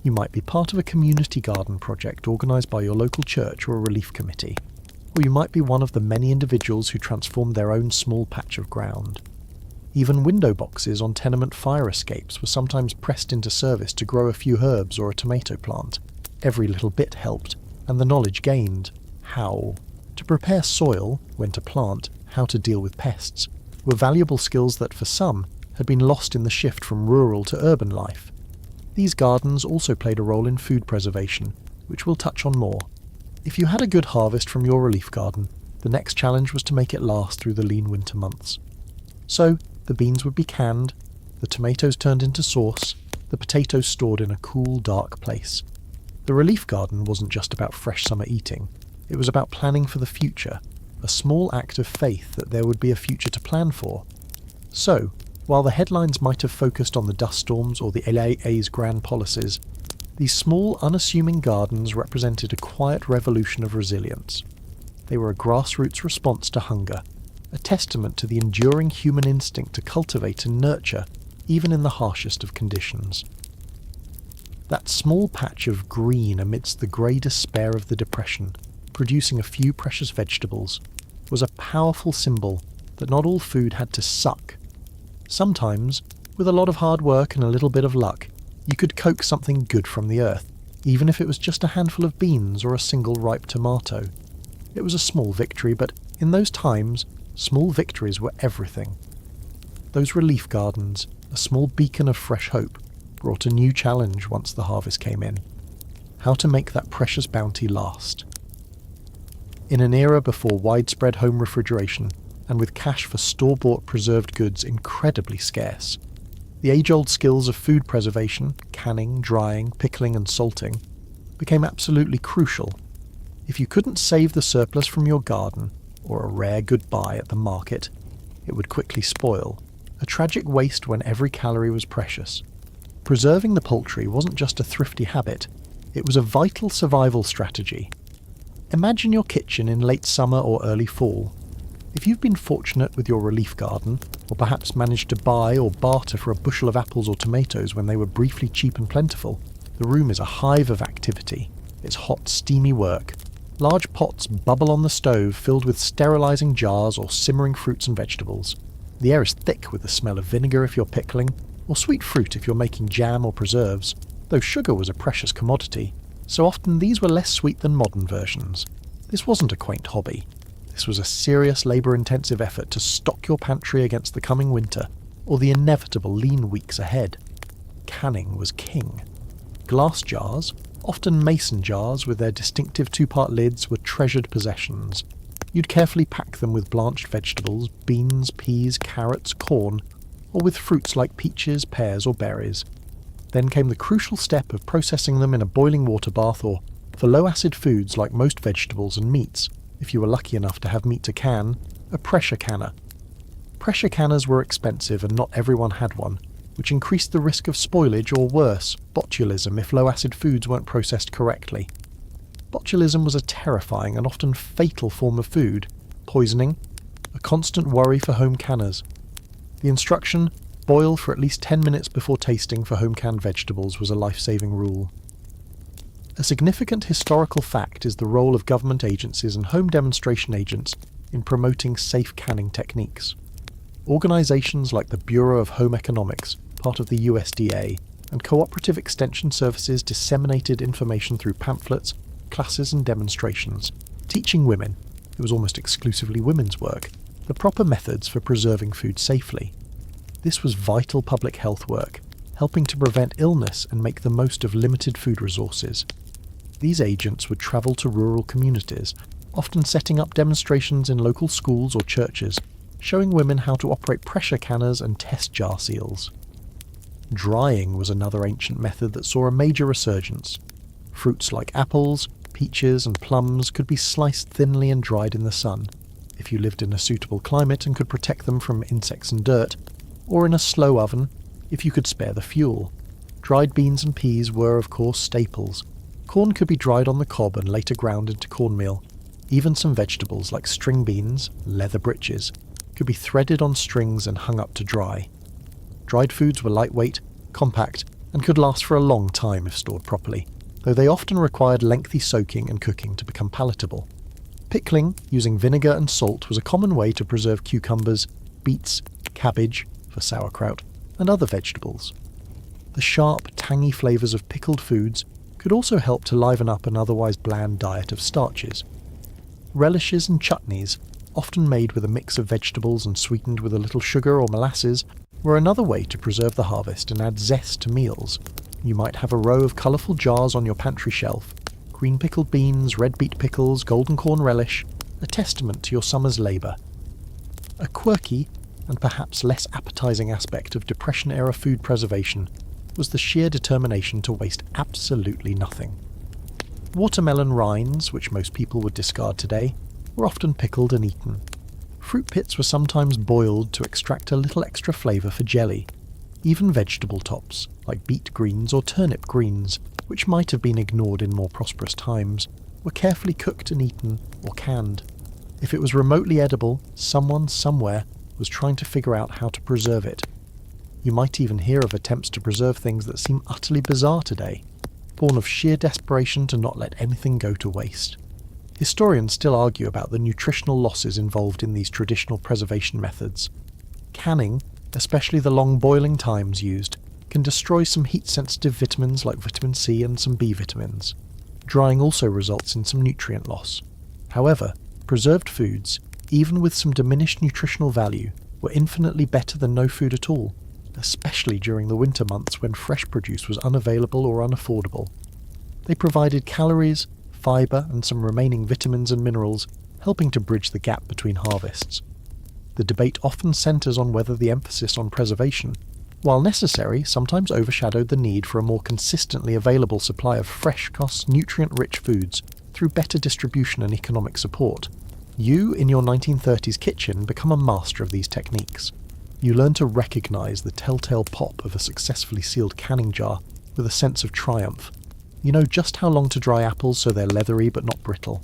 You might be part of a community garden project organised by your local church or a relief committee, or you might be one of the many individuals who transformed their own small patch of ground. Even window boxes on tenement fire escapes were sometimes pressed into service to grow a few herbs or a tomato plant. Every little bit helped, and the knowledge gained. How to prepare soil, when to plant, how to deal with pests, were valuable skills that for some had been lost in the shift from rural to urban life. These gardens also played a role in food preservation, which we'll touch on more. If you had a good harvest from your relief garden, the next challenge was to make it last through the lean winter months. So, the beans would be canned, the tomatoes turned into sauce, the potatoes stored in a cool, dark place. The relief garden wasn't just about fresh summer eating, it was about planning for the future, a small act of faith that there would be a future to plan for. So, while the headlines might have focused on the dust storms or the AAA's grand policies, these small, unassuming gardens represented a quiet revolution of resilience. They were a grassroots response to hunger, a testament to the enduring human instinct to cultivate and nurture, even in the harshest of conditions. That small patch of green amidst the grey despair of the Depression, producing a few precious vegetables, was a powerful symbol that not all food had to suck. Sometimes, with a lot of hard work and a little bit of luck, you could coax something good from the earth, even if it was just a handful of beans or a single ripe tomato. It was a small victory, but in those times, small victories were everything. Those relief gardens, a small beacon of fresh hope, brought a new challenge once the harvest came in. How to make that precious bounty last. In an era before widespread home refrigeration, and with cash for store-bought preserved goods incredibly scarce, the age-old skills of food preservation, canning, drying, pickling and salting, became absolutely crucial. If you couldn't save the surplus from your garden, or a rare good buy at the market, it would quickly spoil, a tragic waste when every calorie was precious. Preserving the poultry wasn't just a thrifty habit, It was a vital survival strategy. Imagine your kitchen in late summer or early fall. If you've been fortunate with your relief garden, or perhaps managed to buy or barter for a bushel of apples or tomatoes when they were briefly cheap and plentiful, the room is a hive of activity. It's hot, steamy work. Large pots bubble on the stove filled with sterilising jars or simmering fruits and vegetables. The air is thick with the smell of vinegar if you're pickling, or sweet fruit if you're making jam or preserves, though sugar was a precious commodity, so often these were less sweet than modern versions. This wasn't a quaint hobby. This was a serious labour-intensive effort to stock your pantry against the coming winter, or the inevitable lean weeks ahead. Canning was king. Glass jars, often mason jars with their distinctive two-part lids, were treasured possessions. You'd carefully pack them with blanched vegetables, beans, peas, carrots, corn, or with fruits like peaches, pears or berries. Then came the crucial step of processing them in a boiling water bath, or, for low-acid foods like most vegetables and meats, if you were lucky enough to have meat to can, a pressure canner. Pressure canners were expensive and not everyone had one, which increased the risk of spoilage or worse, botulism, if low-acid foods weren't processed correctly. Botulism was a terrifying and often fatal form of food poisoning, a constant worry for home canners. The instruction, boil for at least 10 minutes before tasting for home-canned vegetables, was a life-saving rule. A significant historical fact is the role of government agencies and home demonstration agents in promoting safe canning techniques. Organisations like the Bureau of Home Economics, part of the USDA, and cooperative extension services disseminated information through pamphlets, classes and demonstrations, teaching women, it was almost exclusively women's work, the proper methods for preserving food safely. This was vital public health work, helping to prevent illness and make the most of limited food resources. These agents would travel to rural communities, often setting up demonstrations in local schools or churches, showing women how to operate pressure canners and test jar seals. Drying was another ancient method that saw a major resurgence. Fruits like apples, peaches and plums could be sliced thinly and dried in the sun, if you lived in a suitable climate and could protect them from insects and dirt, or in a slow oven, if you could spare the fuel. Dried beans and peas were, of course, staples. Corn could be dried on the cob and later ground into cornmeal. Even some vegetables like string beans, leather breeches, could be threaded on strings and hung up to dry. Dried foods were lightweight, compact, and could last for a long time if stored properly, though they often required lengthy soaking and cooking to become palatable. Pickling, using vinegar and salt, was a common way to preserve cucumbers, beets, cabbage, for sauerkraut, and other vegetables. The sharp, tangy flavours of pickled foods could also help to liven up an otherwise bland diet of starches. Relishes and chutneys, often made with a mix of vegetables and sweetened with a little sugar or molasses, were another way to preserve the harvest and add zest to meals. You might have a row of colourful jars on your pantry shelf, green pickled beans, red beet pickles, golden corn relish, a testament to your summer's labour. A quirky, and perhaps less appetising aspect of Depression-era food preservation was the sheer determination to waste absolutely nothing. Watermelon rinds, which most people would discard today, were often pickled and eaten. Fruit pits were sometimes boiled to extract a little extra flavour for jelly. Even vegetable tops, like beet greens or turnip greens, which might have been ignored in more prosperous times, were carefully cooked and eaten or canned. If it was remotely edible, someone somewhere was trying to figure out how to preserve it. You might even hear of attempts to preserve things that seem utterly bizarre today, born of sheer desperation to not let anything go to waste. Historians still argue about the nutritional losses involved in these traditional preservation methods. Canning, especially the long boiling times used, can destroy some heat-sensitive vitamins like vitamin C and some B vitamins. Drying also results in some nutrient loss. However, preserved foods, even with some diminished nutritional value, were infinitely better than no food at all, especially during the winter months when fresh produce was unavailable or unaffordable. They provided calories, fibre and some remaining vitamins and minerals, helping to bridge the gap between harvests. The debate often centres on whether the emphasis on preservation, while necessary, sometimes overshadowed the need for a more consistently available supply of fresh, nutrient-rich foods through better distribution and economic support. You, in your 1930s kitchen, become a master of these techniques. You learn to recognise the telltale pop of a successfully sealed canning jar with a sense of triumph. You know just how long to dry apples so they're leathery but not brittle.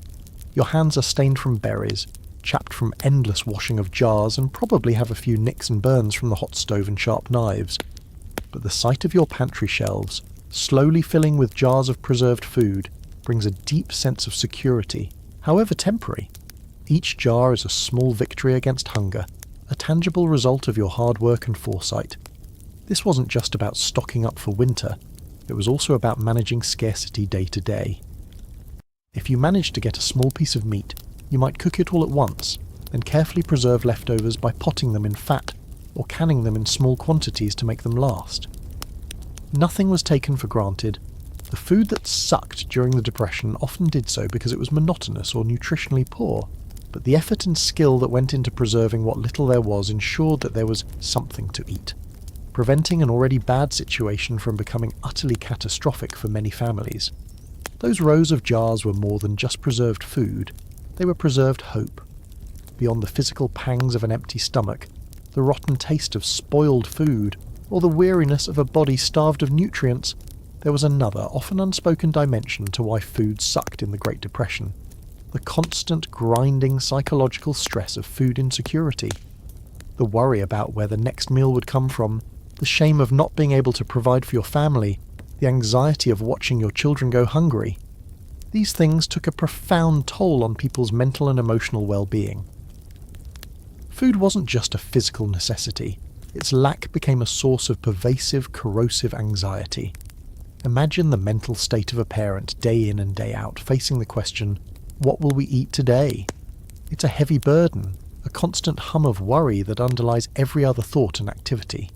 Your hands are stained from berries, chapped from endless washing of jars, and probably have a few nicks and burns from the hot stove and sharp knives. But the sight of your pantry shelves, slowly filling with jars of preserved food, brings a deep sense of security, however temporary. Each jar is a small victory against hunger, a tangible result of your hard work and foresight. This wasn't just about stocking up for winter, it was also about managing scarcity day to day. If you managed to get a small piece of meat, you might cook it all at once, then carefully preserve leftovers by potting them in fat or canning them in small quantities to make them last. Nothing was taken for granted. The food that sucked during the Depression often did so because it was monotonous or nutritionally poor, but the effort and skill that went into preserving what little there was ensured that there was something to eat, preventing an already bad situation from becoming utterly catastrophic for many families. Those rows of jars were more than just preserved food, they were preserved hope. Beyond the physical pangs of an empty stomach, the rotten taste of spoiled food, or the weariness of a body starved of nutrients, there was another, often unspoken dimension to why food sucked in the Great Depression. The constant, grinding psychological stress of food insecurity. The worry about where the next meal would come from, the shame of not being able to provide for your family, the anxiety of watching your children go hungry. These things took a profound toll on people's mental and emotional well-being. Food wasn't just a physical necessity. Its lack became a source of pervasive, corrosive anxiety. Imagine the mental state of a parent day in and day out, facing the question, what will we eat today? It's a heavy burden, a constant hum of worry that underlies every other thought and activity.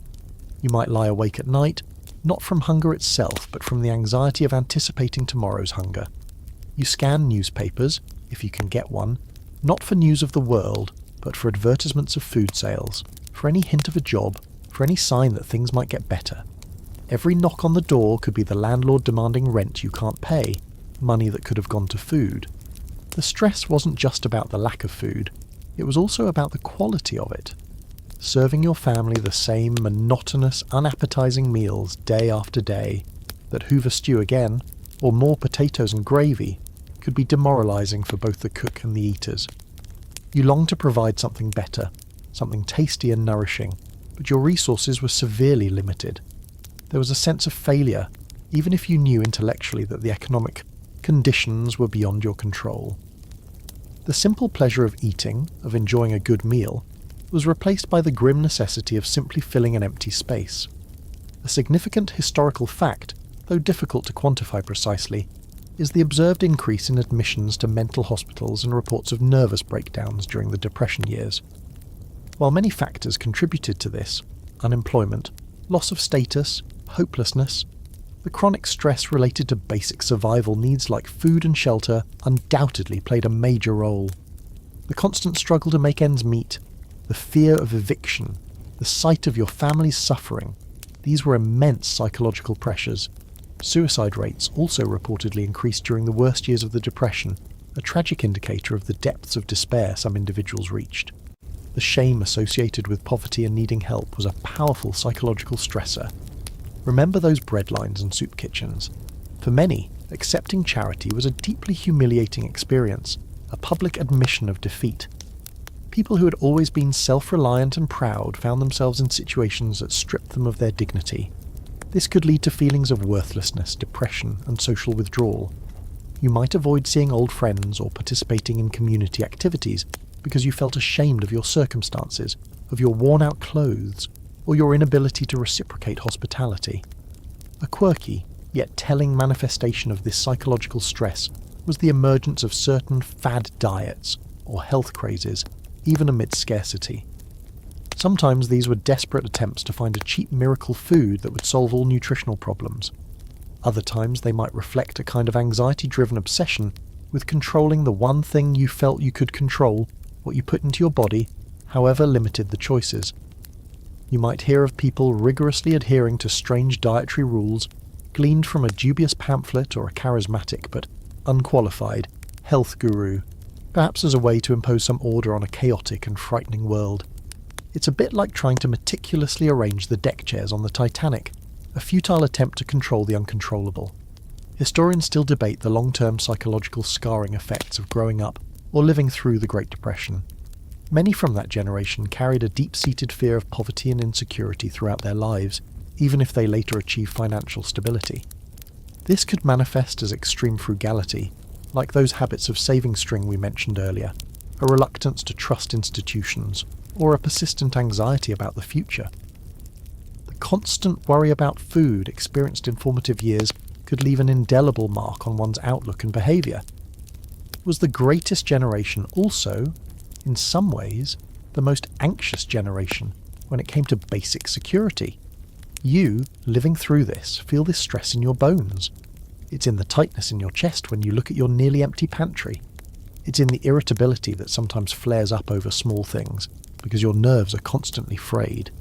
You might lie awake at night, not from hunger itself, but from the anxiety of anticipating tomorrow's hunger. You scan newspapers, if you can get one, not for news of the world, but for advertisements of food sales, for any hint of a job, for any sign that things might get better. Every knock on the door could be the landlord demanding rent you can't pay, money that could have gone to food. The stress wasn't just about the lack of food, it was also about the quality of it. Serving your family the same monotonous, unappetizing meals day after day, that Hoover Stew again, or more potatoes and gravy, could be demoralizing for both the cook and the eaters. You longed to provide something better, something tasty and nourishing, but your resources were severely limited. There was a sense of failure, even if you knew intellectually that the economic conditions were beyond your control. The simple pleasure of eating, of enjoying a good meal, was replaced by the grim necessity of simply filling an empty space. A significant historical fact, though difficult to quantify precisely, is the observed increase in admissions to mental hospitals and reports of nervous breakdowns during the Depression years. While many factors contributed to this, unemployment, loss of status, hopelessness, the chronic stress related to basic survival needs like food and shelter undoubtedly played a major role. The constant struggle to make ends meet, the fear of eviction, the sight of your family's suffering, these were immense psychological pressures. Suicide rates also reportedly increased during the worst years of the Depression, a tragic indicator of the depths of despair some individuals reached. The shame associated with poverty and needing help was a powerful psychological stressor. Remember those breadlines and soup kitchens. For many, accepting charity was a deeply humiliating experience, a public admission of defeat. People who had always been self-reliant and proud found themselves in situations that stripped them of their dignity. This could lead to feelings of worthlessness, depression, and social withdrawal. You might avoid seeing old friends or participating in community activities because you felt ashamed of your circumstances, of your worn-out clothes, or your inability to reciprocate hospitality. A quirky, yet telling manifestation of this psychological stress was the emergence of certain fad diets, or health crazes, even amid scarcity. Sometimes these were desperate attempts to find a cheap miracle food that would solve all nutritional problems. Other times they might reflect a kind of anxiety-driven obsession with controlling the one thing you felt you could control, what you put into your body, however limited the choices. You might hear of people rigorously adhering to strange dietary rules, gleaned from a dubious pamphlet or a charismatic but unqualified health guru, perhaps as a way to impose some order on a chaotic and frightening world. It's a bit like trying to meticulously arrange the deck chairs on the Titanic, a futile attempt to control the uncontrollable. Historians still debate the long-term psychological scarring effects of growing up or living through the Great Depression. Many from that generation carried a deep-seated fear of poverty and insecurity throughout their lives, even if they later achieved financial stability. This could manifest as extreme frugality, like those habits of saving string we mentioned earlier, a reluctance to trust institutions, or a persistent anxiety about the future. The constant worry about food experienced in formative years could leave an indelible mark on one's outlook and behaviour. Was the greatest generation also, in some ways, the most anxious generation when it came to basic security? You, living through this, feel this stress in your bones. It's in the tightness in your chest when you look at your nearly empty pantry. It's in the irritability that sometimes flares up over small things, because your nerves are constantly frayed.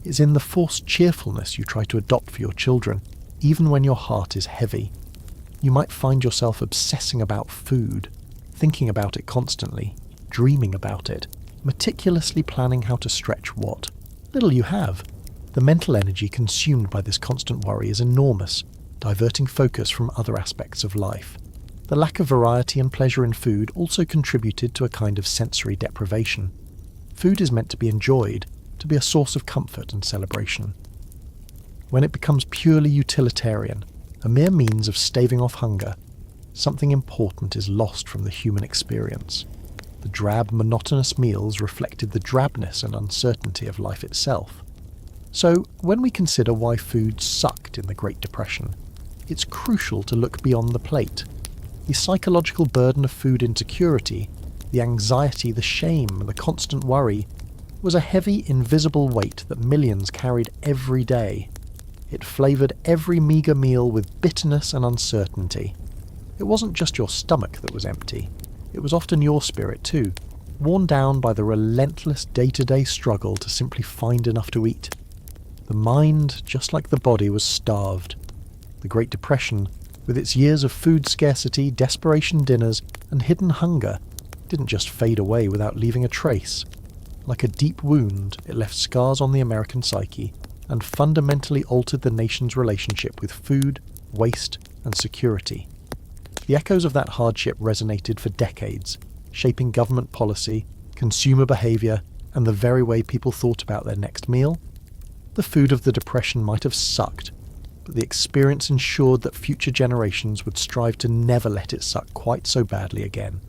It's in the forced cheerfulness you try to adopt for your children, even when your heart is heavy. You might find yourself obsessing about food, thinking about it constantly, dreaming about it, meticulously planning how to stretch what little you have. The mental energy consumed by this constant worry is enormous, diverting focus from other aspects of life. The lack of variety and pleasure in food also contributed to a kind of sensory deprivation. Food is meant to be enjoyed, to be a source of comfort and celebration. When it becomes purely utilitarian, a mere means of staving off hunger, something important is lost from the human experience. The drab, monotonous meals reflected the drabness and uncertainty of life itself. So, when we consider why food sucked in the Great Depression, it's crucial to look beyond the plate. The psychological burden of food insecurity, the anxiety, the shame, the constant worry, was a heavy, invisible weight that millions carried every day. It flavoured every meagre meal with bitterness and uncertainty. It wasn't just your stomach that was empty. It was often your spirit too, worn down by the relentless day-to-day struggle to simply find enough to eat. The mind, just like the body, was starved. The Great Depression, with its years of food scarcity, desperation dinners, and hidden hunger, didn't just fade away without leaving a trace. Like a deep wound, it left scars on the American psyche and fundamentally altered the nation's relationship with food, waste, and security. The echoes of that hardship resonated for decades, shaping government policy, consumer behaviour, and the very way people thought about their next meal. The food of the Depression might have sucked, but the experience ensured that future generations would strive to never let it suck quite so badly again.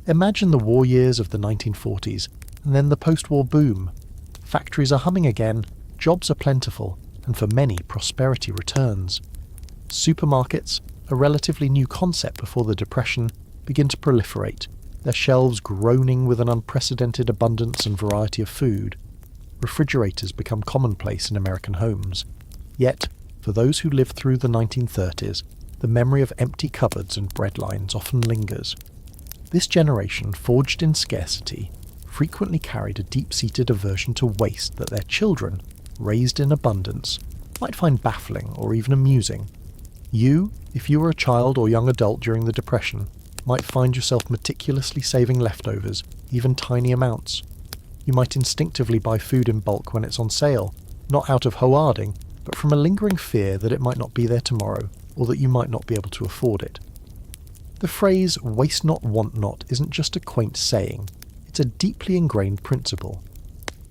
Imagine the war years of the 1940s, and then the post-war boom. Factories are humming again, jobs are plentiful, and for many, prosperity returns. Supermarkets, a relatively new concept before the Depression, begin to proliferate, their shelves groaning with an unprecedented abundance and variety of food. Refrigerators become commonplace in American homes. Yet, for those who lived through the 1930s, the memory of empty cupboards and breadlines often lingers. This generation, forged in scarcity, frequently carried a deep-seated aversion to waste that their children, raised in abundance, might find baffling or even amusing. You, if you were a child or young adult during the Depression, might find yourself meticulously saving leftovers, even tiny amounts. You might instinctively buy food in bulk when it's on sale, not out of hoarding, but from a lingering fear that it might not be there tomorrow, or that you might not be able to afford it. The phrase "waste not, want not" isn't just a quaint saying, it's a deeply ingrained principle.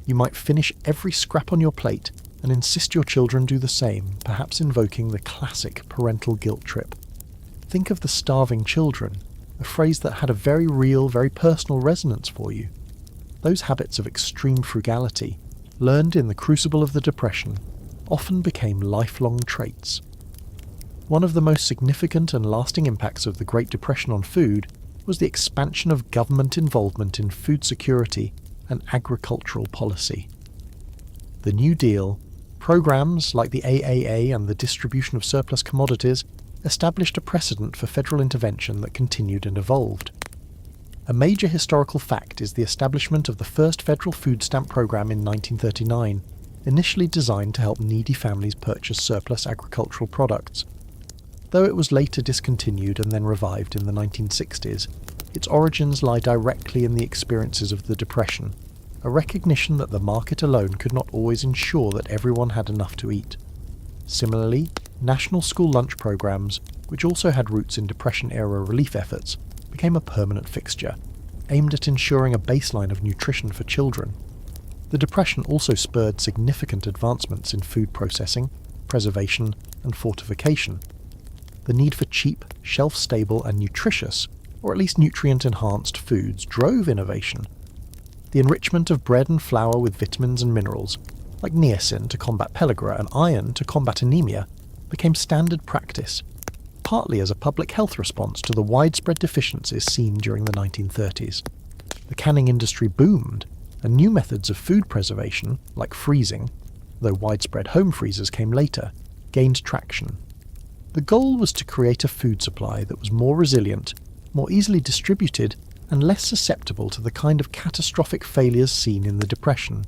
You might finish every scrap on your plate and insist your children do the same, perhaps invoking the classic parental guilt trip. Think of the starving children, a phrase that had a very real, very personal resonance for you. Those habits of extreme frugality, learned in the crucible of the Depression, often became lifelong traits. One of the most significant and lasting impacts of the Great Depression on food was the expansion of government involvement in food security and agricultural policy. The New Deal, programs like the AAA and the distribution of surplus commodities, established a precedent for federal intervention that continued and evolved. A major historical fact is the establishment of the first federal food stamp program in 1939, initially designed to help needy families purchase surplus agricultural products. Though it was later discontinued and then revived in the 1960s, its origins lie directly in the experiences of the Depression, a recognition that the market alone could not always ensure that everyone had enough to eat. Similarly, national school lunch programs, which also had roots in Depression-era relief efforts, became a permanent fixture, aimed at ensuring a baseline of nutrition for children. The Depression also spurred significant advancements in food processing, preservation, and fortification. The need for cheap, shelf-stable and nutritious, or at least nutrient-enhanced foods drove innovation. The enrichment of bread and flour with vitamins and minerals, like niacin to combat pellagra and iron to combat anemia, became standard practice, partly as a public health response to the widespread deficiencies seen during the 1930s. The canning industry boomed, and new methods of food preservation, like freezing, though widespread home freezers came later, gained traction. The goal was to create a food supply that was more resilient, more easily distributed, and less susceptible to the kind of catastrophic failures seen in the Depression.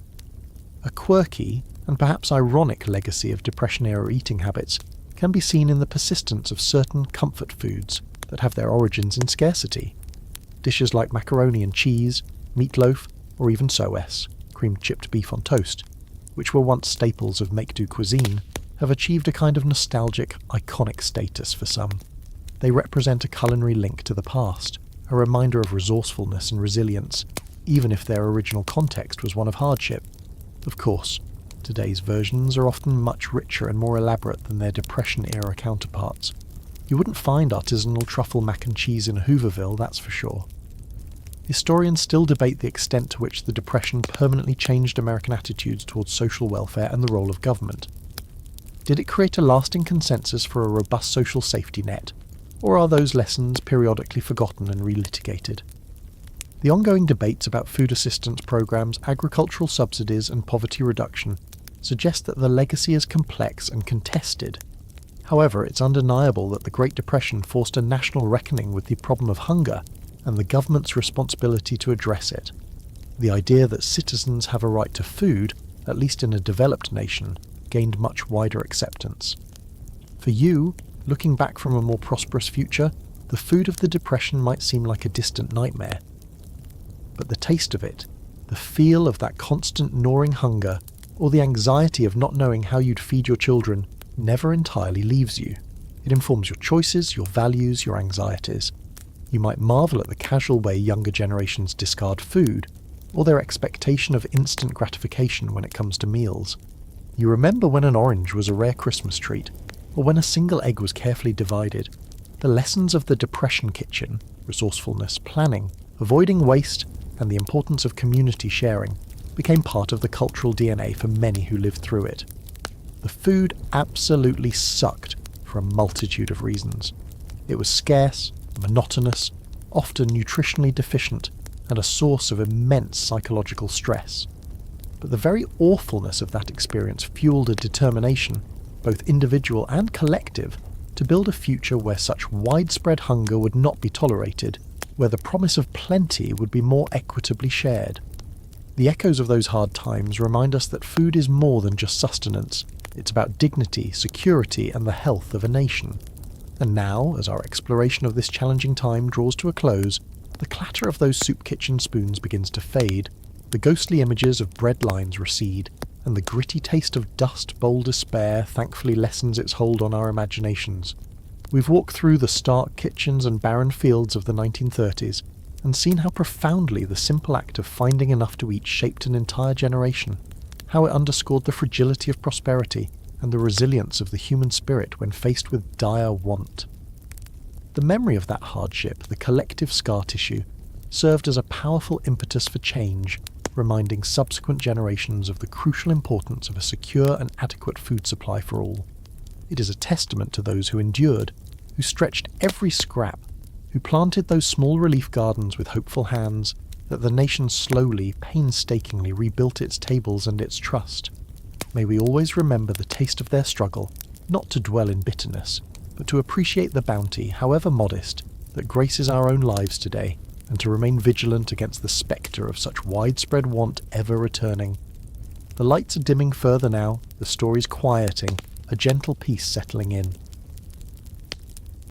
A quirky, and perhaps ironic legacy of Depression-era eating habits can be seen in the persistence of certain comfort foods that have their origins in scarcity. Dishes like macaroni and cheese, meatloaf, or even S.O.S, creamed chipped beef on toast, which were once staples of make-do cuisine, have achieved a kind of nostalgic, iconic status for some. They represent a culinary link to the past, a reminder of resourcefulness and resilience, even if their original context was one of hardship. Of course, today's versions are often much richer and more elaborate than their Depression-era counterparts. You wouldn't find artisanal truffle mac and cheese in a Hooverville, that's for sure. Historians still debate the extent to which the Depression permanently changed American attitudes towards social welfare and the role of government. Did it create a lasting consensus for a robust social safety net, or are those lessons periodically forgotten and relitigated? The ongoing debates about food assistance programs, agricultural subsidies, and poverty reduction suggest that the legacy is complex and contested. However, it's undeniable that the Great Depression forced a national reckoning with the problem of hunger and the government's responsibility to address it. The idea that citizens have a right to food, at least in a developed nation, gained much wider acceptance. For you, looking back from a more prosperous future, the food of the Depression might seem like a distant nightmare. But the taste of it, the feel of that constant gnawing hunger, or the anxiety of not knowing how you'd feed your children, never entirely leaves you. It informs your choices, your values, your anxieties. You might marvel at the casual way younger generations discard food, or their expectation of instant gratification when it comes to meals. You remember when an orange was a rare Christmas treat, or when a single egg was carefully divided. The lessons of the Depression kitchen, resourcefulness, planning, avoiding waste, and the importance of community sharing, became part of the cultural DNA for many who lived through it. The food absolutely sucked for a multitude of reasons. It was scarce, monotonous, often nutritionally deficient, and a source of immense psychological stress. But the very awfulness of that experience fueled a determination, both individual and collective, to build a future where such widespread hunger would not be tolerated, where the promise of plenty would be more equitably shared. The echoes of those hard times remind us that food is more than just sustenance. It's about dignity, security, and the health of a nation. And now, as our exploration of this challenging time draws to a close, the clatter of those soup kitchen spoons begins to fade, the ghostly images of breadlines recede, and the gritty taste of dust bowl despair thankfully lessens its hold on our imaginations. We've walked through the stark kitchens and barren fields of the 1930s, and seen how profoundly the simple act of finding enough to eat shaped an entire generation, how it underscored the fragility of prosperity and the resilience of the human spirit when faced with dire want. The memory of that hardship, the collective scar tissue, served as a powerful impetus for change, reminding subsequent generations of the crucial importance of a secure and adequate food supply for all. It is a testament to those who endured, who stretched every scrap, who planted those small relief gardens with hopeful hands, that the nation slowly, painstakingly rebuilt its tables and its trust. May we always remember the taste of their struggle, not to dwell in bitterness, but to appreciate the bounty, however modest, that graces our own lives today, and to remain vigilant against the spectre of such widespread want ever returning. The lights are dimming further now, the stories quieting, a gentle peace settling in.